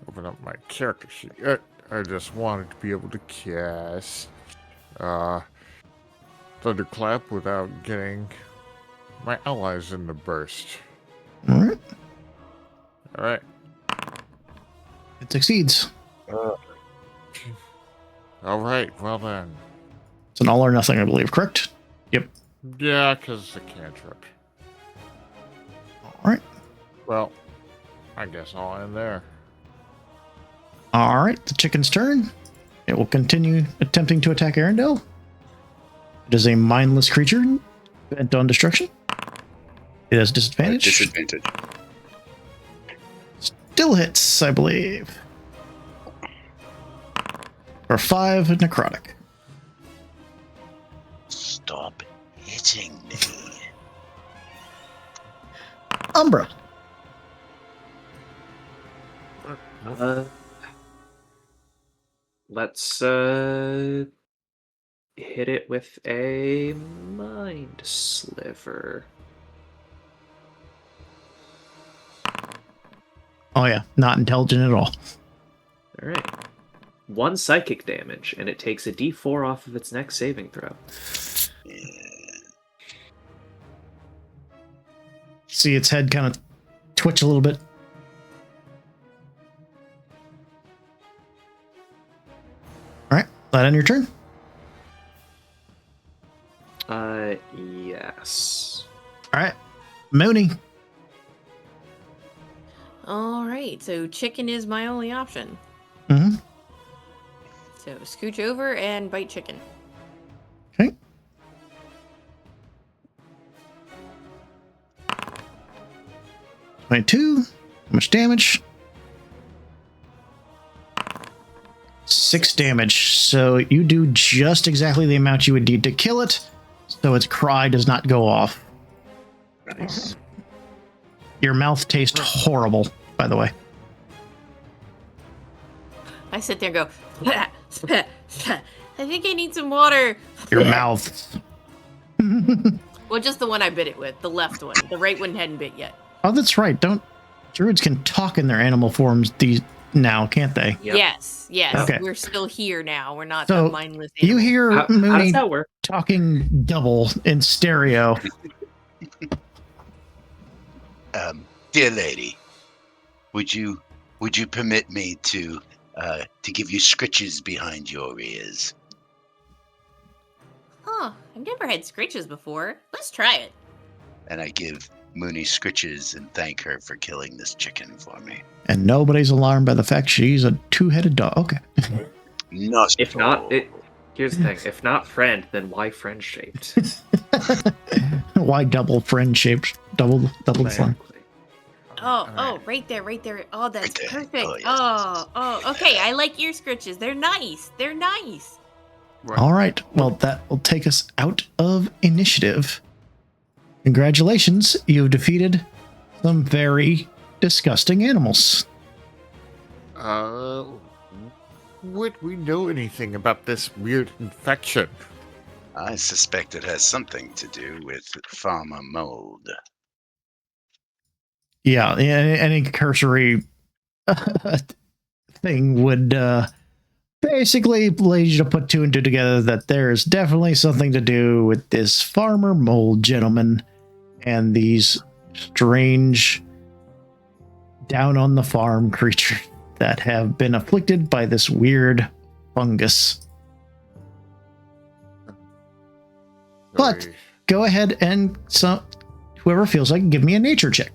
Open up my character sheet. I just wanted to be able to cast, Thunderclap without getting my allies in the burst. All right. Alright. It succeeds. All right, well then. It's an all or nothing, I believe, correct? Yep. Yeah, because it's a cantrip. All right. Well, I guess I'll end there. All right, the chicken's turn. It will continue attempting to attack Arendelle. It is a mindless creature bent on destruction. It has disadvantage. Disadvantage. Still hits, I believe. For 5 necrotic. Stop hitting me. Umbra. Let's hit it with a mind sliver. Oh yeah, not intelligent at all. All right. 1 psychic damage, and it takes a D4 off of its next saving throw. See its head kind of twitch a little bit. All right, that end your turn. Yes. All right, Mooney. All right, so chicken is my only option. Mm-hmm. So scooch over and bite chicken. Okay. Two. How much damage? 6 damage. So you do just exactly the amount you would need to kill it. So its cry does not go off. Nice. Your mouth tastes horrible, by the way. I sit there and go, I think I need some water. Your mouth. Well, just the one I bit it with, the left one. The right one hadn't bit yet. Oh, that's right. Druids can talk in their animal forms now, can't they? Yep. Yes. Okay. We're still here now. We're not So, the mindless You animals. hear How Mooney does that work? talking double in stereo. Dear lady, would you permit me to give you scritches behind your ears? Huh, I've never had scritches before. Let's try it. And I give Mooney scritches and thank her for killing this chicken for me. And nobody's alarmed by the fact she's a 2-headed dog. Okay. Not If not, here's the thing. If not friend, then why friend shaped? Why double friend shaped? Double the slime. Oh, right there. Oh, that's Right there. perfect. Oh, yes. Oh, okay. I like your scritches. They're nice. All right. Well, that will take us out of initiative. Congratulations. You've defeated some very disgusting animals. Would we know anything about this weird infection? I suspect it has something to do with farmer mold. Yeah, any cursory thing would basically lead you to put 2 and 2 together that there's definitely something to do with this farmer mold gentleman and these strange down on the farm creatures that have been afflicted by this weird fungus. But go ahead and whoever feels like it, give me a nature check.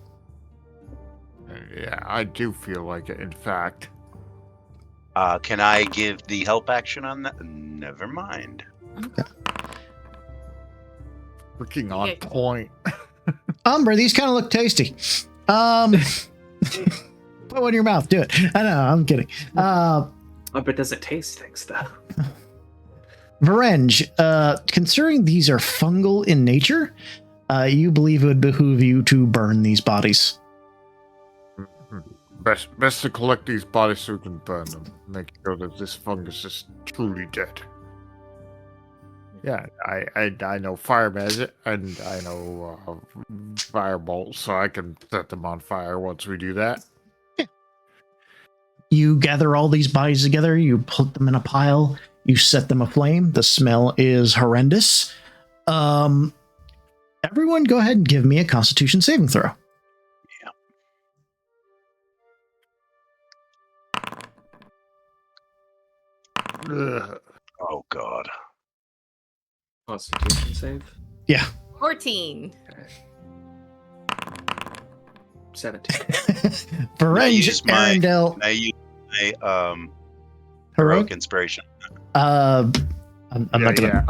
Yeah, I do feel like it, in fact. Can I give the help action on that? Never mind. Freaking on point. Umbra, these kind of look tasty. Put one in your mouth. Do it. I know. I'm kidding. But does it taste things though? Varenge, considering these are fungal in nature, you believe it would behoove you to burn these bodies. Best to collect these bodies so we can burn them. Make sure that this fungus is truly dead. Yeah, I know fire magic, and I know firebolt, so I can set them on fire once we do that. You gather all these bodies together, you put them in a pile, you set them aflame. The smell is horrendous. Everyone go ahead and give me a Constitution saving throw. Yeah. Ugh. Oh God. Constitution save. Yeah. 14. 17. use Varenge, my- Arendelle, I use my heroic. heroic inspiration. I'm not gonna.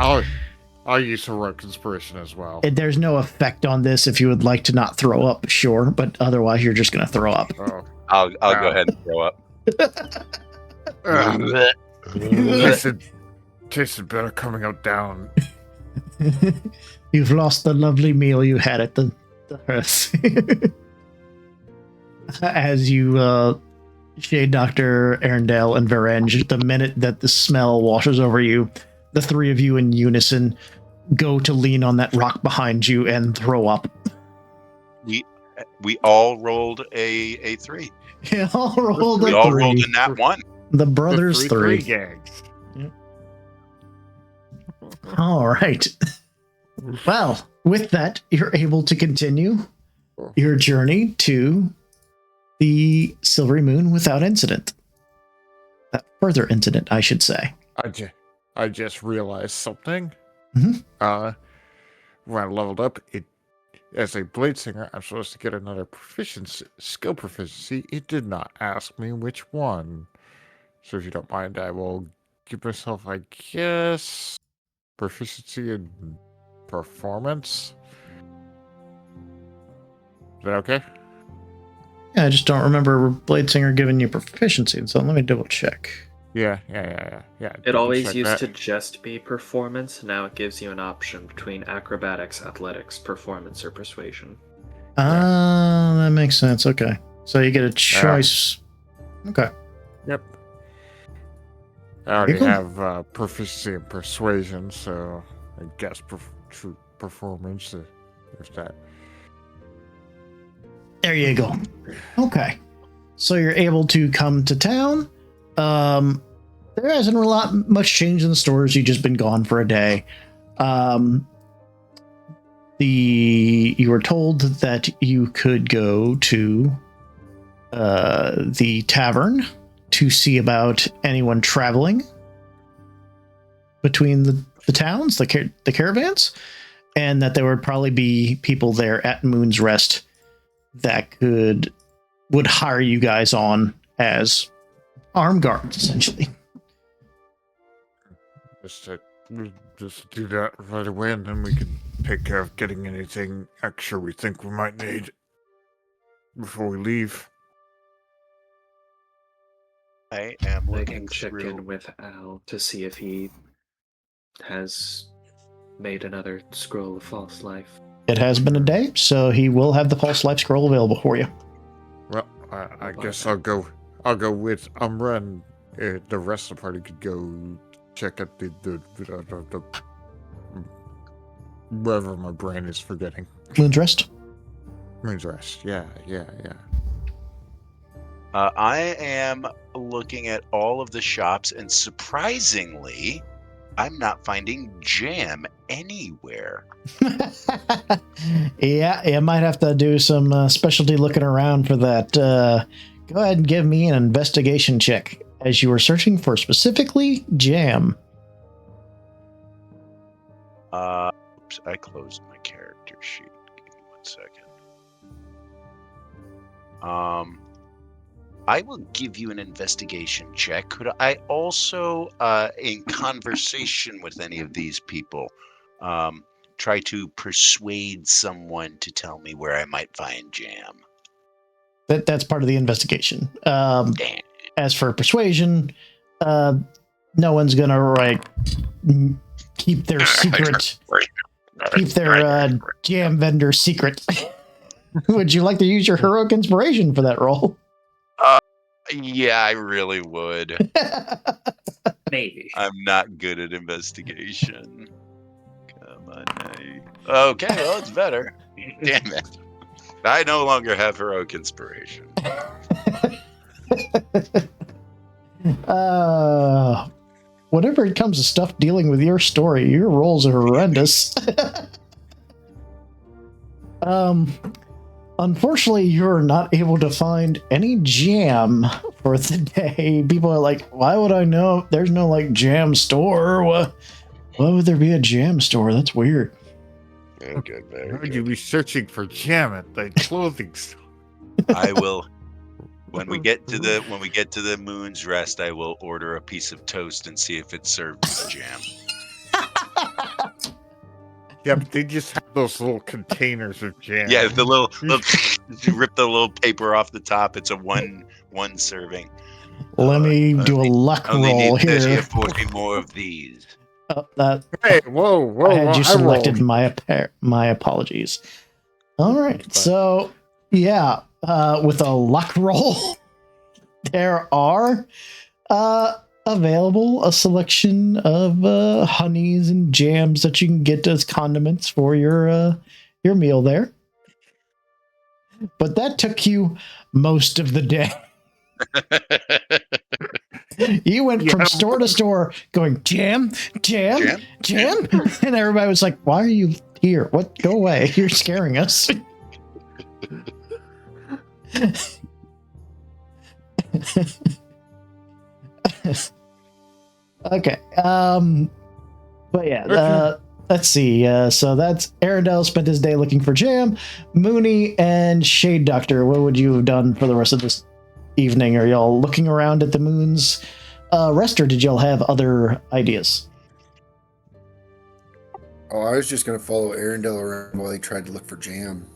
I'll use heroic inspiration as well. There's no effect on this. If you would like to not throw up, sure, but otherwise you're just gonna throw up. Oh. I'll go ahead and throw up. Tasted better coming out down. You've lost the lovely meal you had at the hearth. As you, Shade Doctor, Arendelle, and Varenge, the minute that the smell washes over you, the three of you in unison go to lean on that rock behind you and throw up. We all rolled a 3. You all rolled We a all 3. rolled a nat 1. The brothers three. Gags. All right. Well, with that, you're able to continue your journey to the Silvery Moon without incident. Further incident, I should say. I just realized something. Mhm. When I leveled up, as a blade singer, I'm supposed to get another skill proficiency. It did not ask me which one. So if you don't mind, I will give myself, I guess, proficiency in performance. Is that okay? Yeah, I just don't remember Blade Singer giving you proficiency, so let me double check. Yeah. It always check used that. to just be performance. Now it gives you an option between acrobatics, athletics, performance, or persuasion. That makes sense. Okay. So you get a choice. Okay. Yep. I already Cool. have proficiency in persuasion, so I guess true performance. There's that. There you go. Okay. So you're able to come to town. There hasn't much change in the stores. You've just been gone for a day. You were told that you could go to the tavern to see about anyone traveling between the towns, the caravans, and that there would probably be people there at Moon's Rest that would hire you guys on as armed guards, essentially. Just do that right away, and then we can take care of getting anything extra we think we might need before we leave. I am I looking can check through. in with Al to see if he has made another scroll of false life. It has been a day, so he will have the false life scroll available for you. Well, I guess I'll go with Umbra, and the rest of the party could go check at the wherever my brain is forgetting. Moon's Rest. Moon's Rest. Yeah. I am looking at all of the shops, and surprisingly, I'm not finding jam anywhere. Yeah, you might have to do some specialty looking around for that. Go ahead and give me an investigation check as you are searching for specifically jam. Oops, I closed my character sheet. Give me 1 second. I will give you an investigation check. Could I also, in conversation with any of these people, try to persuade someone to tell me where I might find jam? That's part of the investigation. Damn. As for persuasion, no one's gonna keep their secret, keep their jam vendor secret. Would you like to use your heroic inspiration for that role? Yeah, I really would. Maybe. I'm not good at investigation. Come on, okay, well, it's better. Damn it. I no longer have heroic inspiration. Whenever it comes to stuff dealing with your story, your rolls are horrendous. Unfortunately, you're not able to find any jam for the day. People are like, why would I know? There's no like jam store. Why would there be a jam store? That's weird. Very good, very Would good. you be searching for jam at the clothing store? I will. When we get to the Moon's Rest, I will order a piece of toast and see if it's served with jam. Yeah, but they just have those little containers of jam. Yeah, the little you rip the little paper off the top. It's a one serving. Let me do a luck Only roll need 30 here. or 40 more of these. Oh, that Hey, whoa! I had you selected. rolled. My apologies. All right, so yeah, with a luck roll, there are available a selection of honeys and jams that you can get as condiments for your meal there. But that took you most of the day. You went from store to store going jam, and everybody was like, "Why are you here? What? Go away! You're scaring us." Okay. But yeah, let's see. So that's Arendelle spent his day looking for jam. Mooney and Shade Doctor, what would you have done for the rest of this evening? Are y'all looking around at the moon's rest, or did y'all have other ideas? Oh, I was just gonna follow Arendelle around while he tried to look for jam.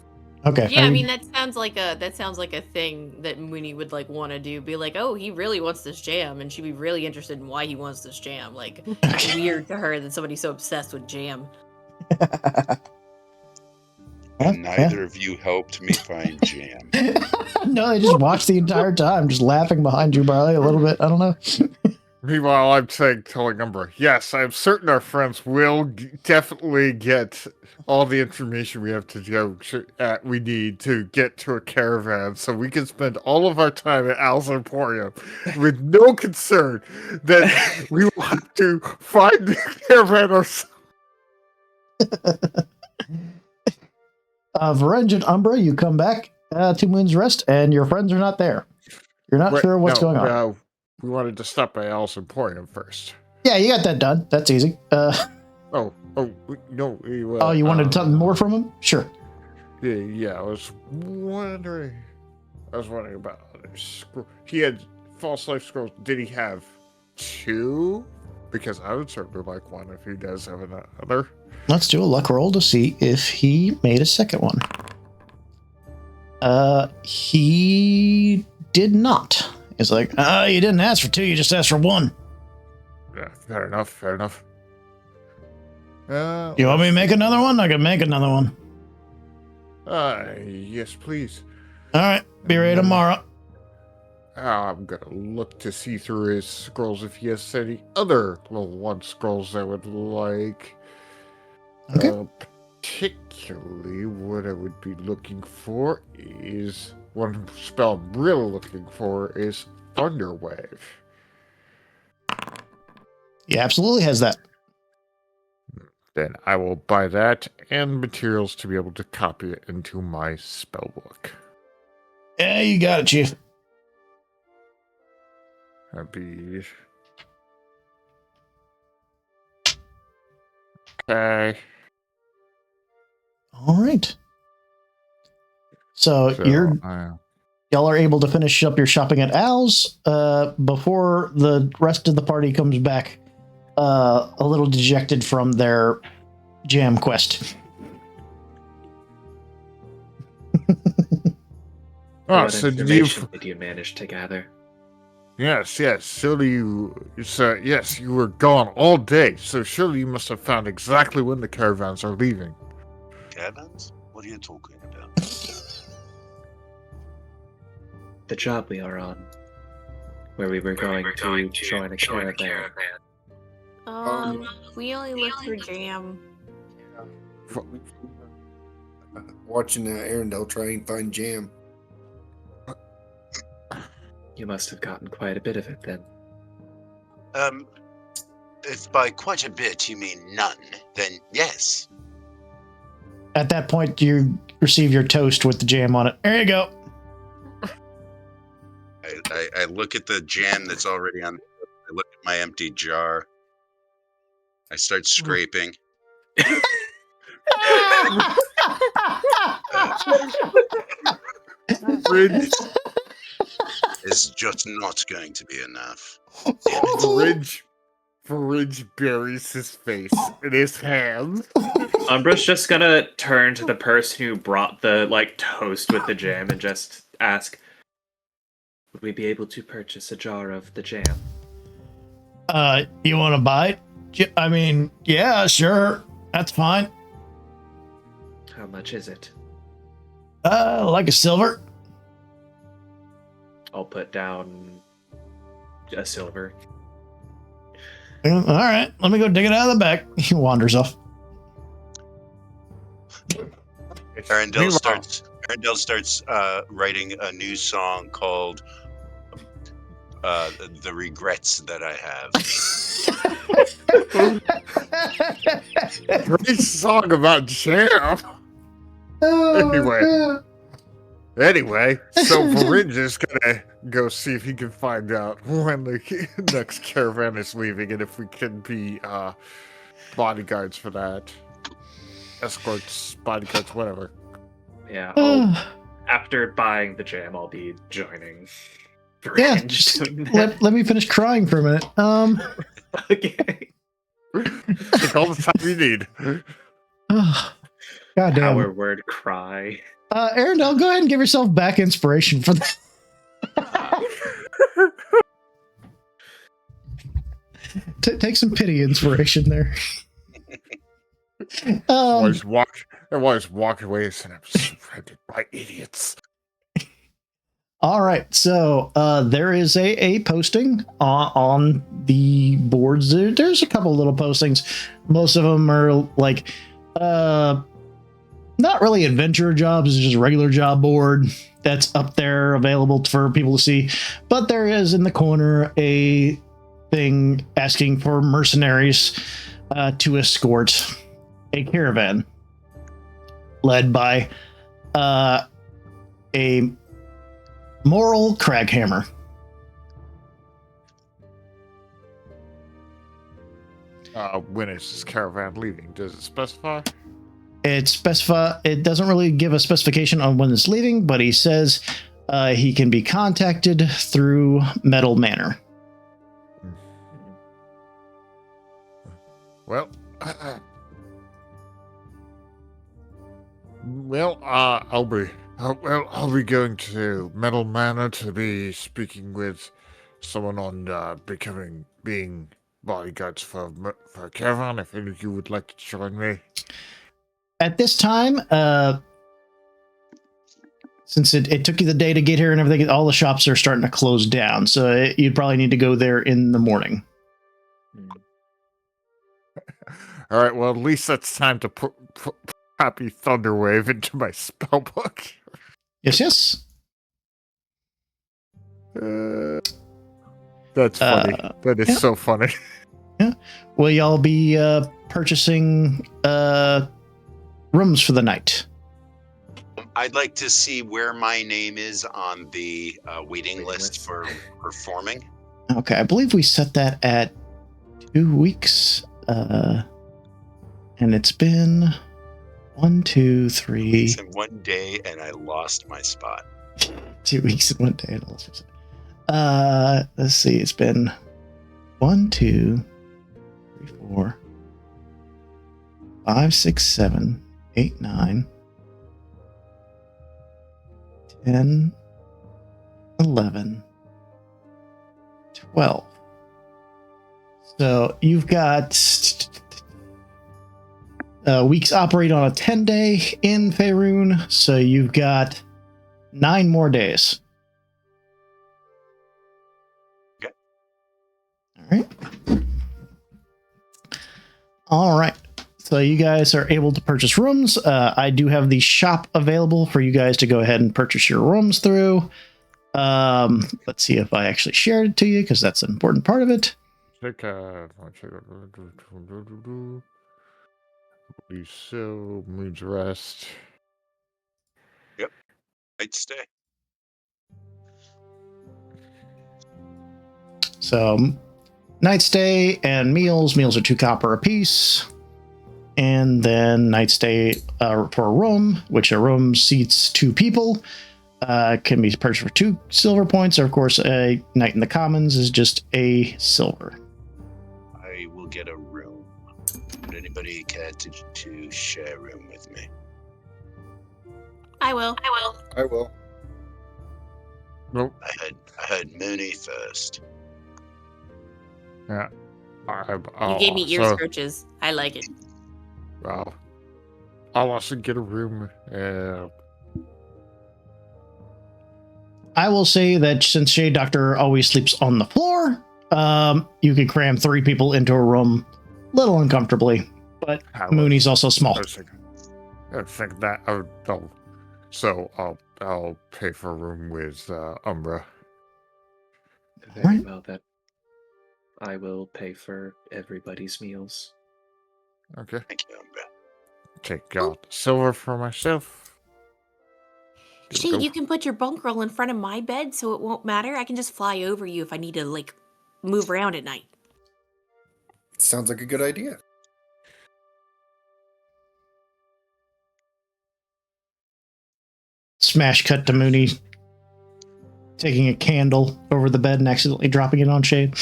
Okay. Yeah, I mean that sounds like a thing that Mooney would like want to do. Be like, oh, he really wants this jam, and she'd be really interested in why he wants this jam. Like, it's weird to her that somebody's so obsessed with jam. And neither of you helped me find jam. No, they just watched the entire time, just laughing behind you, Barley, a little bit. I don't know. Meanwhile, I'm telling Umbra, yes, I'm certain our friends will definitely get all the information we have we need to get to a caravan, so we can spend all of our time at Al's Emporium with no concern that we will have to find the caravan ourselves. Varenge and Umbra, you come back to Moon's Rest, and your friends are not there. You're not sure what's going on. We wanted to stop by Al's Emporium first. Yeah, you got that done. That's easy. No. You wanted something more from him? Sure. Yeah. I was wondering about other scrolls. He had false life scrolls. Did he have 2? Because I would certainly like one if he does have another. Let's do a luck roll to see if he made a second one. He did not. It's like, you didn't ask for 2, you just asked for 1. Yeah, fair enough. You want me to make another one? I can make another one. Yes, please. All right, be ready tomorrow. I'm gonna look to see through his scrolls if he has any other level 1 scrolls I would like. Okay. Particularly, what I would be looking for is one spell I'm really looking for is Thunder Wave. He absolutely has that. Then I will buy that and materials to be able to copy it into my spellbook. Yeah, you got it, Chief. That'd be... Okay. All right. So y'all are able to finish up your shopping at Al's before the rest of the party comes back a little dejected from their jam quest. What so information did you manage to gather? Yes. Surely you were gone all day, so surely you must have found exactly when the caravans are leaving. Caravans? What are you talking about? The job we are on, where we were going to join a caravan. We only looked for jam. Watching Arendelle try and find jam. You must have gotten quite a bit of it then. If by quite a bit you mean none, then yes. At that point, you receive your toast with the jam on it. There you go. I look at the jam that's already on. I look at my empty jar. I start scraping. It's just not going to be enough. Bridge buries his face in his hands. Umbra's just gonna turn to the person who brought the toast with the jam and just ask, would we be able to purchase a jar of the jam? You want to buy it? I mean, yeah, sure. That's fine. How much is it? Like a silver. I'll put down a silver. All right, let me go dig it out of the back. He wanders off. Arendelle starts writing a new song called "The Regrets That I Have." Great song about jam. Anyway, so Varinj is gonna go see if he can find out when the next caravan is leaving and if we can be bodyguards for that. Escorts, bodyguards, whatever. Yeah, after buying the jam, I'll be joining. Yeah, just let me finish crying for a minute. Okay. Take all the time you need. God damn. Power word cry. Arendelle, go ahead and give yourself back inspiration for that. Take some pity inspiration there. Everyone's walking away and I'm surrounded by idiots. All right, so there is a posting on the boards. There's a couple little postings. Most of them are like not really adventure jobs, it's just a regular job board that's up there available for people to see. But there is in the corner a thing asking for mercenaries to escort a caravan led by a moral craghammer. When is this caravan leaving? Does it specify? It doesn't really give a specification on when it's leaving, but he says he can be contacted through Metal Manor. Well, I'll be going to Metal Manor to be speaking with someone on being bodyguards for a caravan. If any of you would like to join me. At this time, since it took you the day to get here and everything, all the shops are starting to close down. So you'd probably need to go there in the morning. All right. Well, at least that's time to put Happy Thunderwave into my spellbook. Yes. That's funny. That is so funny. Yeah. Will y'all be purchasing rooms for the night? I'd like to see where my name is on the waiting list for performing. Okay, I believe we set that at 2 weeks. And it's been 1, 2, 3. It's in 1 day, and I lost my spot. 2 weeks and 1 day, and I lost my spot. Let's see. It's been 1, 2, 3, 4, 5, 6, 7, 8, 9, 10, 11, 12. So you've got weeks operate on a 10-day in Faerun, so you've got 9 more days. Okay. All right. So you guys are able to purchase rooms. I do have the shop available for you guys to go ahead and purchase your rooms through. Let's see if I actually shared it to you, because that's an important part of it. So, Moon's Rest. I'd stay. So, night stay and meals. Meals are 2 copper apiece. And then night stay for a room, which a room seats 2 people. Can be purchased for 2 silver points. Or, of course, a night in the commons is just a silver. I will get a room. Would anybody care to share a room with me? I will. I will. Nope. I heard Mooney first. Yeah. You gave me ear scratches. I like it. Well, I'll also get a room. I will say that since Shade Doctor always sleeps on the floor, you can cram 3 people into a room a little uncomfortably. But Mooney's also small. I think that I'll pay for a room with Umbra. Very well then. I will pay for everybody's meals. Okay. Thank you, Umbra. Take silver for myself. Shade, you can put your bunk roll in front of my bed so it won't matter. I can just fly over you if I need to, like, move around at night. Sounds like a good idea. Smash cut to Mooney taking a candle over the bed and accidentally dropping it on Shade.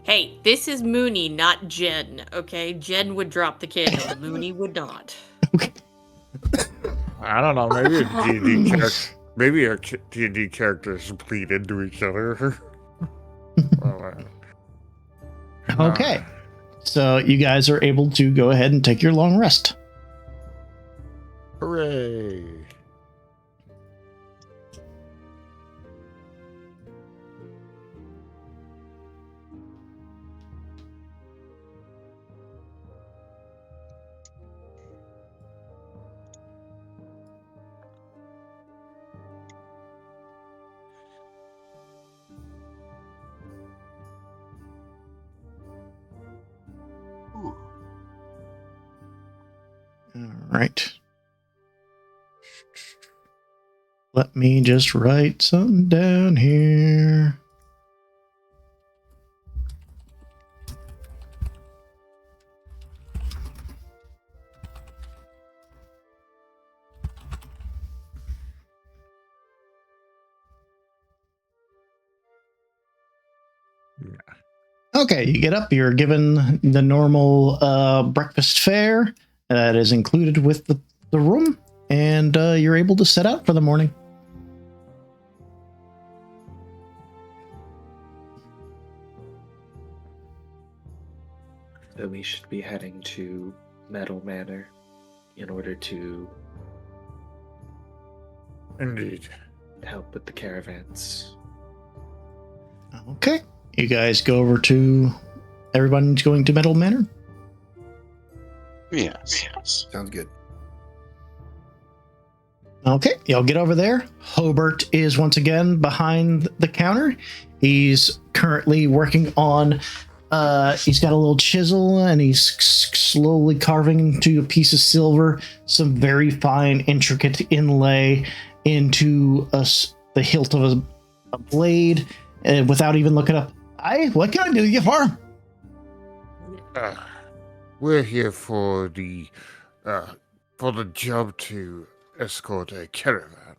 Hey, this is Mooney, not Jen, okay? Jen would drop the candle. Mooney would not. I don't know. Maybe a D&D character. Maybe our D&D characters bleed into each other. Okay. So you guys are able to go ahead and take your long rest. Hooray. All right. Let me just write something down here. Okay, you get up, you're given the normal breakfast fare that is included with the room, and you're able to set out for the morning. So we should be heading to Metal Manor in order to Indeed. help with the caravans. Okay, you guys go over to... Everyone's going to Metal Manor? Yes. Sounds good. Okay, y'all get over there. Hobart is once again behind the counter. He's currently working on, he's got a little chisel and he's slowly carving into a piece of silver some very fine, intricate inlay into the hilt of a blade without even looking up. What can I do you for? We're here for the job to escort a caravan.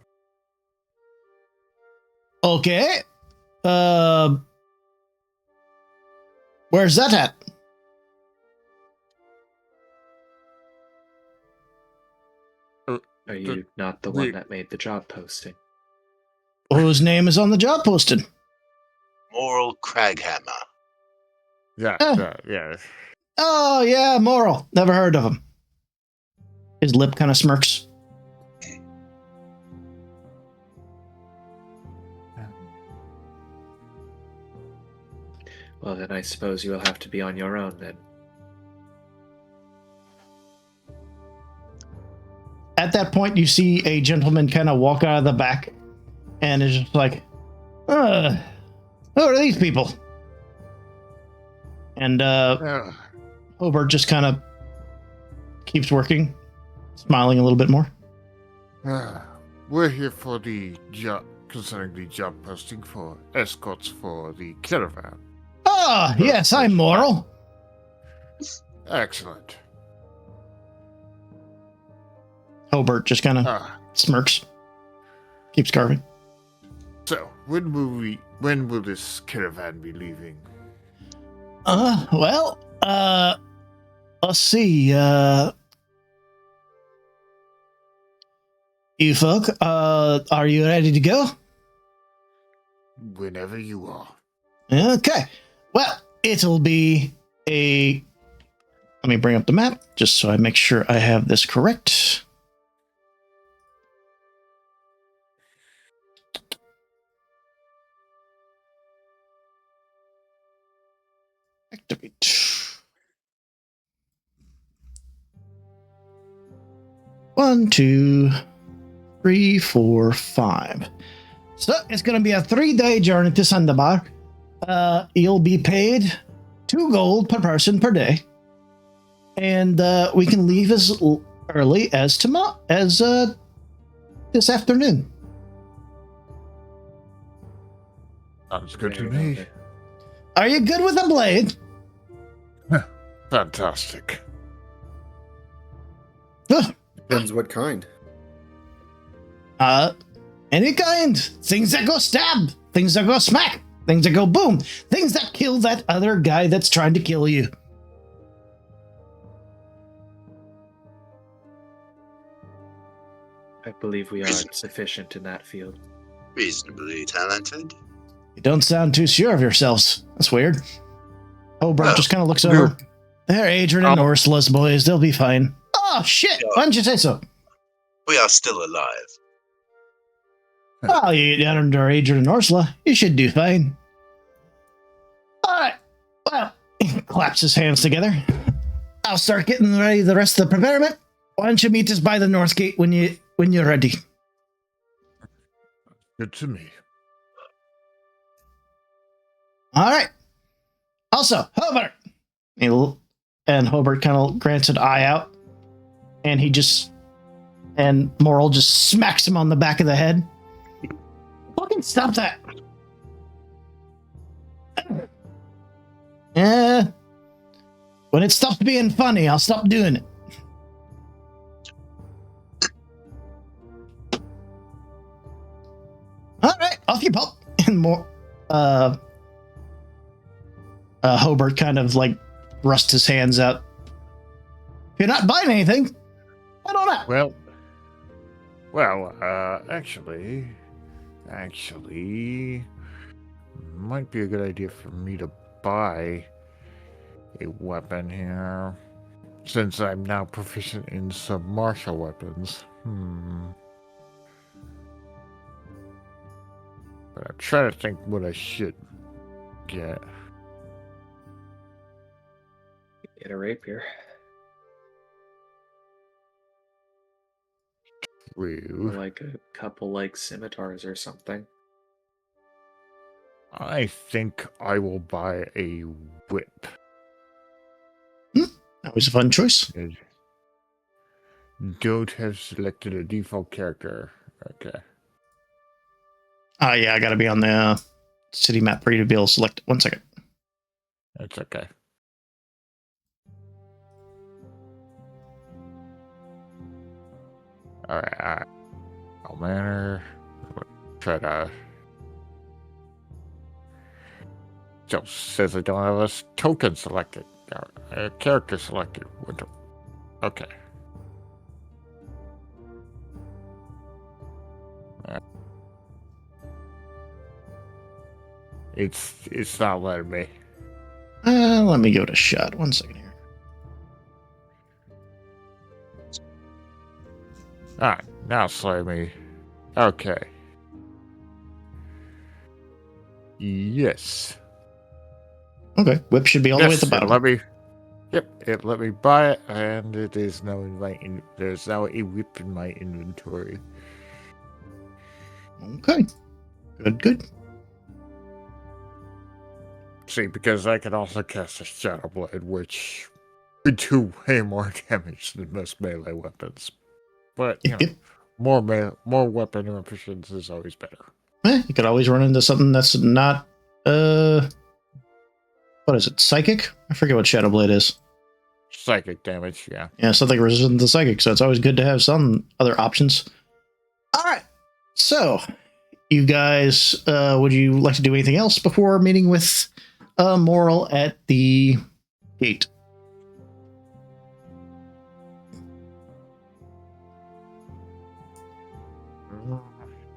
Okay. Where's that at? Are you not the one that made the job posting? Whose name is on the job posting? Moral Craghammer. Yeah. Oh, yeah, Moral. Never heard of him. His lip kind of smirks. Well, then I suppose you'll have to be on your own then. At that point, you see a gentleman kind of walk out of the back and is just like, who are these people? And Hobart just kind of keeps working, smiling a little bit more. We're here for the job, concerning the job posting for escorts for the caravan. Ah, yes, I'm Moral. Excellent. Hobart just kind of smirks, keeps carving. So, when will this caravan be leaving? Well, let's see, you folk, are you ready to go? Whenever you are. Okay. Well, it'll be let me bring up the map, just so I make sure I have this correct. Activate. 1, 2, 3, 4, 5. So it's going to be a 3-day journey to Sandabar. You'll be paid 2 gold per person per day, and we can leave as early as tomorrow, as this afternoon. Sounds good to me. Are you good with a blade? Fantastic. Depends what kind. Any kind. Things that go stab. Things that go smack. Things that go boom. Things that kill that other guy that's trying to kill you. I believe we are sufficient in that field. Reasonably talented. You don't sound too sure of yourselves. That's weird. Hobart just kind of looks over. They're Adrian and Ursula's boys. They'll be fine. Oh, shit. Why didn't you say so? We are still alive. Well, you get under Adrian and Ursula. You should do fine. All right. Well, he claps his hands together. I'll start getting ready the rest of the preparament. Why don't you meet us by the north gate when you're ready? Good to me. All right. Also, Hobart. And Hobart kind of grants an eye out, and Moral just smacks him on the back of the head. Fucking stop that. When it stops being funny, I'll stop doing it. All right, off you pop. And Hobart kind of like rusts his hands out. If you're not buying anything, I don't know. Well, actually, might be a good idea for me to buy a weapon here, since I'm now proficient in some martial weapons. But I'm trying to think what I should get. Get a rapier. Or like a couple like scimitars or something. I think I will buy a whip. That was a fun choice. Don't have selected a default character. Okay. Yeah, I gotta be on the city map for you to be able to select it. 1 second. That's okay. Alright. All manner. Try to. Just says I don't have a token selected. A character selected. Okay. It's not letting me. Let me go to shot. 1 second here. Alright, now slay me. Okay. Yes. Okay, whip should be all the way at the bottom. It let me buy it, and it is now there's now a whip in my inventory. Okay. Good. See, because I can also cast a Shadow Blade, which We do way more damage than most melee weapons. But, you know, Yep. more weapon efficiency is always better. You could always run into something that's not, what is it, psychic? I forget what Shadowblade is. Psychic damage, yeah. Yeah, something resistant to psychic, so it's always good to have some other options. All right, so you guys, would you like to do anything else before meeting with Moral at the gate?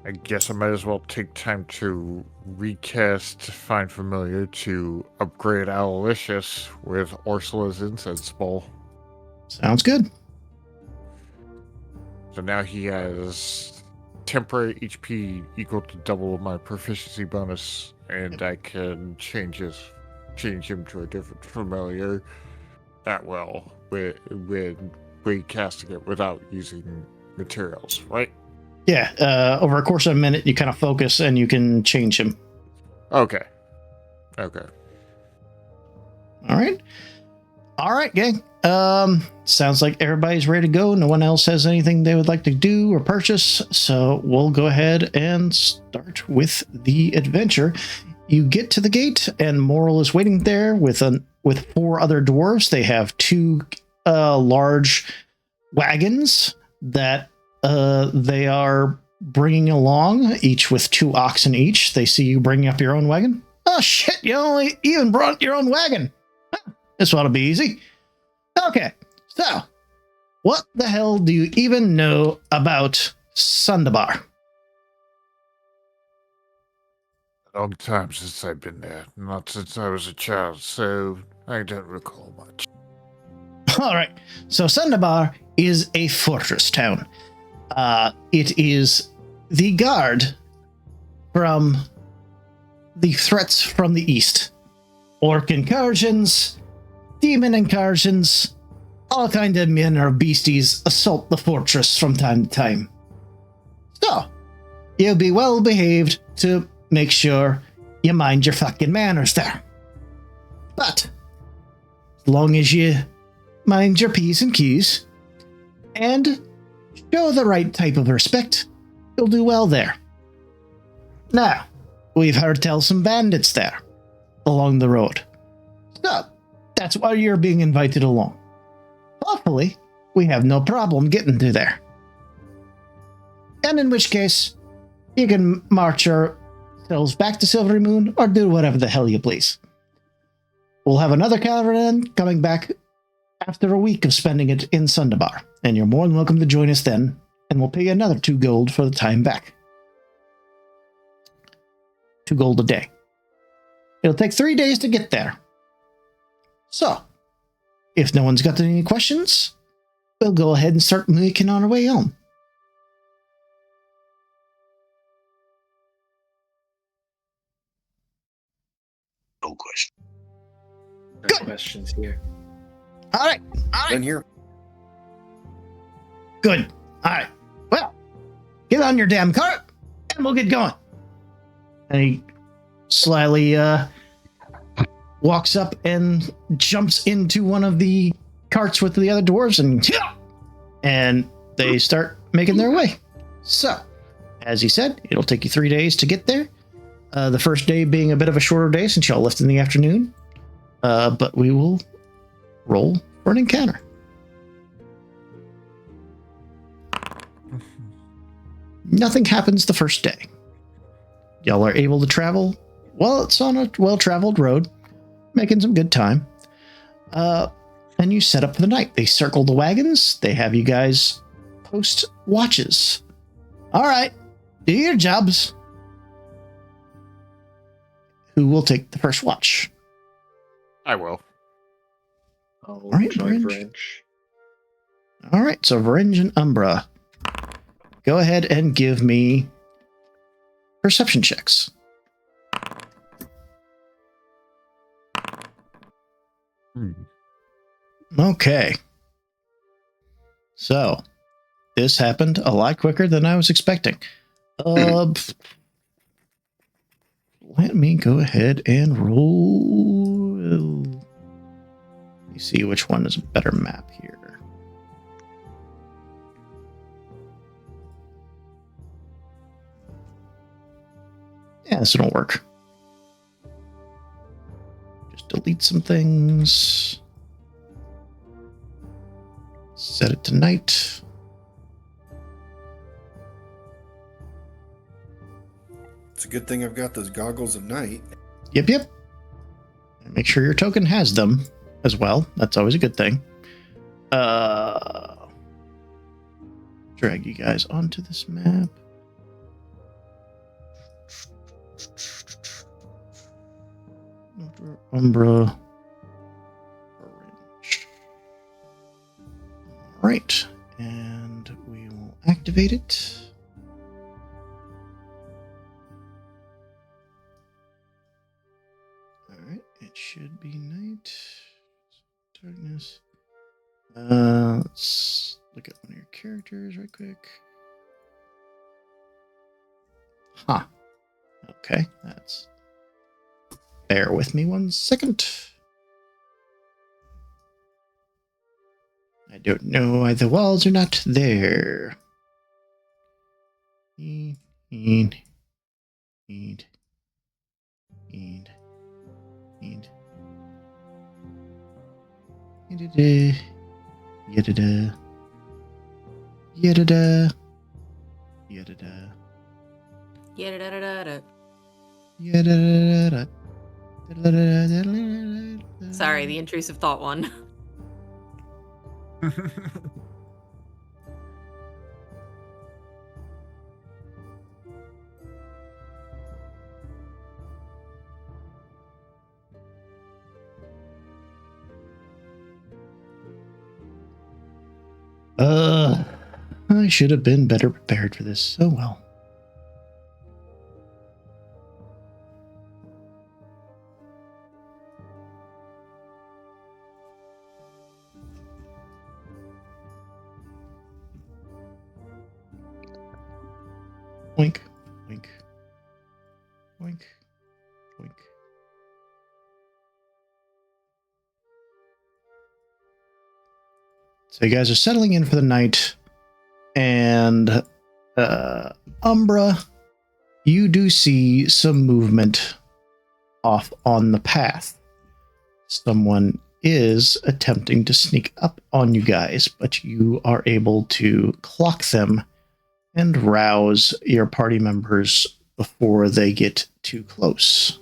I guess I might as well take time to recast Find Familiar to upgrade Aloysius with Ursula's Incense Bowl. Sounds good. So now he has temporary HP equal to double my proficiency bonus, and I can change him to a different familiar that well with recasting it without using materials, right? Yeah, over a course of a minute, you kind of focus and you can change him. Okay. All right, gang. Sounds like everybody's ready to go. No one else has anything they would like to do or purchase, so we'll go ahead and start with the adventure. You get to the gate, and Moral is waiting there with 4 other dwarves. They have 2 large wagons that they are bringing along, each with 2 oxen each. They see you bringing up your own wagon. Oh shit! You only even brought your own wagon. This ought to be easy. Okay, so what the hell do you even know about Sundabar? A long time since I've been there. Not since I was a child, so I don't recall much. All right, so Sundabar is a fortress town. It is the guard from the threats from the east. Orc incursions, demon incursions, all kind of men or beasties assault the fortress from time to time. So, you'll be well behaved to make sure you mind your fucking manners there. But, as long as you mind your P's and Q's, and show the right type of respect, you'll do well there. Now, we've heard tell some bandits there, along the road. So, that's why you're being invited along. Hopefully, we have no problem getting to there. And in which case, you can march yourselves back to Silvery Moon, or do whatever the hell you please. We'll have another caravan coming back after a week of spending it in Sundabar, and you're more than welcome to join us then, and we'll pay you another 2 gold for the time back. 2 gold a day. It'll take 3 days to get there. So, if no one's got any questions, we'll go ahead and start making on our way home. No question. No Good. questions here. All right. In here. Good. All right. Well, get on your damn cart, and we'll get going. And he slyly walks up and jumps into one of the carts with the other dwarves, and they start making their way. So, as he said, it'll take you 3 days to get there. The first day being a bit of a shorter day since y'all left in the afternoon. But we will roll for an encounter. Nothing happens the first day. Y'all are able to travel. Well, it's on a well-traveled road, making some good time. And you set up for the night. They circle the wagons. They have you guys post watches. All right, do your jobs. Who will take the first watch? I will. I'll right, join Vringe. Vringe. All right, so Vringe and Umbra, go ahead and give me perception checks. Okay. So, this happened a lot quicker than I was expecting. Let me go ahead and roll me see which one is a better map here. Yeah, this will work. Just delete some things. Set it to night. It's a good thing I've got those goggles of night. Yep. And make sure your token has them as well. That's always a good thing. Drag you guys onto this map. Umbra. Orange. All right. And we will activate it. It should be night. Darkness. Let's look at one of your characters right quick. Huh. Okay, that's... Bear with me 1 second. I don't know why the walls are not there. Need. Yadada. Sorry, the intrusive thought one. I should have been better prepared for this. Oh well. Oink, oink, oink, oink. So you guys are settling in for the night, and Umbra, you do see some movement off on the path. Someone is attempting to sneak up on you guys, but you are able to clock them and rouse your party members before they get too close.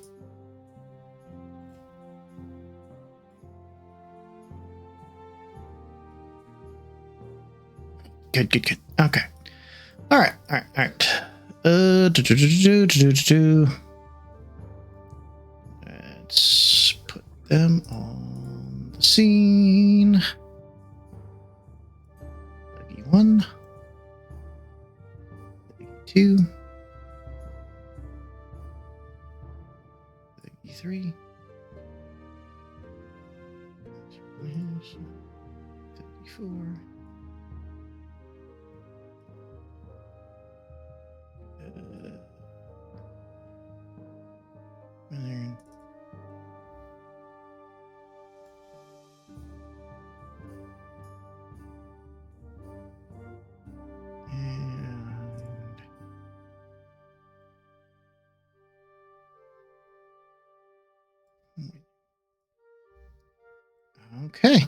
Good. Okay. All right. Let's put them on the scene. 31. 32. 33. 54. Okay.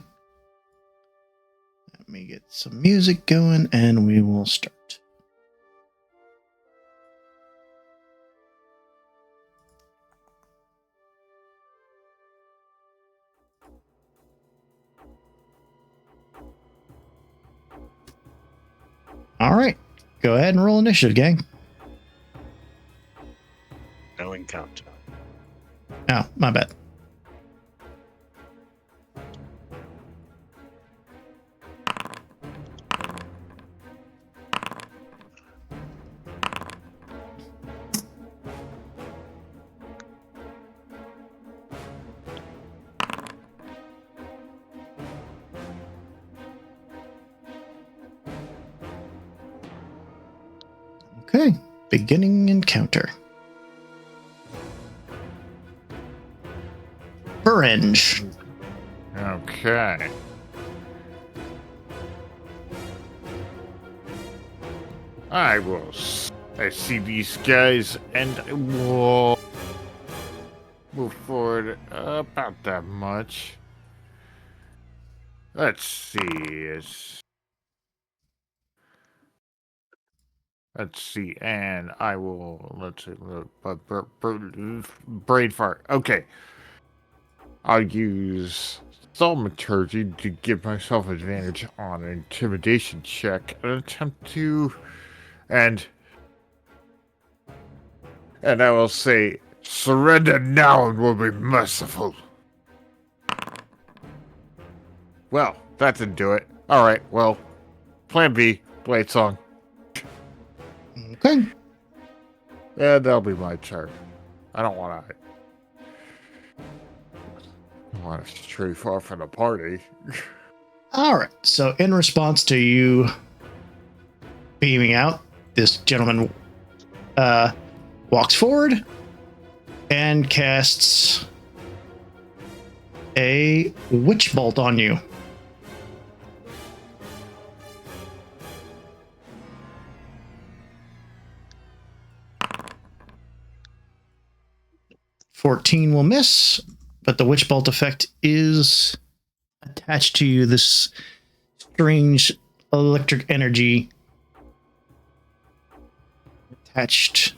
Let me get some music going and we will start. All right. Go ahead and roll initiative, gang. No encounter. Oh, my bad. Okay, beginning encounter. Orange. Okay. Okay. I see these guys, and I will move forward about that much. Let's see. Let's see, and I will, let's see, brain fart. Okay. I'll use thaumaturgy to give myself advantage on an intimidation check and attempt to, and I will say, surrender now and we'll be merciful. Well, that didn't do it. Alright, well, plan B, Blade Song. Okay. Yeah, that'll be my turn. I don't want to stray far from the party. All right. So, in response to you beaming out, this gentleman walks forward and casts a witch bolt on you. $14 will miss, but the witch bolt effect is attached to you, this strange electric energy attached.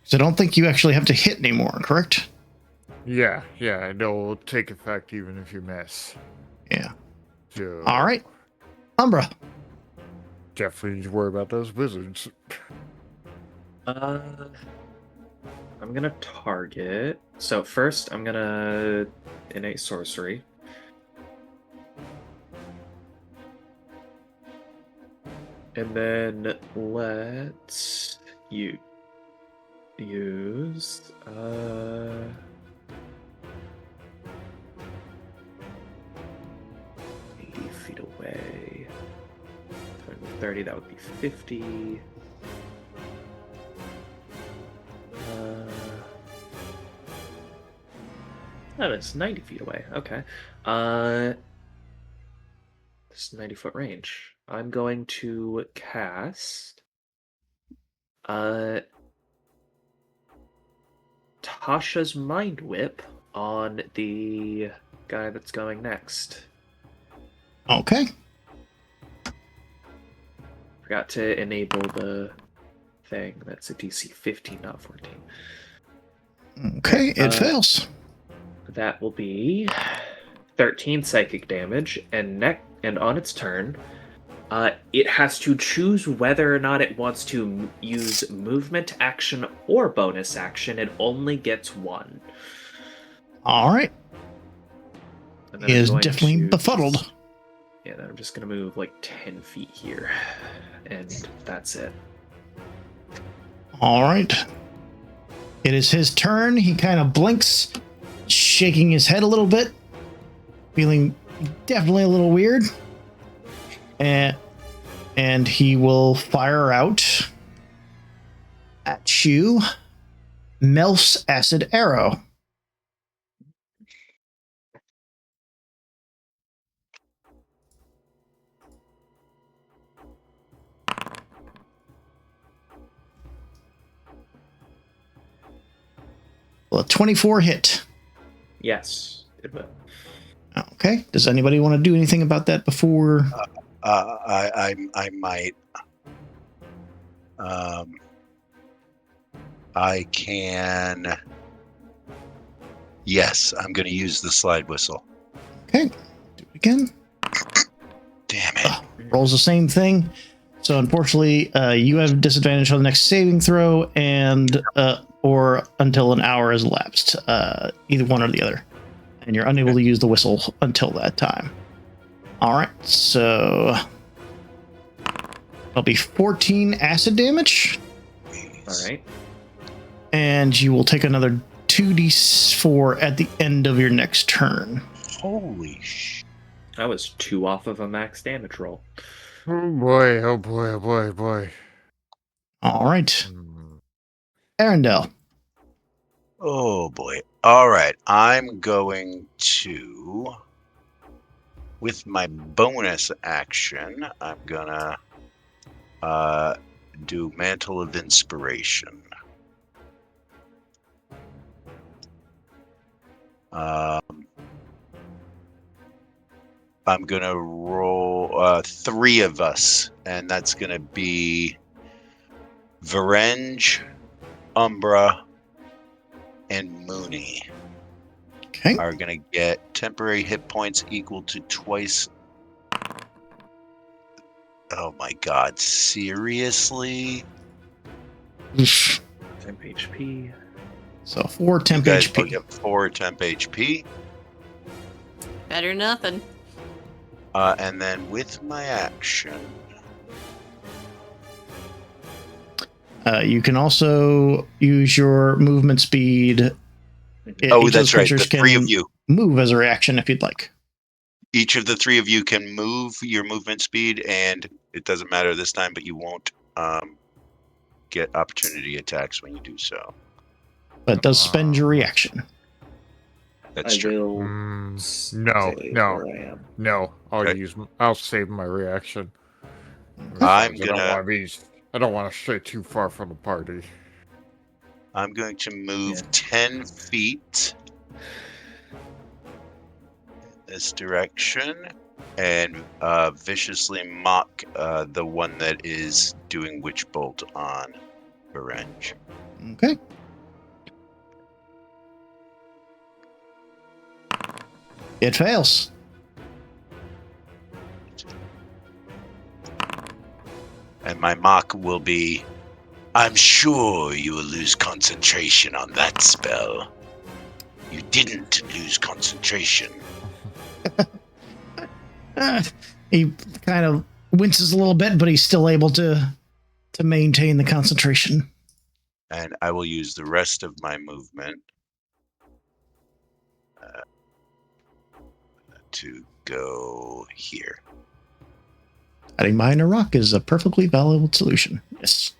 So I don't think you actually have to hit anymore, correct? Yeah, it'll take effect even if you miss. Yeah. So, All right. Umbra. definitely need to worry about those wizards. I'm gonna target. So first, I'm gonna innate sorcery. And then let's use 80 feet away. 30, that would be 50. Oh, it's 90 feet away. Okay. This is 90-foot range. I'm going to cast Tasha's Mind Whip on the guy that's going next. Okay. Forgot to enable the thing. That's a DC 15, not 14. Okay, it fails. That will be 13 psychic damage, and on its turn, it has to choose whether or not it wants to use movement action or bonus action. It only gets one. All right. He is definitely befuddled. Yeah, then I'm just going to move like 10 feet here, and that's it. All right. It is his turn. He kind of blinks, shaking his head a little bit, feeling definitely a little weird. And he will fire out at you Melf's acid arrow. Well, a 24 hit. Yes, it will. Okay. Does anybody want to do anything about that before? I might. I can. Yes, I'm going to use the slide whistle. Okay. Do it again. Damn it. Rolls the same thing. So unfortunately, you have disadvantage on the next saving throw, and or until an hour has elapsed. Either one or the other, and you're unable to use the whistle until that time. All right, so it'll be 14 acid damage. All right. And you will take another 2d4 at the end of your next turn. Holy sh! I was 2 off of a max damage roll. Oh boy, oh boy, oh boy, oh boy. All right. Arendelle. Oh boy. All right, I'm going to, with my bonus action, I'm gonna do Mantle of Inspiration. I'm gonna roll 3 of us, and that's gonna be Varenge, Umbra, and Mooney. Okay. Are gonna get temporary hit points equal to twice. Oh my god, seriously? Temp HP. So 4 temp You guys HP. both get 4 temp HP. Better nothing. And then with my action, You can also use your movement speed. oh, Each of that's those right. The creatures 3 can of you. move as a reaction if you'd like. Each of the 3 of you can move your movement speed, and it doesn't matter this time, but you won't get opportunity attacks when you do so. But it does spend your reaction. That's I true. will No, stay no, where I am. no. Okay. I'll save my reaction. I'm Besides, I don't want to stray too far from the party. I'm going to move Yeah. 10 feet in this direction and viciously mock the one that is doing Witch Bolt on Varenge. Okay. It fails. And my mock will be, I'm sure you will lose concentration on that spell. You didn't lose concentration. He kind of winces a little bit, but he's still able to maintain the concentration. And I will use the rest of my movement to go here. Adding mine to rock is a perfectly valid solution. Yes.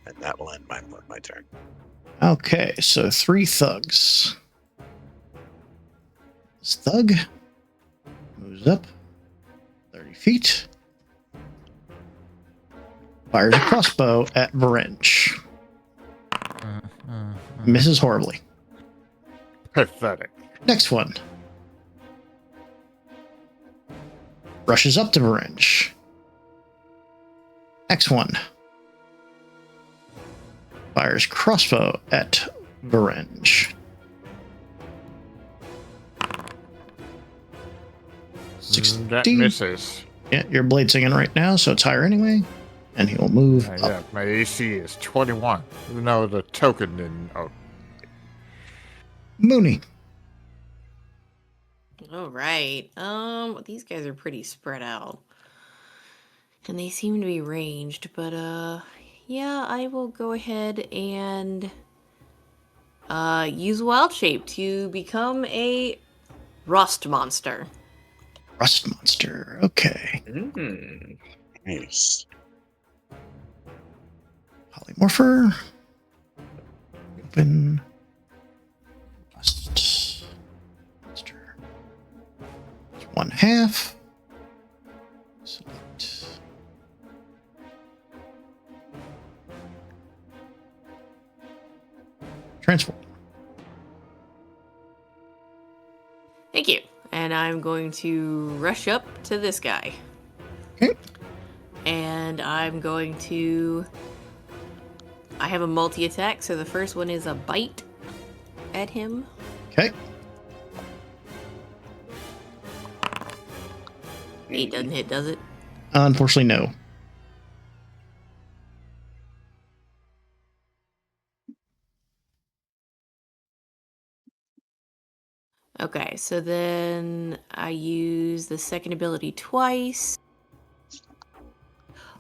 And that will end my turn. Okay, so 3 thugs. This thug moves up 30 feet. Fires a crossbow at Varenge. Misses horribly. Pathetic. Next one. Rushes up to Varenge. Next one. Fires crossbow at Varenge. 16. That misses. Yeah, you're blade singing right now, so it's higher anyway. And he will move up. Yeah, my AC is 21. Even though the token didn't. Oh, Mooney. All right. These guys are pretty spread out. And they seem to be ranged, but yeah, I will go ahead and use Wild Shape to become a rust monster. Rust monster. Okay. Nice. Polymorpher. Open. Rust monster. It's 1/2. Select. Transform. Thank you. And I'm going to rush up to this guy. Okay. And I'm going to... I have a multi-attack, so the first one is a bite at him. Okay. 8 doesn't hit, does it? Unfortunately, no. Okay, so then I use the second ability twice.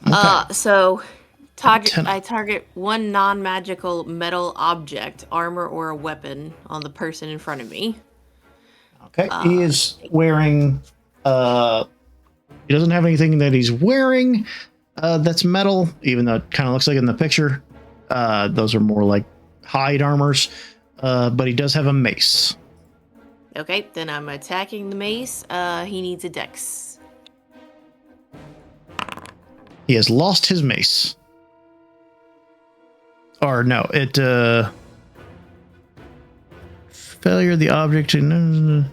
Okay. So Ten. I target one non-magical metal object, armor or a weapon, on the person in front of me. Okay. He is wearing. He doesn't have anything that he's wearing that's metal, even though it kind of looks like in the picture. Those are more like hide armors. but he does have a mace. Okay, then I'm attacking the mace. He needs a dex. He has lost his mace. Or no, it failure of the object to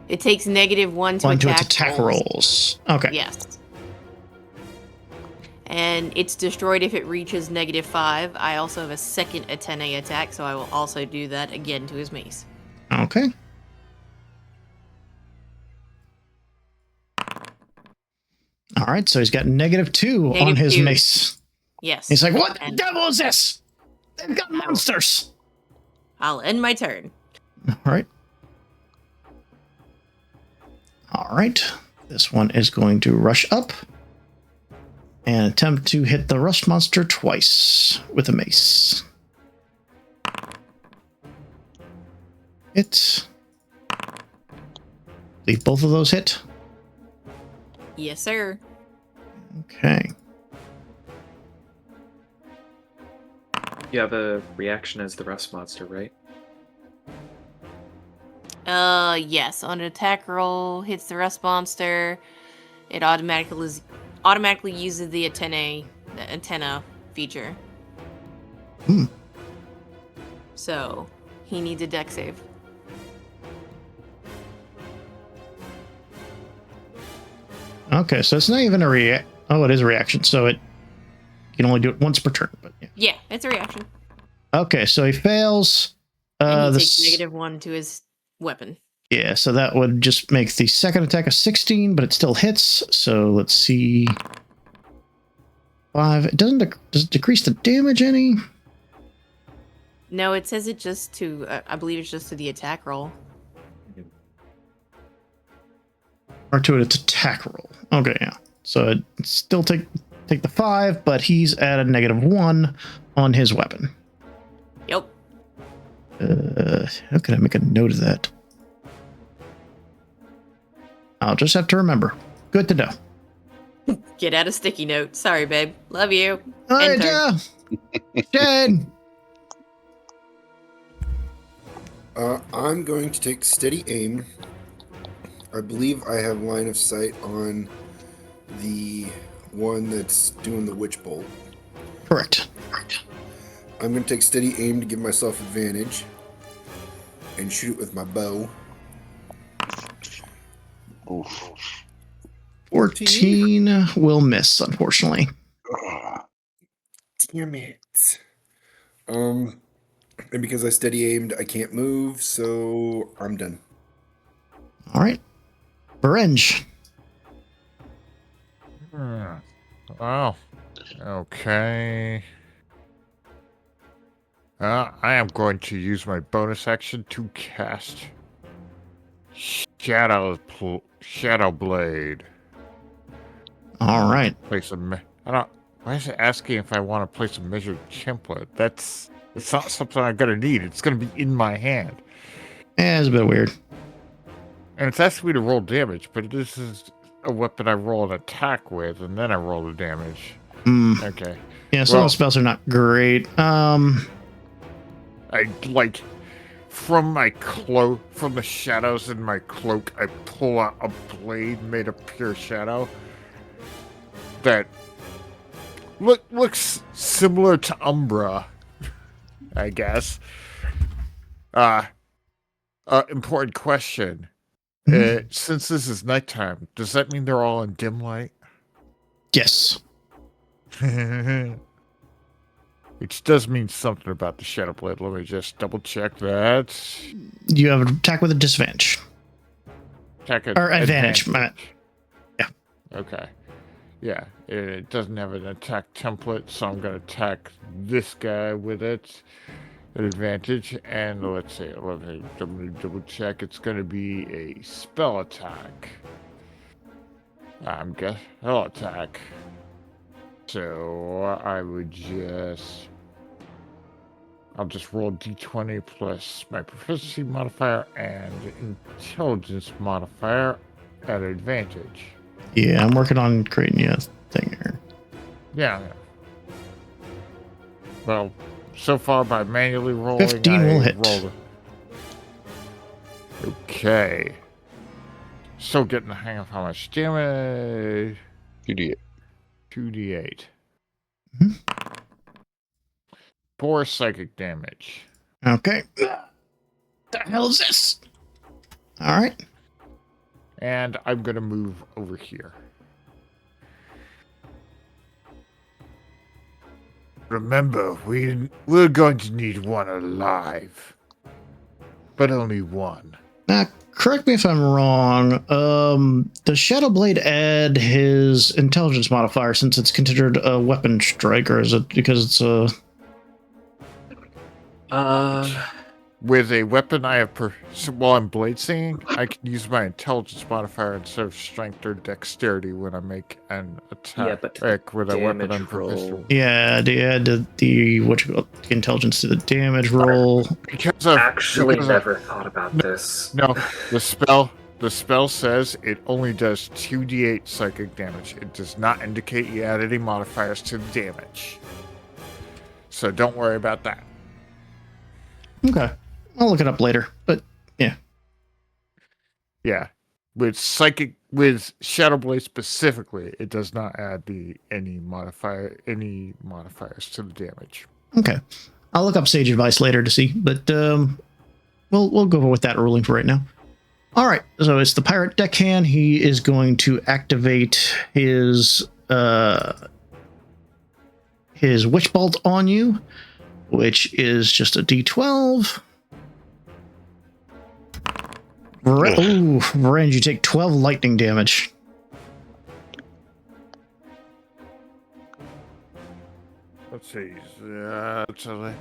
It takes -1 to its attack attack rolls. rolls. Okay. Yes. And it's destroyed if it reaches -5. I also have a second Atene attack, so I will also do that again to his mace. Okay. All right, so he's got -2 on his -2. mace. Yes. He's like, what the And devil is this? They've got monsters. I'll end my turn. All right. All right. This one is going to rush up and attempt to hit the rust monster twice with a mace. Hit. Leave both of those hit. Yes, sir. Okay. You have a reaction as the rust monster, right? Yes. On an attack roll, hits the rust monster. It automatically uses the antenna feature. Hmm. So he needs a dex save. Okay, so it's not even a react. Oh, it is a reaction, so it you can only do it once per turn. But yeah. Yeah, it's a reaction. Okay, so he fails. And he takes -1 to his weapon. Yeah, so that would just make the second attack a 16, but it still hits. So let's see. 5. It does it decrease the damage any? No, it says it just to. I believe it's just to the attack roll. Or to its attack roll. Okay, yeah. So it still take the 5, but he's at a -1 on his weapon. Yep. How can I make a note of that? I'll just have to remember. Good to know. Get out a sticky note. Sorry, babe. Love you. All right, Enter. Jen. I'm going to take steady aim. I believe I have line of sight on the one that's doing the witch bolt. Correct. I'm going to take steady aim to give myself advantage and shoot it with my bow. Oof. 14 will miss, unfortunately. Damn it. And because I steady aimed, I can't move, so I'm done. All right. Berenge. Wow. Okay. I am going to use my bonus action to cast Shadow Blade. All right. Place a I don't. Why is it asking if I want to place a measured template? It's not something I'm gonna need. It's gonna be in my hand, Yeah, it's a bit weird. and it's asking me to roll damage. But this is a weapon I roll an attack with, and then I roll the damage. Okay. Yeah, some of Well- the spells are not great. I like from my cloak, from the shadows in my cloak, I pull out a blade made of pure shadow that looks similar to Umbra, I guess. Important question. Since this is nighttime, does that mean they're all in dim light? Yes. Which does mean something about the Shadow Blade. Let me just double check that. You have an attack with a disadvantage. Attack Or advantage. Yeah. Okay. Yeah, it doesn't have an attack template, so I'm going to attack this guy with it at advantage. And let's see, let me double check. It's going to be a spell attack. I'm guess spell attack. So I would I'll just roll d20 plus my proficiency modifier and intelligence modifier at advantage. Yeah, I'm working on creating you a thing here. Yeah. Well, So far, by manually rolling, 15 will hit. rolled okay. Still getting the hang of how much damage. 2d8. 2d8. Mhm. 4 psychic damage. Okay. The hell is this? All right. And I'm going to move over here. Remember, we're going to need one alive. But only one. Now, correct me if I'm wrong. Does Shadowblade add his intelligence modifier since it's considered a weapon strike, or is it because it's a... With a weapon I have while I'm blade singing, I can use my intelligence modifier instead of strength or dexterity when I make an attack with a weapon I'm proficient with. Yeah, they add the what you call it, the intelligence to the damage roll. Because never thought about this. No, the spell says it only does 2d8 psychic damage. It does not indicate you add any modifiers to the damage. So don't worry about that. Okay. I'll look it up later, but yeah. Yeah. With Shadowblade specifically, it does not add any modifiers to the damage. Okay. I'll look up Sage Advice later to see, but we'll go with that ruling for right now. All right. So it's the pirate deckhand. He is going to activate his witch bolt on you, which is just a D12. Varand, you take 12 lightning damage. Let's see. That's a.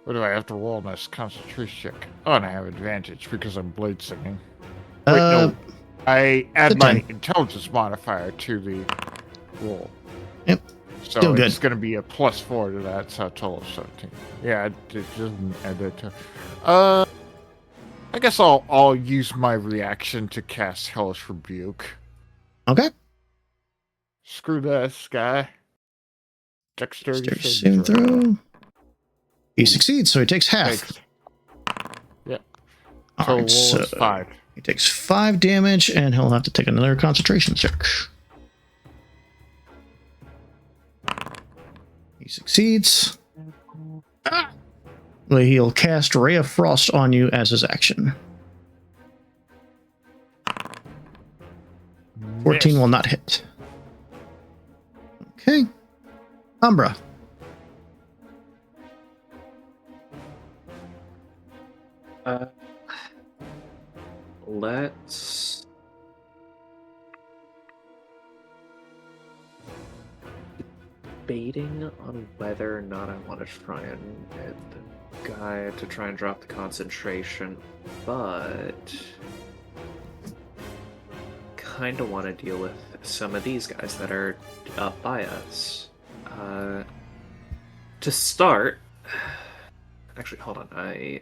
What do I have to roll on this concentration check? Oh, and I have advantage because I'm blade singing. Wait, no. I add my intelligence modifier to the roll. Yep. So Still good. It's going to be a +4 to that, so a total of 17. Yeah, it doesn't add that to. I guess I'll use my reaction to cast Hellish Rebuke. Okay. Screw this guy. Dexterity saving throw. He succeeds, so he takes half. Yep. All right, so is 5. He takes 5 damage, and he'll have to take another concentration check. He succeeds. He'll cast Ray of Frost on you as his action. 14 will not hit. Okay. Umbra. Let's debating on whether or not I want to try and get the guy to try and drop the concentration, but kind of want to deal with some of these guys that are up by us. To start, actually, hold on. I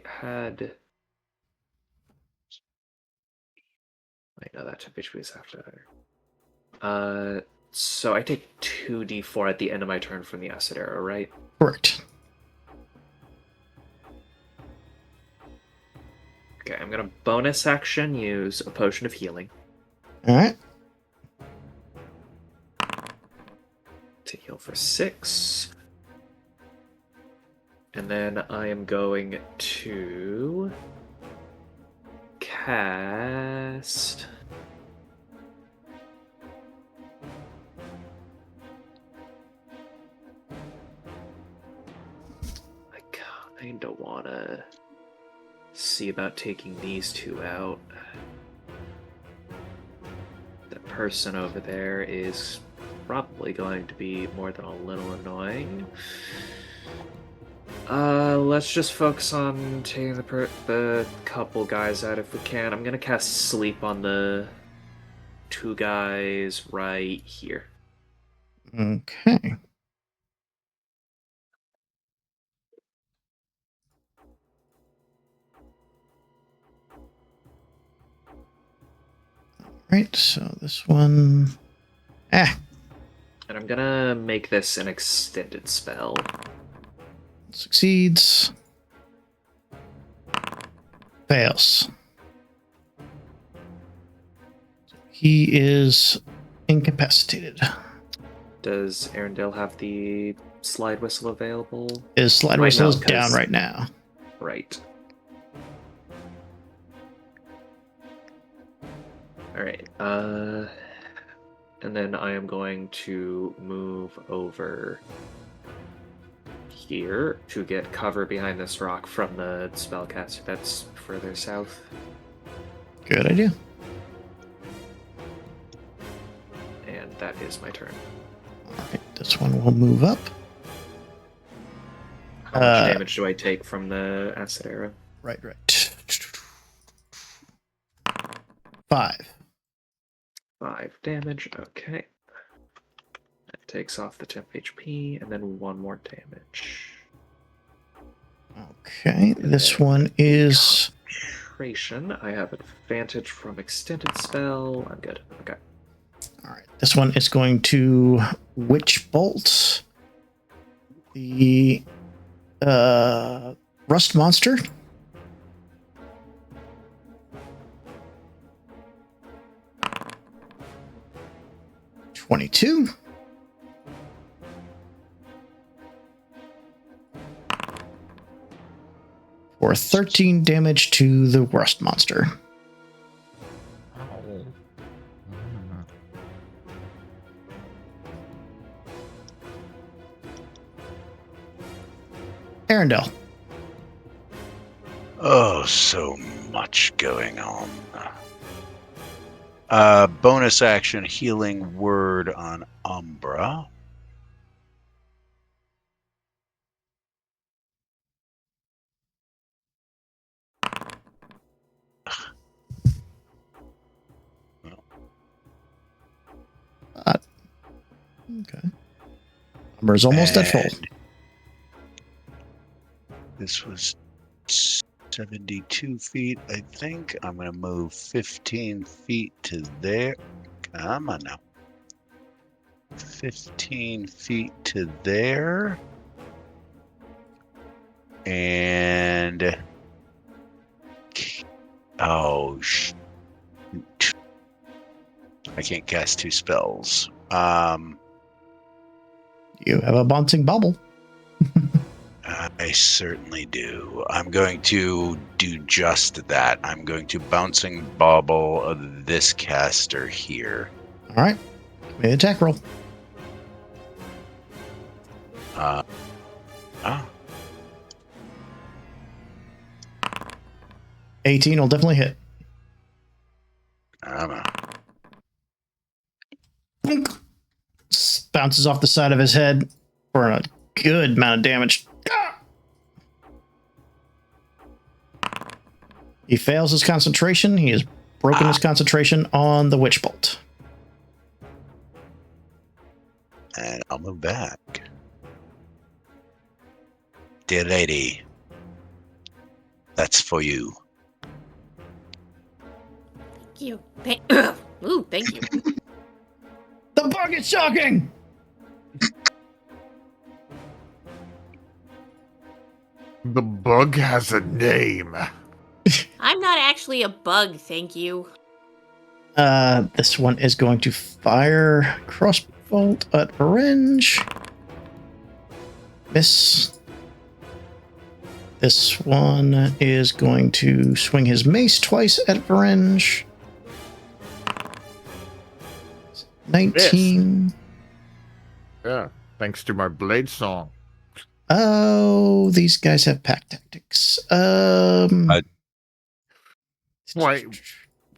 know that took HPs after. So I take 2d4 at the end of my turn from the acid arrow, right? Correct. Okay, I'm gonna bonus action use a potion of healing. All right. To heal for 6. And then I am going to cast I kinda wanna see about taking these two out. That person over there is probably going to be more than a little annoying. Let's just focus on taking the couple guys out if we can. I'm gonna cast Sleep on the 2 guys right here. Okay. Right, so this one... And I'm gonna make this an extended spell. Succeeds. Fails. He is incapacitated. Does Arendelle have the slide whistle available? His slide Right whistle now, is down 'cause- right now. Right. Alright, and then I am going to move over here to get cover behind this rock from the spellcaster that's further south. Good idea. And that is my turn. Alright, this one will move up. How much damage do I take from the acid arrow? Right. 5. 5 damage, okay. That takes off the temp HP, and then 1 more damage. Okay, this one is... Concentration. I have advantage from extended spell. I'm good. Okay. Alright, this one is going to Witch Bolt. The Rust Monster. $22. For 13 damage to the Rust Monster. Arendelle. Oh, so much going on. Bonus action healing word on Umbra. Okay. Umbra's almost at full. And this was 72 feet, I think. I'm going to move 15 feet to there. Come on now. 15 feet to there. And... oh, shoot. I can't cast 2 spells. You have a bouncing bubble. I certainly do. I'm going to do just that. I'm going to bouncing bobble this caster here. All right. Give me an attack roll. 18 will definitely hit. Bounces off the side of his head for a good amount of damage. He fails his concentration. He has broken his concentration on the Witch Bolt. And I'll move back. Dear lady, that's for you. Thank you. Ooh, thank you. The bug is shocking! The bug has a name. I'm not actually a bug, thank you. This one is going to fire crossbow bolt at Orange. Miss. This one is going to swing his mace twice at Orange. 19. Yeah, thanks to my blade song. Oh, these guys have pack tactics. Wait,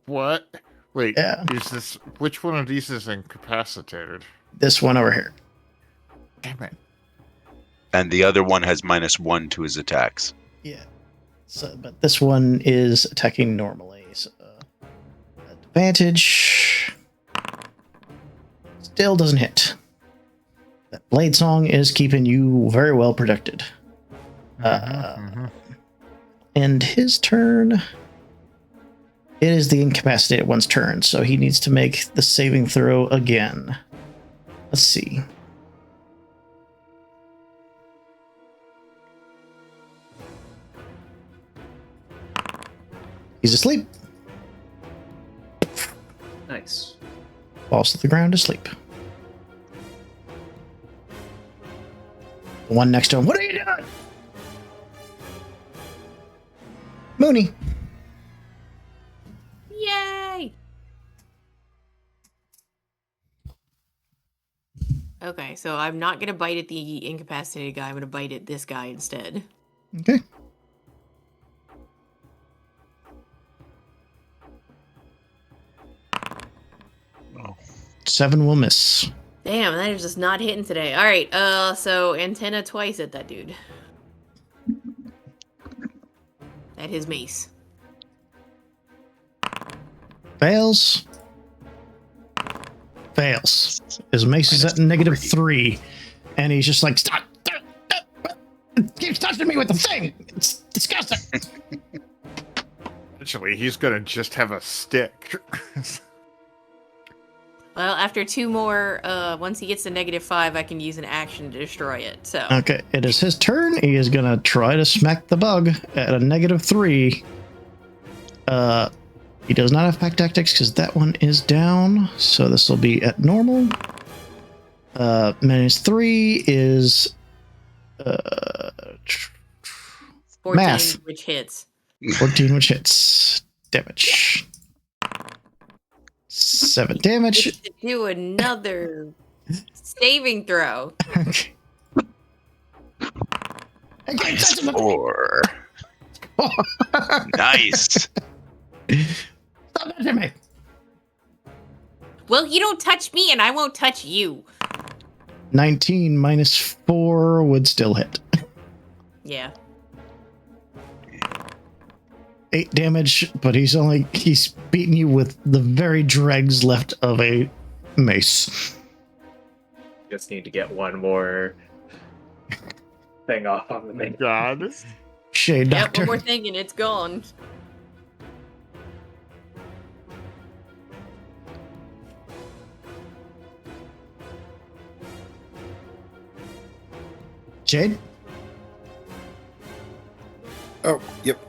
what? Wait, Yeah. is this, which one of these is incapacitated? This one over here. Damn it. And the other one has -1 to his attacks. Yeah. So, but this one is attacking normally. So, advantage. Still doesn't hit. That blade song is keeping you very well protected. And his turn. It is the incapacitated one's turn, so he needs to make the saving throw again. Let's see. He's asleep. Nice. Falls to the ground asleep. The one next to him. What are you doing? Mooney. Yay! Okay, so I'm not gonna bite at the incapacitated guy. I'm gonna bite at this guy instead. Okay. Oh. 7 will miss. Damn, that is just not hitting today. All right, so antenna twice at that dude. At his mace. Fails. Fails. His mace is at -3. And he's just like, stop. It keeps touching me with the thing. It's disgusting. Actually, he's gonna just have a stick. Well, after 2 more, once he gets to -5, I can use an action to destroy it. So Okay, it is his turn. He is gonna try to smack the bug at a -3. He does not have pack tactics because that one is down. So this will be at normal. -3 is 14, math. which hits. 14, which hits. Damage. 7 damage. Gets to do another saving throw. Okay. -4. Nice. Stop touching me. Well, you don't touch me, and I won't touch you. 19 -4 would still hit. Yeah. 8 damage, but he's beaten you with the very dregs left of a mace. Just need to get one more thing off on the main. God. Shade Yep, Doctor. one more thing, and it's gone. Jade? Oh, yep.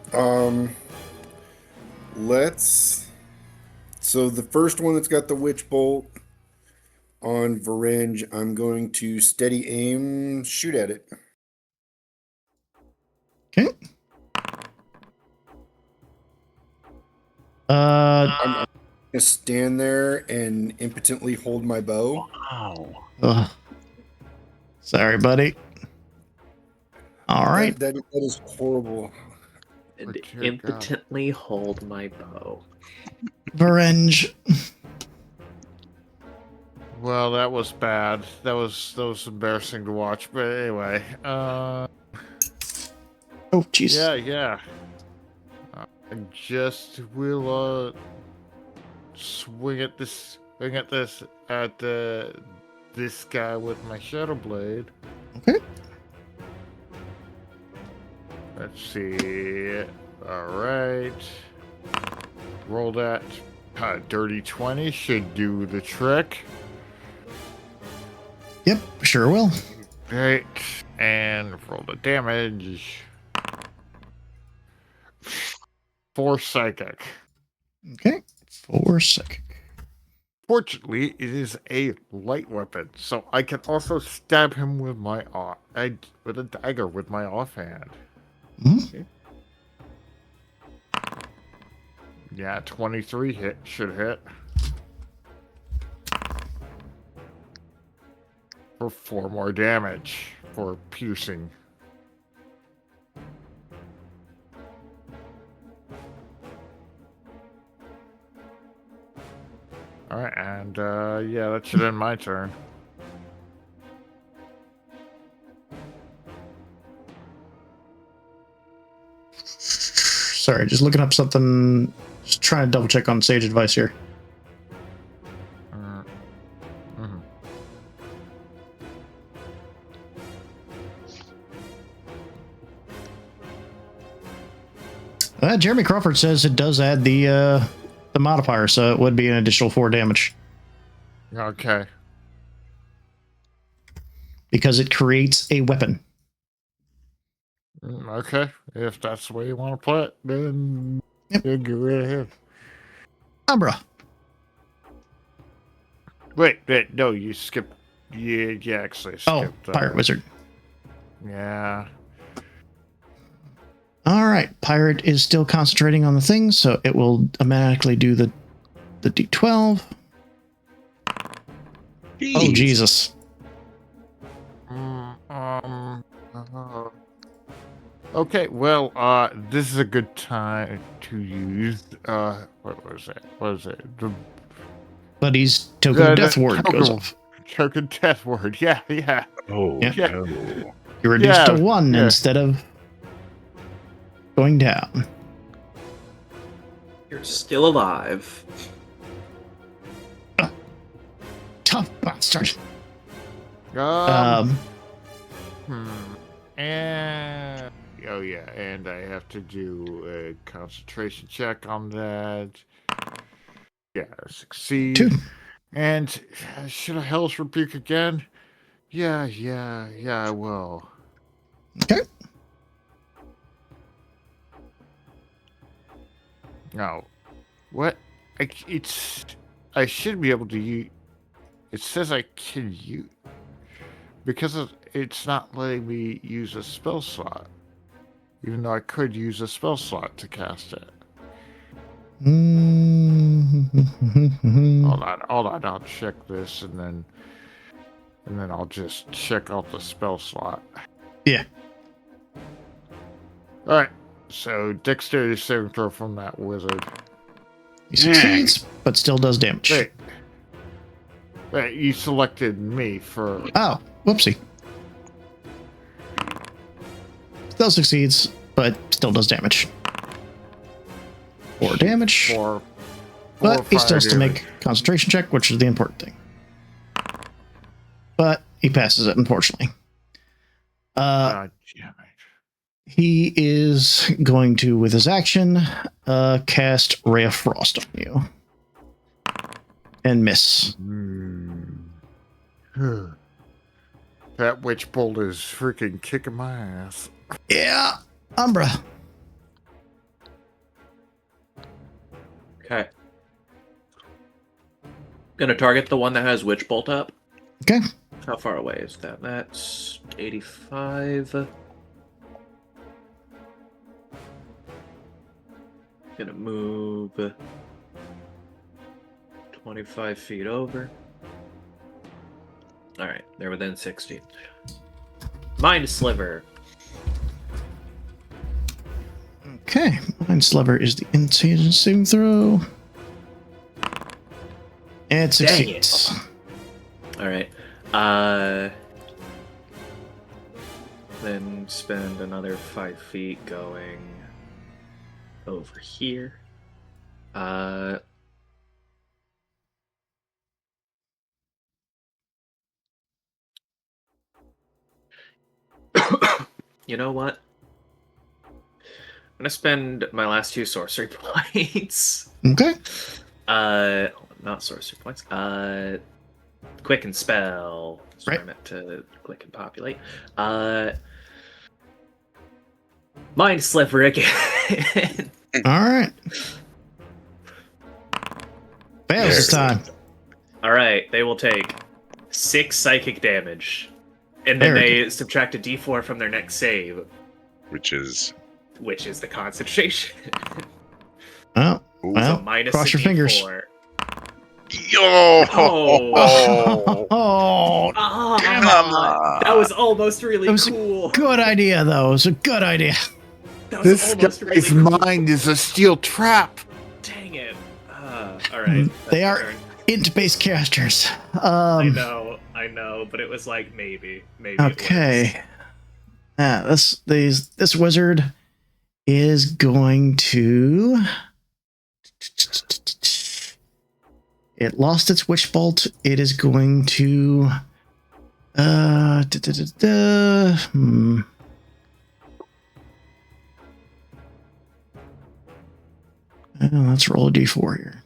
So the first one that's got the witch bolt on Varenge, I'm going to steady aim, shoot at it. Okay. I'm gonna stand there and impotently hold my bow. Wow. Sorry, buddy. All right. That is horrible. And Oh, dear impotently hold my bow. Varenge. Well, that was bad. That was embarrassing to watch. But anyway, Oh, jeez. yeah. I just will swing at this this guy with my shadow blade. Okay. Let's see. All right. Roll that. Dirty 20 should do the trick. Yep, sure will. Right. And roll the damage. 4 psychic. Okay. 4 psychic. Fortunately, it is a light weapon, so I can also stab him with my with a dagger with my offhand. Hmm? Yeah, 23 should hit. For 4 more damage for piercing. Alright, and yeah, that should end my turn. Sorry, just looking up something. Just trying to double check on sage advice here. Mhm. Jeremy Crawford says it does add the modifier, so it would be an additional 4 damage. Okay. because it creates a weapon. Okay, if that's the way you want to play it, then Yep. yeah, go right ahead. Umbra. Wait, no, you skipped. Yeah, actually skipped. Pirate Wizard. Yeah. All right, Pirate is still concentrating on the thing, so it will automatically do the D12. Oh, Jesus. Okay, well, this is a good time to use, what was it? But he's token of death ward goes off. Token death word, yeah. Oh, Yeah. no. You're reduced to 1 yeah. instead of going down. You're still alive. Tough bastard. And oh yeah, and I have to do a concentration check on that. Yeah, succeed. 2. And should I Hell's Rebuke again? Yeah, I will. Okay. No, what? I should be able to use. It says I can use because it's not letting me use a spell slot, even though I could use a spell slot to cast it. Hold on, I'll check this and then I'll just check out the spell slot. Yeah. All right. So dexterity saving throw from that wizard. He succeeds, but still does damage. Wait, you selected me for. Oh, whoopsie. Still succeeds, but still does damage. 4 damage. Four But he still has to damage. make a concentration check, which is the important thing. But he passes it, unfortunately. Damn it. He is going to, with his action, cast Ray of Frost on you. And miss. That witch bolt is freaking kicking my ass. Yeah, Umbra. Okay. Gonna target the one that has Witch Bolt up. Okay. How far away is that? That's 85. Gonna move 25 feet over. Alright, they're within 60. Mind Sliver. Okay. Mind Sliver is the intelligence saving throw. And it succeeds. Alright. Then spend another 5 feet going over here. You know what? I'm gonna spend my last 2 sorcery points. Okay. Not sorcery points. Quicken spell. That's what I Right. meant to click and populate. Mind Sliver again. All right. Fails this time. Alright, they will take 6 psychic damage. And then Very they subtract a d4 from their next save, Which is the concentration. Oh, Ooh. well, So minus cross a your fingers. D4. yo. Oh. Oh, Ah, Come on. that was almost really It was- cool. good idea, though. It was a good idea. That was This almost really guy's cool. mind is a steel trap. Dang it. Alright. They are int-based characters. I know, but it was like maybe. Maybe. Okay. This wizard is going to. It lost its witch bolt. It is going to. Let's roll a d4 here.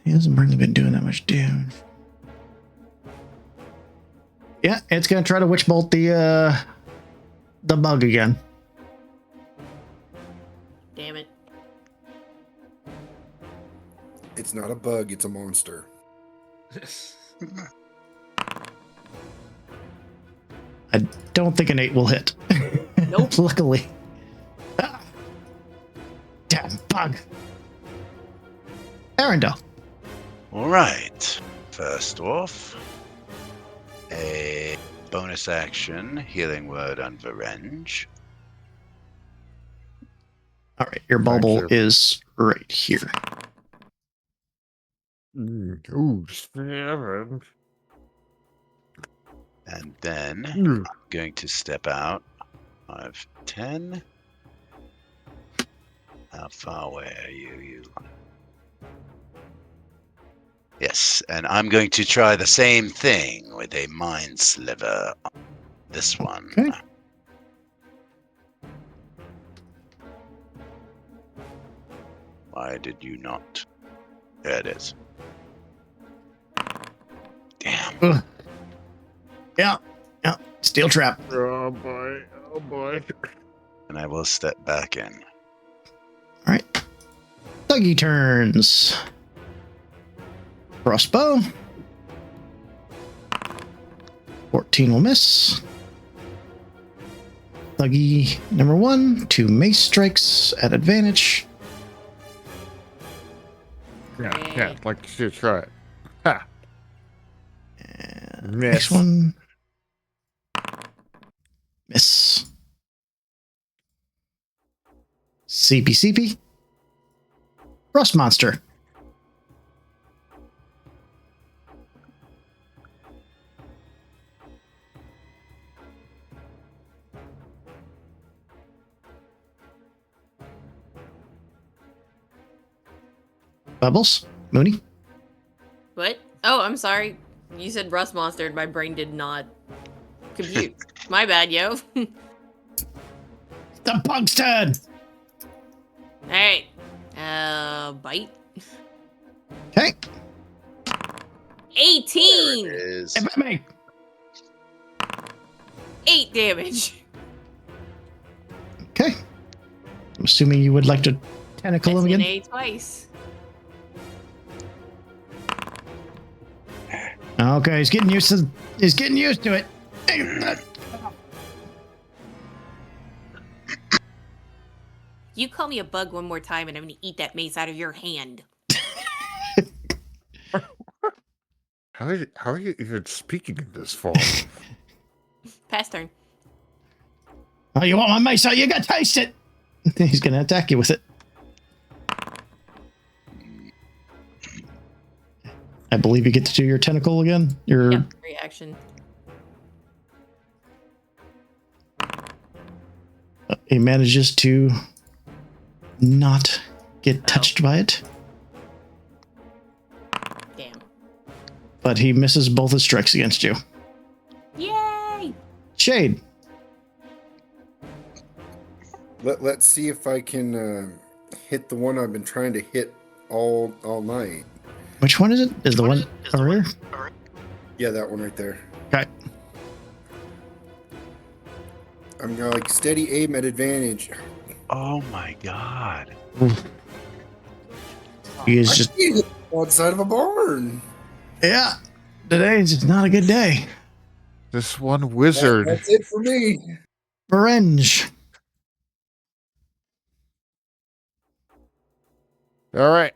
He hasn't really been doing that much damage. Yeah, it's gonna try to witch bolt the bug again. Damn it. It's not a bug, it's a monster. I don't think an 8 will hit. Nope. Luckily. Ah. Damn bug. Arendelle. All right. First off, a bonus action healing word on Varenge. All right, your bubble you. is right here. Ooh, 7. And then Mm. I'm going to step out. 5, 10. How far away are you? Yes, and I'm going to try the same thing with a mind sliver on this one. Okay. Why did you not? There it is. Damn. Ugh. Yeah. Steel trap. Oh boy. And I will step back in. All right. Dougie turns. Crossbow. 14 will miss. Dougie number 1. 2 mace strikes at advantage. Yeah, like to try it. Ha! And Miss. next one. Miss. CP. Rust monster. Bubbles. Mooney. What? Oh, I'm sorry. You said rust monster and my brain did not compute. My bad, yo. The bug's turn. Alright. Bite. Okay. 18! There it is. Hit me. 8 damage. Okay. I'm assuming you would like to tentacle him again. SNA twice. Okay, he's getting used to it. You call me a bug one more time and I'm gonna eat that mace out of your hand. How are you even speaking in this form? Pass turn. Oh, you want my mace? Oh, you gotta taste it. He's gonna attack you with it. I believe you get to do your tentacle again. Your Yep, reaction. He manages to not get touched by it, Damn. but he misses both his strikes against you. Yay! Shade. Let's see if I can hit the one I've been trying to hit all night. Which one is it? Is the one over here? Yeah, that one right there. Okay. I'm gonna like steady aim at advantage. Oh my god. He is just Outside of a barn. yeah. Today's just not a good day. This one wizard. That's it for me. Revenge. All right.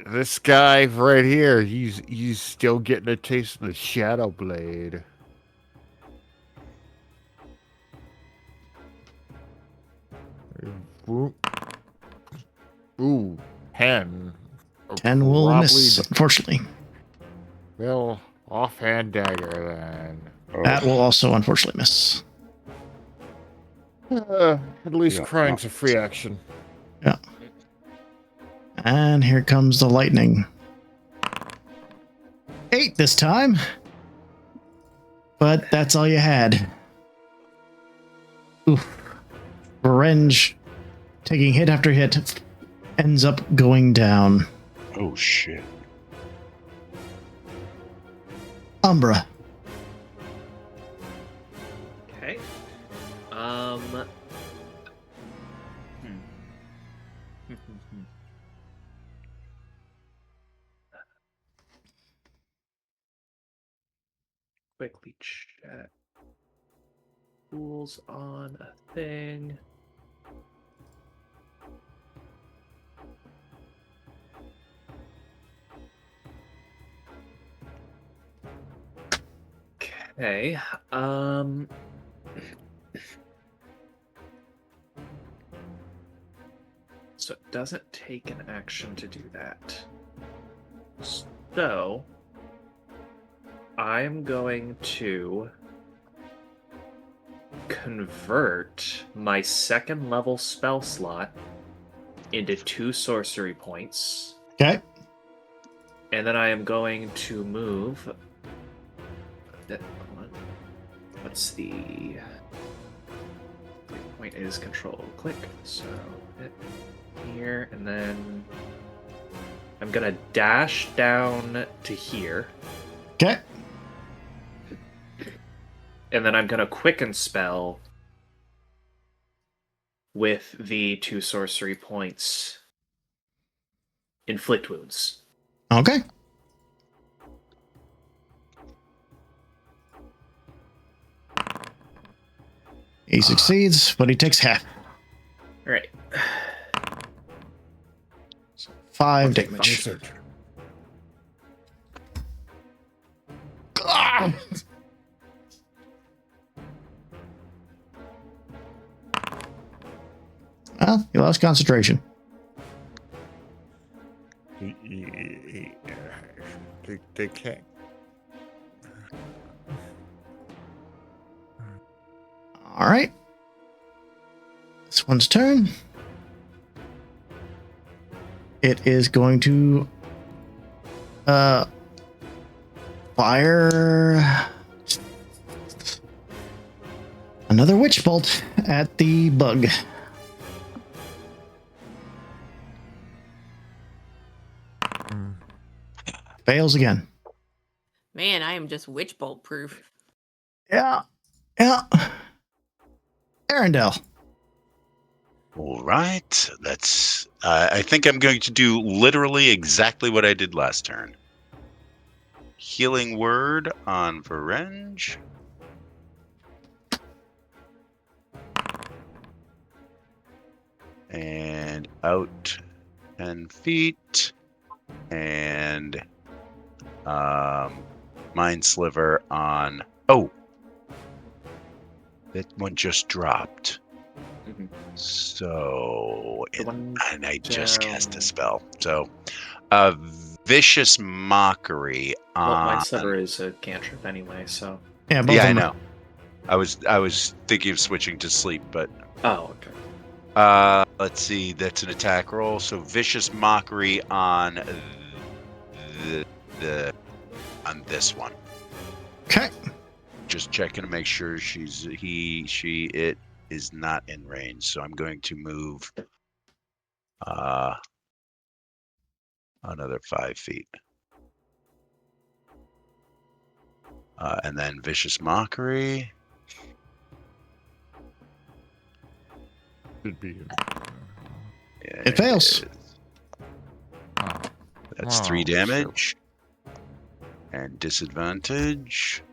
This guy right here, he's still getting a taste of the Shadow Blade. Ooh, 10. 10 will Probably miss, unfortunately. Well, offhand dagger then. That will also unfortunately miss. At least Yeah, crying's a free action. Yeah. And here comes the lightning. 8 this time. But that's all you had. Oof. Revenge, taking hit after hit, ends up going down. Oh shit. Umbra. Okay. Quickly check. Tools on a thing. Okay. So it doesn't take an action to do that. So I'm going to convert my second level spell slot into 2 sorcery points. Okay. And then I am going to move. What's the point is control click. So hit here, and then I'm gonna dash down to here. Okay. And then I'm gonna quicken spell with the 2 sorcery points. Inflict wounds. Okay. He succeeds, but he takes half. All right. 5 Okay, my damage. research. Ah! Well, he lost concentration. They can't. All right. This one's turn. It is going to fire another witch bolt at the bug. Fails again. Man, I am just witch bolt proof. Yeah. Yeah. Arendelle. All right. That's. I think I'm going to do literally exactly what I did last turn. Healing word on Varenge. And out 10 feet. And Mind Sliver on. Oh! That one just dropped. Mhm. So, The one and I just cast down. a spell. So, Vicious Mockery Well, on. Mind Sliver is a cantrip anyway, so. Yeah, both Yeah, of I them. know. I was thinking of switching to sleep, but Oh, okay. let's see. That's an attack roll. So Vicious Mockery on on this one. Okay. Just checking to make sure it is not in range. So I'm going to move another 5 feet. And then Vicious Mockery. Should be. It fails. That's 3 damage. And disadvantage.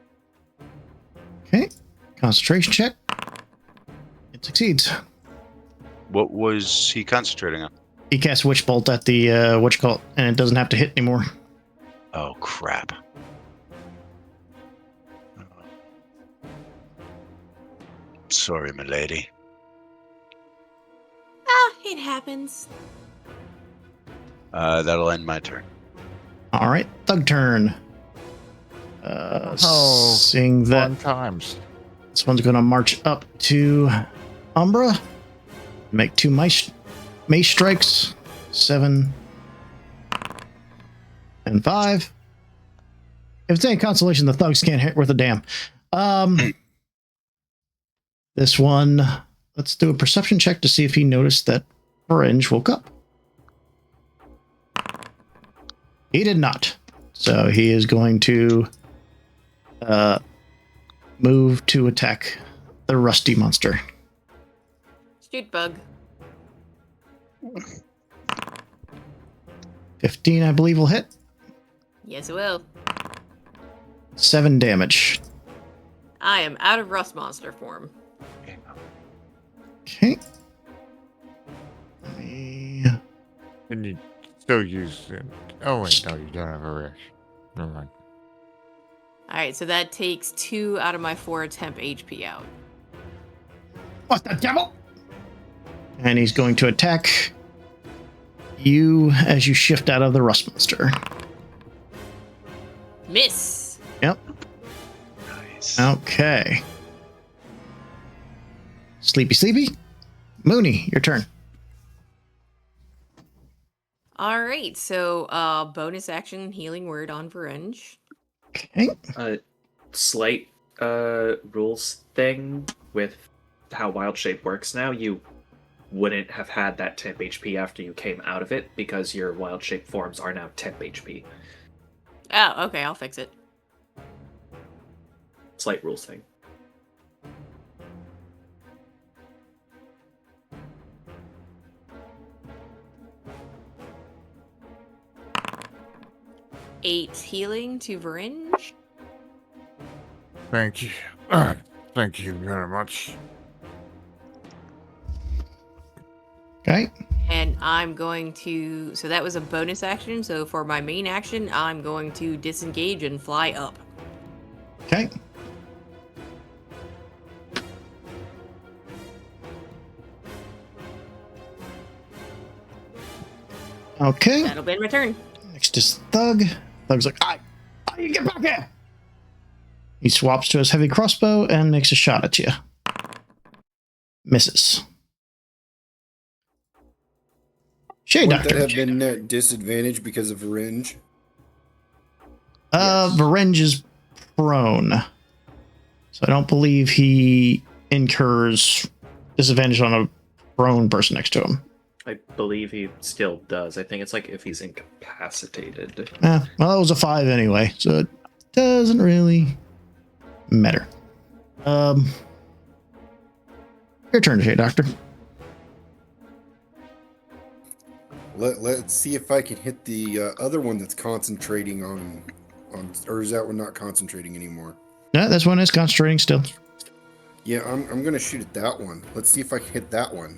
Okay. Concentration check. It succeeds. What was he concentrating on? He casts Witch Bolt at the, what you call it, and it doesn't have to hit anymore. Oh, crap. Sorry, milady. Ah, it happens. That'll end my turn. All right. Thug turn. Seeing that Fun times. this one's going to march up to Umbra. Make 2 mace strikes. 7 and 5. If it's any consolation, the thugs can't hit worth a damn. This one, let's do a perception check to see if he noticed that Orange woke up. He did not. So he is going to move to attack the rusty monster. Shoot bug. 15, I believe, will hit. Yes, it will. 7 damage. I am out of rust monster form. Okay. Let me- And you still use it. Oh, wait, no, you don't have a rush. Never mind. Alright, so that takes 2 out of my 4 temp HP out. What the devil? And he's going to attack you as you shift out of the rust monster. Miss! Yep. Nice. Okay. Sleepy. Mooney, your turn. Alright, so bonus action healing word on Varenge. Okay. Slight rules thing with how Wild Shape works now. You wouldn't have had that temp HP after you came out of it because your Wild Shape forms are now temp HP. Oh, okay, I'll fix it. Slight rules thing. Eight healing to Varenge. Thank you. Thank you very much. Okay. And I'm going to... So that was a bonus action, so for my main action, I'm going to disengage and fly up. Okay. Okay. That'll be my turn. Next is Thug. Thug's like, I you get back here. He swaps to his heavy crossbow and makes a shot at you. Misses. Shade Would that Doctor. have been at disadvantage because of range? Varenge is prone. So I don't believe he incurs disadvantage on a prone person next to him. I believe he still does. I think it's like if he's incapacitated. Well, it was a 5 anyway, so it doesn't really matter. Your turn, Shade Doctor. Let's see if I can hit the other one that's concentrating on, or is that one not concentrating anymore? No, this one is concentrating still. Yeah, I'm gonna shoot at that one. Let's see if I can hit that one.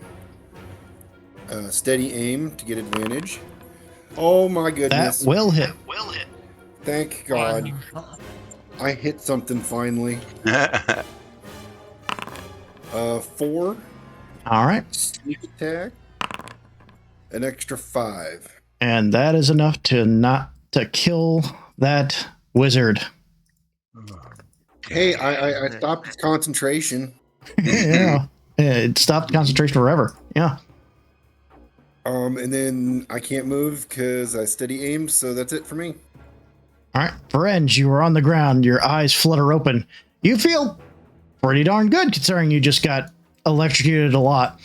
Steady aim to get advantage. Oh my goodness! That will hit. Thank God, I hit something finally. 4 All right. sneak attack, an extra 5. And that is enough to kill that wizard. Hey, I stopped its concentration. Yeah. It stopped concentration forever. Yeah. And then I can't move because I steady aim, so that's it for me. All right. Varenge, you are on the ground. Your eyes flutter open. You feel pretty darn good considering you just got electrocuted a lot.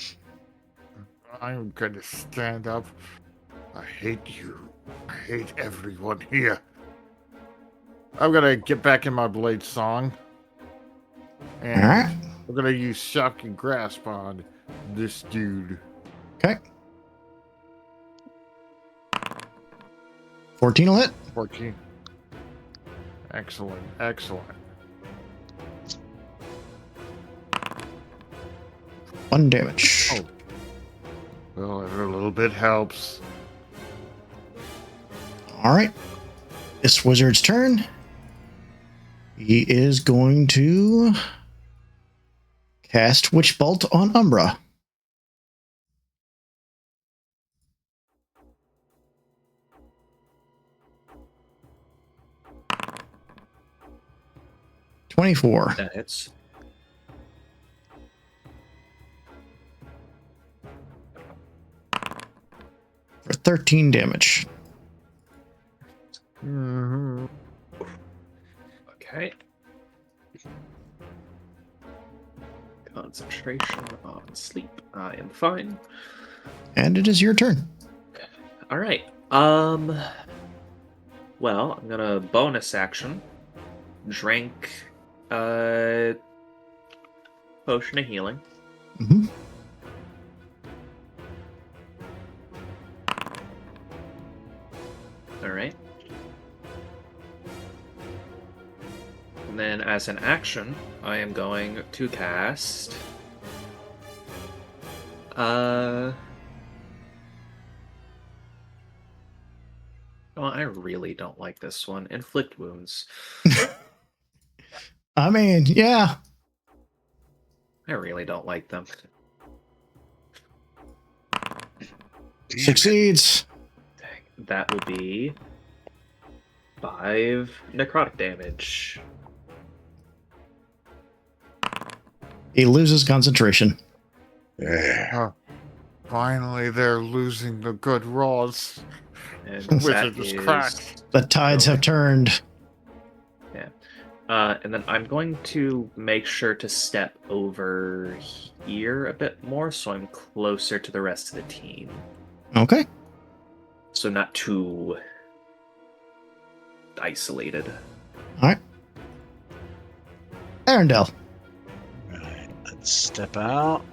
I'm gonna stand up. I hate you. I hate everyone here. I'm gonna get back in my blade song. And All right. we're gonna use shock and grasp on this dude. Okay. 14 will hit. 14. Excellent. 1 damage. Oh. Well, every little bit helps. All right. This wizard's turn. He is going to cast Witch Bolt on Umbra. $24 That hits. for 13 damage. Mm-hmm. Okay. Concentration on sleep. I am fine. And it is your turn. All right. Well, I'm gonna bonus action drink potion of healing. Mm-hmm. All right. And then as an action, I am going to cast well, I really don't like this one. Inflict wounds. I mean, yeah. I really don't like them. Succeeds. That will be 5 necrotic damage. He loses concentration. Finally, they're losing the good rolls. And The that wizard was is- cracked. The tides have turned. And then I'm going to make sure to step over here a bit more so I'm closer to the rest of the team. Okay. So not too isolated. All right. Arendelle. Right, let's step out.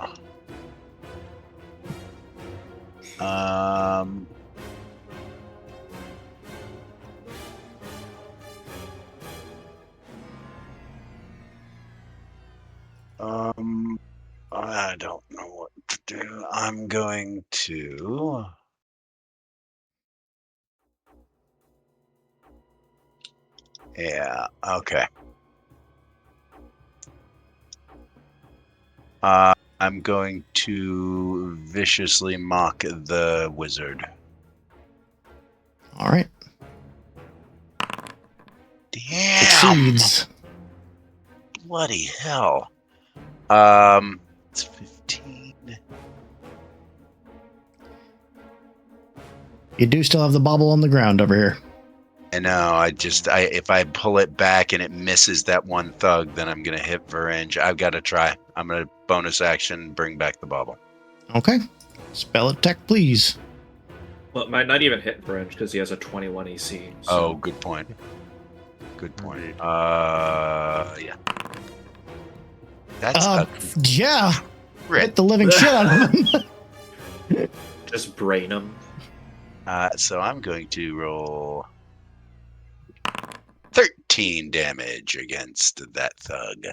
I don't know what to do. I'm going to. Yeah, okay. I'm going to viciously mock the wizard. All right. Damn! Succeeds. Bloody hell. It's 15. You do still have the bauble on the ground over here. I know, if I pull it back and it misses that one thug, then I'm going to hit Varange. I've got to try. I'm going to bonus action, bring back the bauble. Okay. Spell attack, please. Well, it might not even hit Vrench because he has a 21 AC. So. Oh, good point. Good point. Yeah. That's a Yeah. crit. Hit the living shit out of him. Just brain him. So I'm going to roll 13 damage against that thug.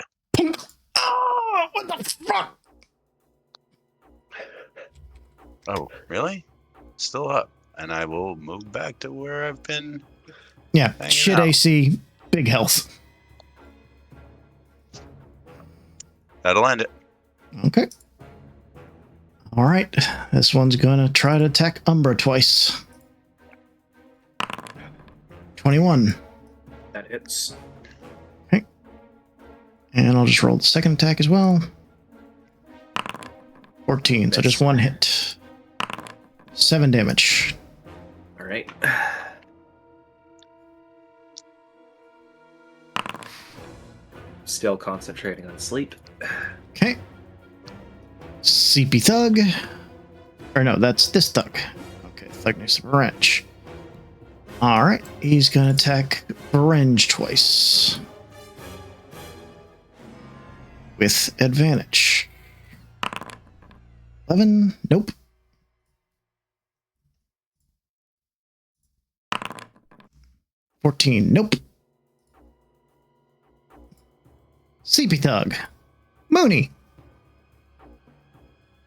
Oh, what the fuck? Oh, really? Still up. And I will move back to where I've been. Yeah, Hanging shit out. AC, big health. That'll end it. Okay. All right. This one's going to try to attack Umbra twice. 21. That hits. Okay. And I'll just roll the second attack as well. 14. So just one hit. 7 damage. All right. Still concentrating on sleep. Okay. CP Thug. Or no, that's this Thug. Okay, Thug needs to wrench. Alright, he's gonna attack Varenge twice. With advantage. 11. Nope. 14. Nope. CP Thug. Mooney.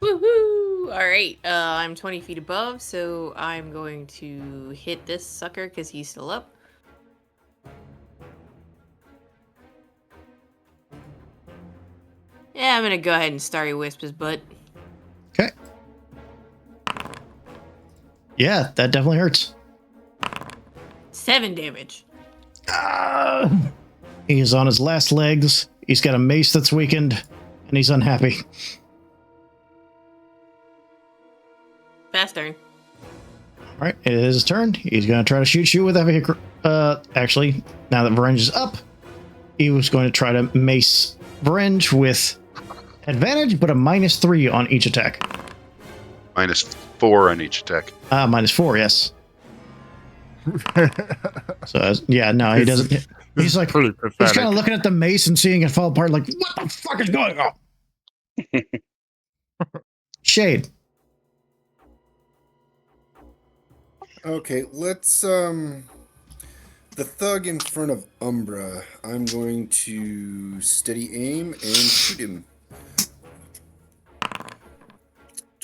Woohoo! Alright, I'm 20 feet above, so I'm going to hit this sucker because he's still up. Yeah, I'm gonna go ahead and Starry Wisp his butt. Okay. Yeah, that definitely hurts. 7 damage. He's on his last legs. He's got a mace that's weakened, and he's unhappy. Fast turn. All right, it is his turn. He's going to try to shoot you with that. Actually, now that Varenge is up, he was going to try to mace Varenge with advantage, but a -3 on each attack. -4 on each attack. -4, yes. So, yeah, no, he doesn't. He's like, pretty he's pathetic. kind of looking at the mace and seeing it fall apart, like, what the fuck is going on? Shade. Okay, let's the thug in front of Umbra. I'm going to steady aim and shoot him.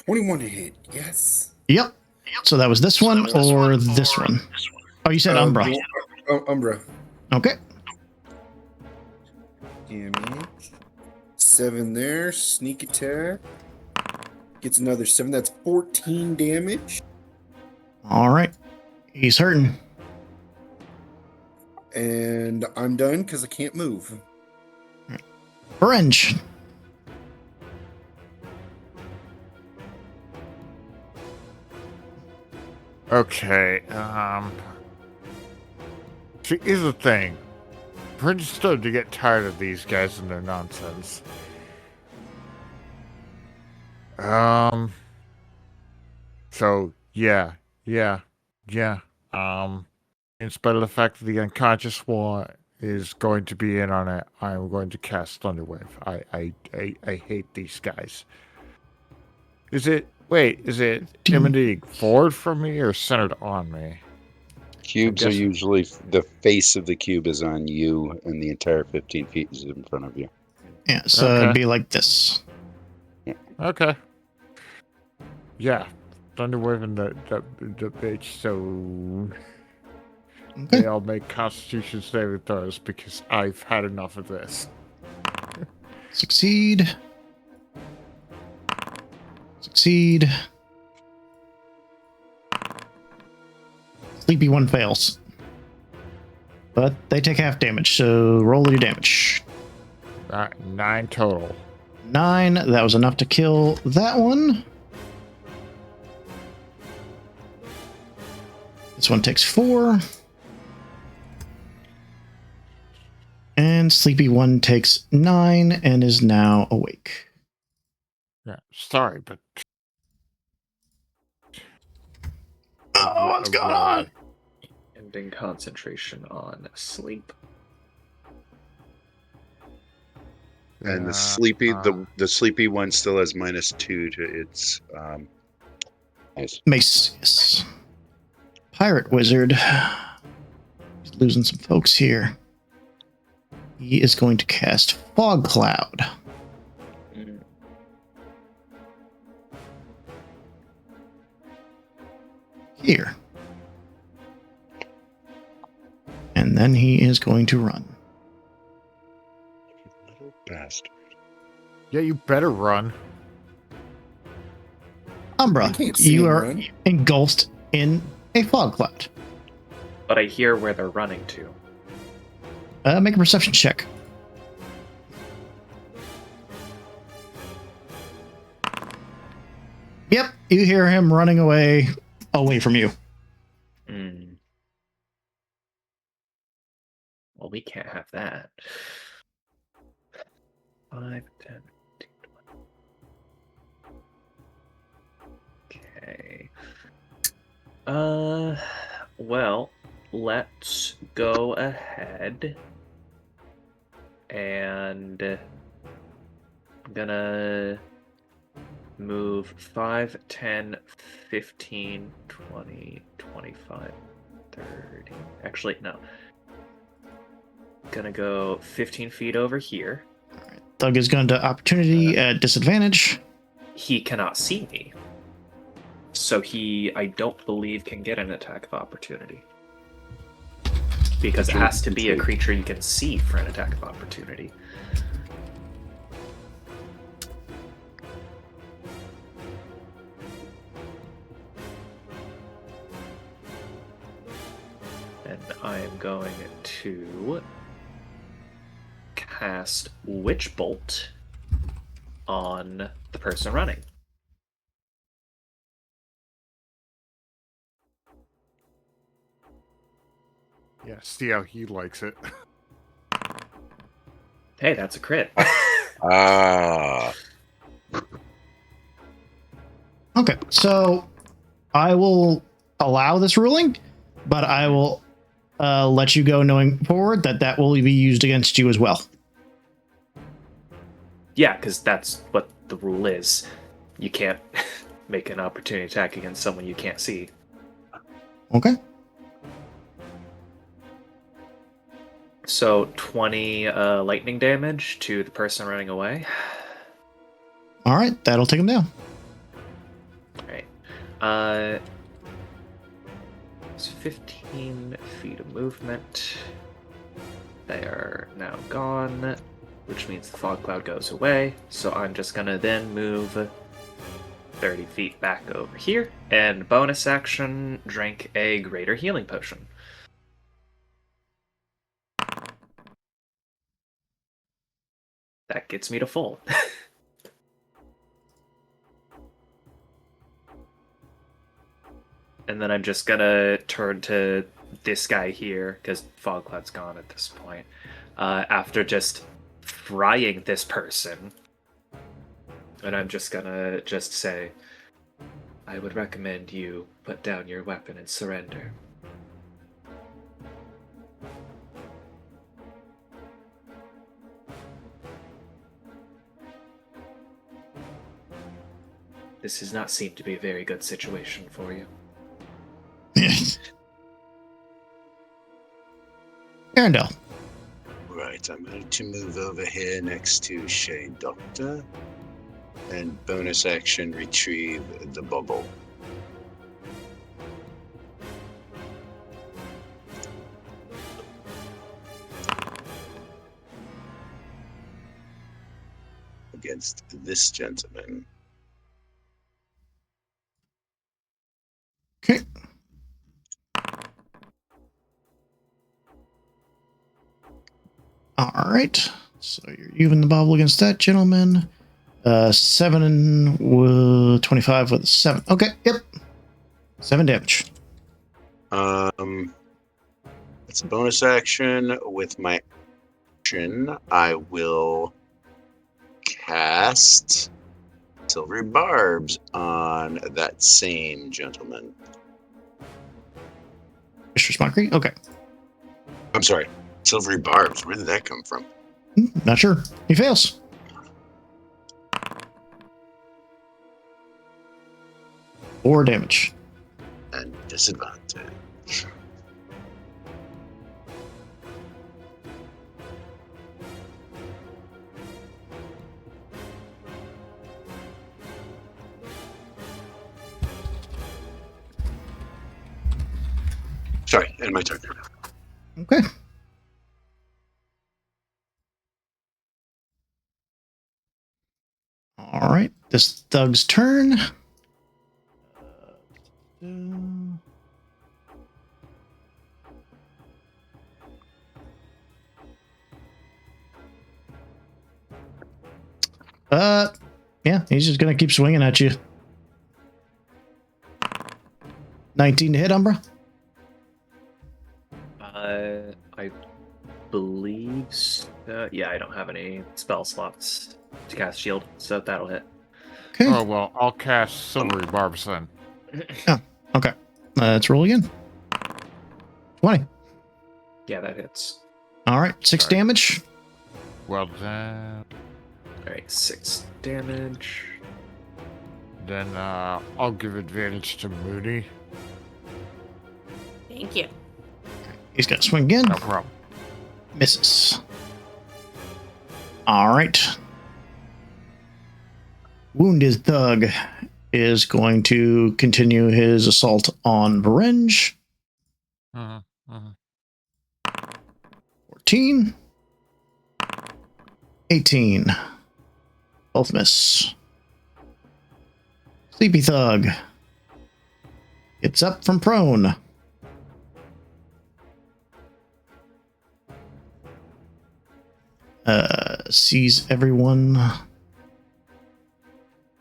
21 to hit. Yes. Yep. So that was this one or this one? Oh, you said Umbra. Umbra. Okay. Damage. 7 there. Sneak attack. Gets another 7. That's 14 damage. All right. He's hurting. And I'm done because I can't move. Orange. Okay, see, here's the thing. I'm starting to get tired of these guys and their nonsense. So, yeah. In spite of the fact that the unconscious one is going to be in on it, I'm going to cast Thunderwave. I hate these guys. Is it emanating forward from me or centered on me? Cubes are usually the face of the cube is on you, and the entire 15 feet is in front of you. Yeah, so it'd be like this. Okay. Yeah, Thunderwave the bitch. So they all make Constitution saving throws because I've had enough of this. Succeed. Succeed. Sleepy one fails. But they take half damage, so roll your damage. 9 total. 9. That was enough to kill that one. This one takes 4. And Sleepy one takes 9 and is now awake. Yeah, sorry, but... Oh, what's going on? Ending concentration on sleep. And the sleepy the sleepy one still has -2 to its Mace. Yes. Pirate wizard. He's losing some folks here. He is going to cast Fog Cloud. Here. And then he is going to run. Little bastard. Yeah, you better run. Umbra, you are engulfed in a fog cloud. But I hear where they're running to. Make a perception check. Yep, you hear him running away from you. Well, we can't have that. 5, 10, 15, 20. Okay. Well, let's go ahead and I'm gonna move 5, 10, 15, 20, 25, 30. Actually, no. Gonna go 15 feet over here. All right. Thug is going to opportunity at disadvantage. He cannot see me. So he, I don't believe, can get an attack of opportunity. Because it has to be a creature you can see for an attack of opportunity. And I am going to cast Witch Bolt on the person running. Yeah, see how he likes it. Hey, that's a crit. Okay, so I will allow this ruling, but I will let you go knowing forward that will be used against you as well. Yeah, because that's what the rule is. You can't make an opportunity attack against someone you can't see. Okay. So 20 lightning damage to the person running away. All right, that'll take him down. All right. It's 15 feet of movement. They are now gone, which means the fog cloud goes away. So I'm just gonna then move 30 feet back over here, and bonus action, drink a greater healing potion. That gets me to full. And then I'm just gonna turn to this guy here, because Fog Cloud's gone at this point. After just frying this person, and I'm just gonna say, I would recommend you put down your weapon and surrender. This does not seem to be a very good situation for you. Arendelle. Right, I'm going to move over here next to Shane Doctor and bonus action retrieve the bubble. Against this gentleman. Okay. All right. So you're even the bobble against that gentleman. 7 and 25 with a 7. Okay. Yep. 7 damage. It's a bonus action. With my action, I will cast Silvery Barbs on that same gentleman. Mistress Mockery? Okay. I'm sorry. Silvery Barbs. Where did that come from? Not sure. He fails. Four damage. And disadvantage. Sorry, and my turn. Okay. All right. This thug's turn. Yeah, he's just gonna keep swinging at you. 19 to hit, Umbra. I believe so. Yeah, I don't have any spell slots to cast shield, so that'll hit. Okay. Oh, well, I'll cast Silvery Barbs then. Oh, okay. Let's roll again. 20. Yeah, that hits. All right, 6 Sorry. damage. Well, then, Alright, 6 damage. I'll give advantage to Moody. Thank you. He's got to swing again. No problem. Misses. All right. Wounded Thug is going to continue his assault on Varenge. 14. 18. Both miss. Sleepy Thug gets up from prone. Sees everyone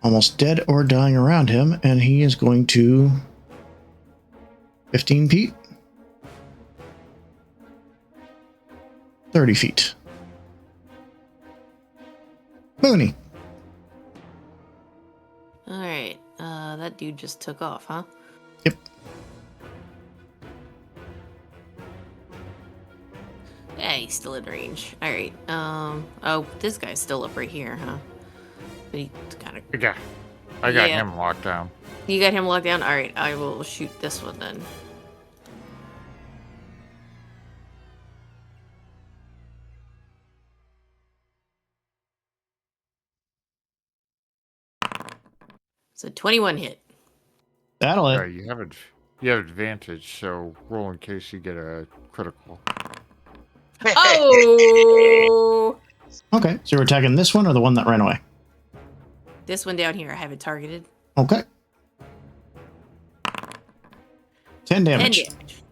almost dead or dying around him, and he is going to 15 feet, 30 feet. Mooney. Alright, that dude just took off, huh? Yep. Yeah, he's still in range. All right. Oh, this guy's still up right here, huh? But he kind of. I got him locked down. You got him locked down. All right. I will shoot this one then. It's a 21 hit. That'll Yeah, hit. you have advantage, so roll in case you get a critical. Oh! Okay, so you're attacking this one or the one that ran away? This one down here, I have it targeted. Okay. 10 damage. 10 damage.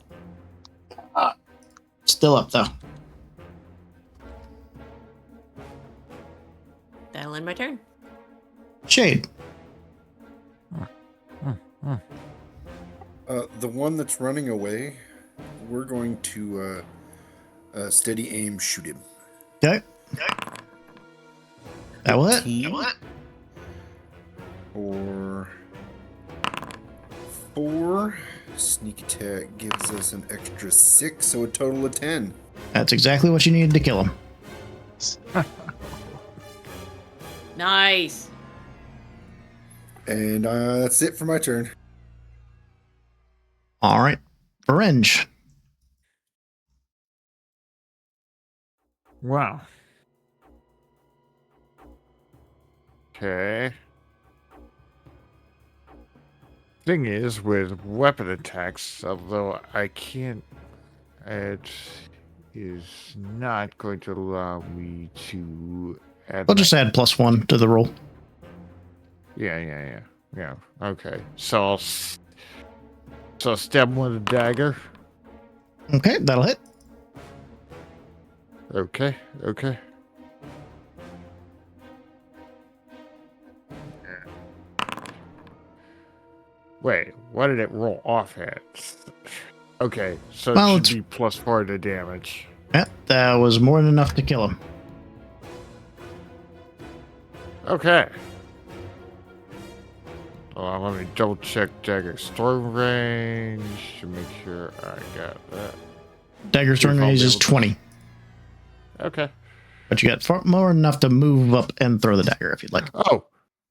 Still up, though. That'll end my turn. Shade. The one that's running away, we're going to steady aim shoot him. Okay. That will hit. 18 or 4. Sneak attack gives us an extra 6, so a total of 10. That's exactly what you needed to kill him. Nice. And that's it for my turn. All right. Orange. Wow. Okay. Thing is, with weapon attacks, although I can't, it is not going to allow me to add. We'll just add +1 to the roll. Yeah. Okay. So I'll stab him with a dagger. Okay, that'll hit. Okay. Wait, what did it roll off at? Okay, so Well, it should be +4 to damage. Yeah, that was more than enough to kill him. Okay. Let me double check dagger storm range to make sure I got that. Dagger See if throwing I'll range be is able to- 20. Okay. But you got more than enough to move up and throw the dagger if you'd like. Oh,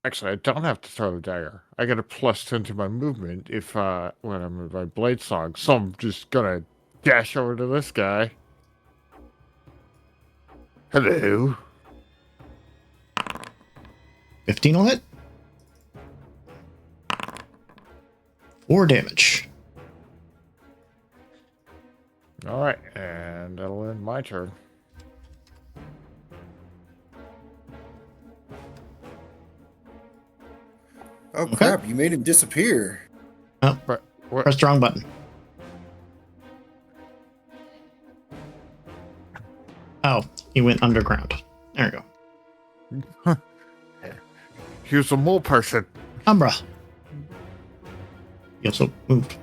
actually, I don't have to throw the dagger. I get a +10 to my movement if when I'm in my blade song. So I'm just gonna dash over to this guy. Hello. 15 will hit. 4 damage. All right, and that'll end my turn. Oh, crap. You made him disappear. Oh, But what? press the wrong button. Oh, he went underground. There you go. He was a mole person. Umbra. He also moved.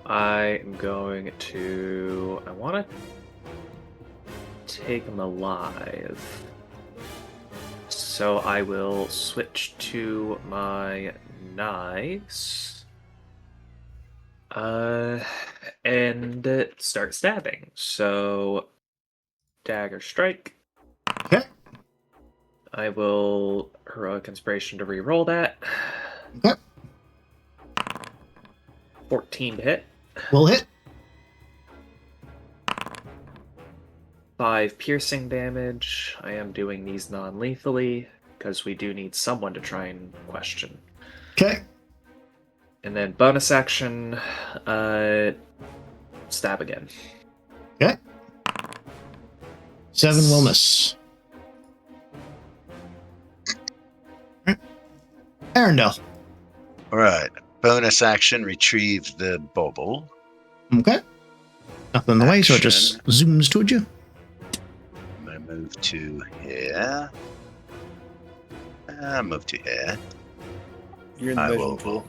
I am going to. I want to take him alive. So I will switch to my knives. And start stabbing. So, dagger strike. Okay. I will heroic inspiration to re-roll that. Okay. 14 to hit. Will hit. 5 piercing damage. I am doing these non-lethally because we do need someone to try and question. Okay. And then bonus action, stab again. Okay. 7 will miss. Right. Arendelle. All right. Bonus action, retrieve the bauble. Okay. Nothing in the way, so it just zooms toward you. I'm going to move to here. Move to here. You're in the I measuring will- tool.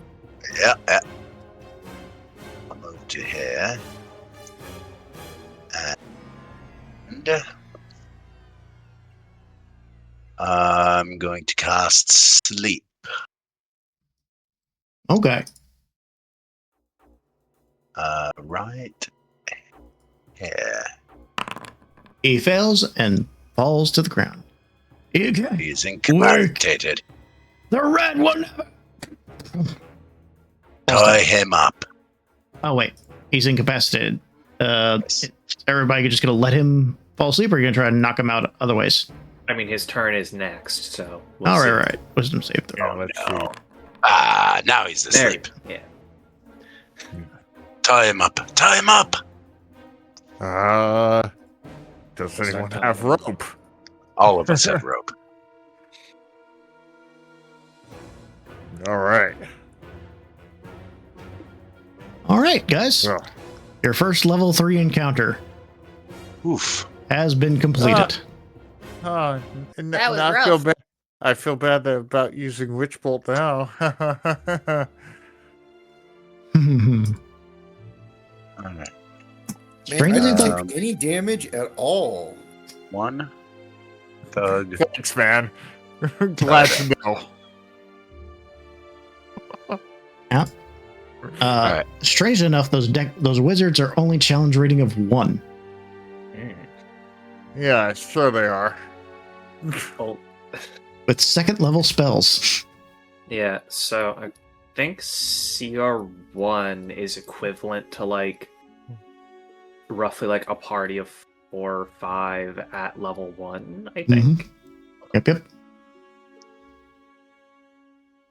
Yeah. I'll move to here. And I'm going to cast Sleep. Okay. Right here. He fails and falls to the ground. Okay. He's incapacitated. The red one. Tie him up. Oh wait, he's incapacitated. Everybody just gonna let him fall asleep, or are you gonna try to knock him out other ways? I mean, his turn is next, so. We'll All see. right. Wisdom save throw. Let's No. Ah, now he's There. asleep. Yeah. Tie him up. Tie him up. Does Let's anyone start have tying. rope? All of us have rope. All right. All right, guys. Well, Your first level 3 encounter Oof. has been completed. and That was now rough. I feel bad about using Witch Bolt now. All right. Man, Strangely, I didn't though, take any damage at all. One thug. Thanks, man. Glad to know. right. Strange enough, those wizards are only challenge rating of 1. Yeah, sure they are. Oh, With second level spells. yeah, so I think CR1 is equivalent to like roughly like a party of 4 or 5 at level 1, I think. Mhm. Yep.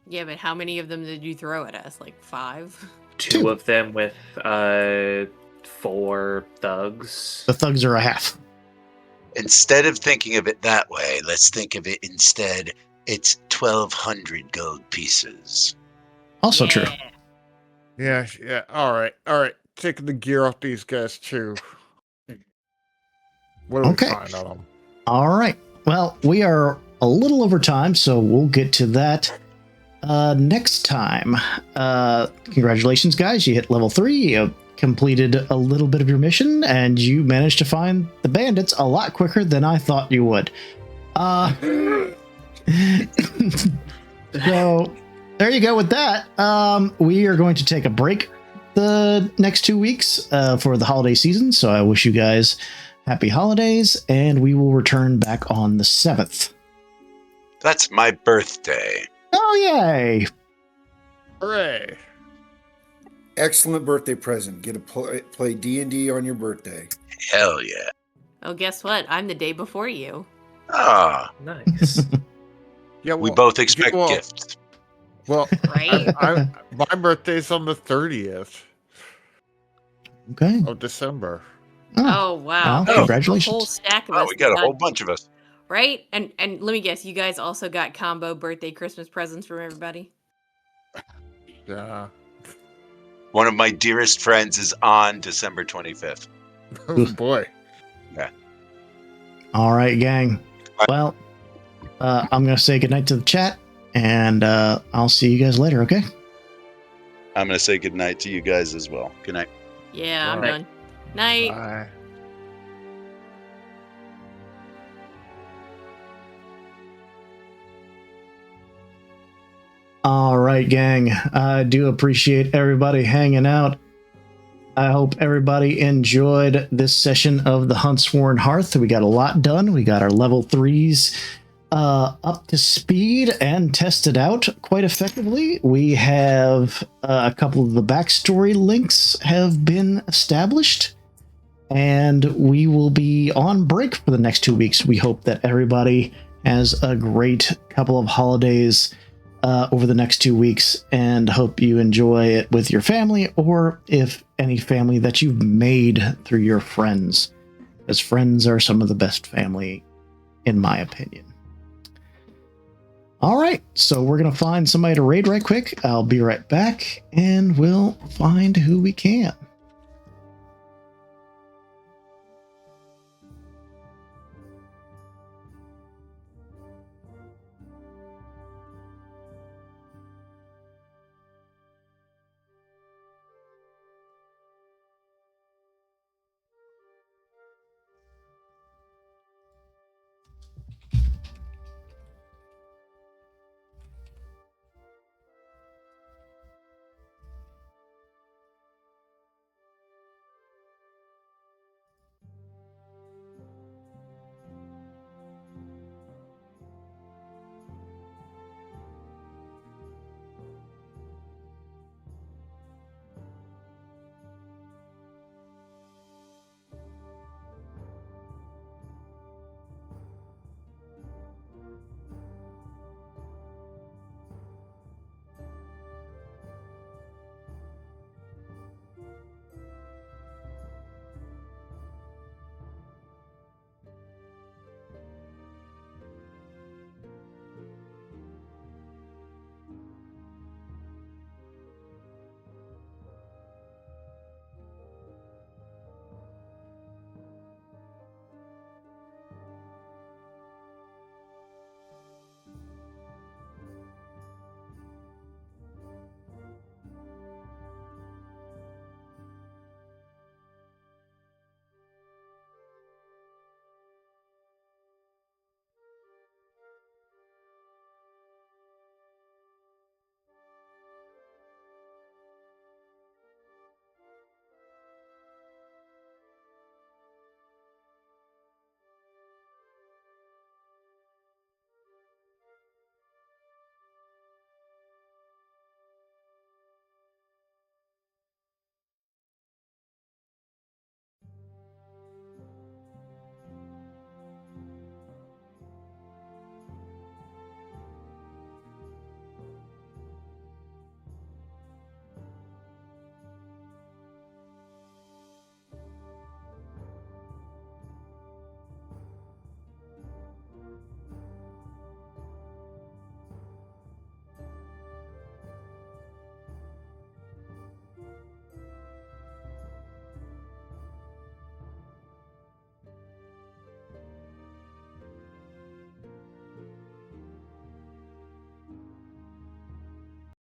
Yeah, but how many of them did you throw at us? Like 5? 2 of them with 4 thugs. The thugs are a half. Instead of thinking of it that way, let's think of it instead. It's 1,200 gold pieces. Also true. Yeah. All right. Taking the gear off these guys too. What do Okay. we find on them? All right. Well, we are a little over time, so we'll get to that next time. Congratulations, guys. You hit level 3. You completed a little bit of your mission, and you managed to find the bandits a lot quicker than I thought you would. So there you go with that. We are going to take a break the next 2 weeks for the holiday season. So I wish you guys happy holidays, and we will return back on the 7th. That's my birthday. Oh, yay! Hooray! Excellent birthday present. Get to play D&D on your birthday. Hell yeah. Oh, guess what? I'm the day before you. Ah, Nice. Yeah, we both expect well, gifts. Well, Right? my birthday's on the 30th Okay. of December. Oh, wow. Well, congratulations. A whole stack of Oh, us. we got a got- whole bunch of us. Right? And let me guess, you guys also got combo birthday Christmas presents from everybody? Yeah. One of my dearest friends is on December 25th. Oh boy. All right, gang. Well, I'm going to say goodnight to the chat, and I'll see you guys later, okay? I'm going to say goodnight to you guys as well. Good night. Yeah, I'm Alright. done. Night. Bye. All right, gang. I do appreciate everybody hanging out. I hope everybody enjoyed this session of the HuntSworn Hearth. We got a lot done. We got our level 3s up to speed and tested out quite effectively. We have a couple of the backstory links have been established, and we will be on break for the next 2 weeks. We hope that everybody has a great couple of holidays over the next 2 weeks, and hope you enjoy it with your family, or if any family that you've made through your friends, as friends are some of the best family, in my opinion. All right, so we're going to find somebody to raid right quick. I'll be right back, and we'll find who we can.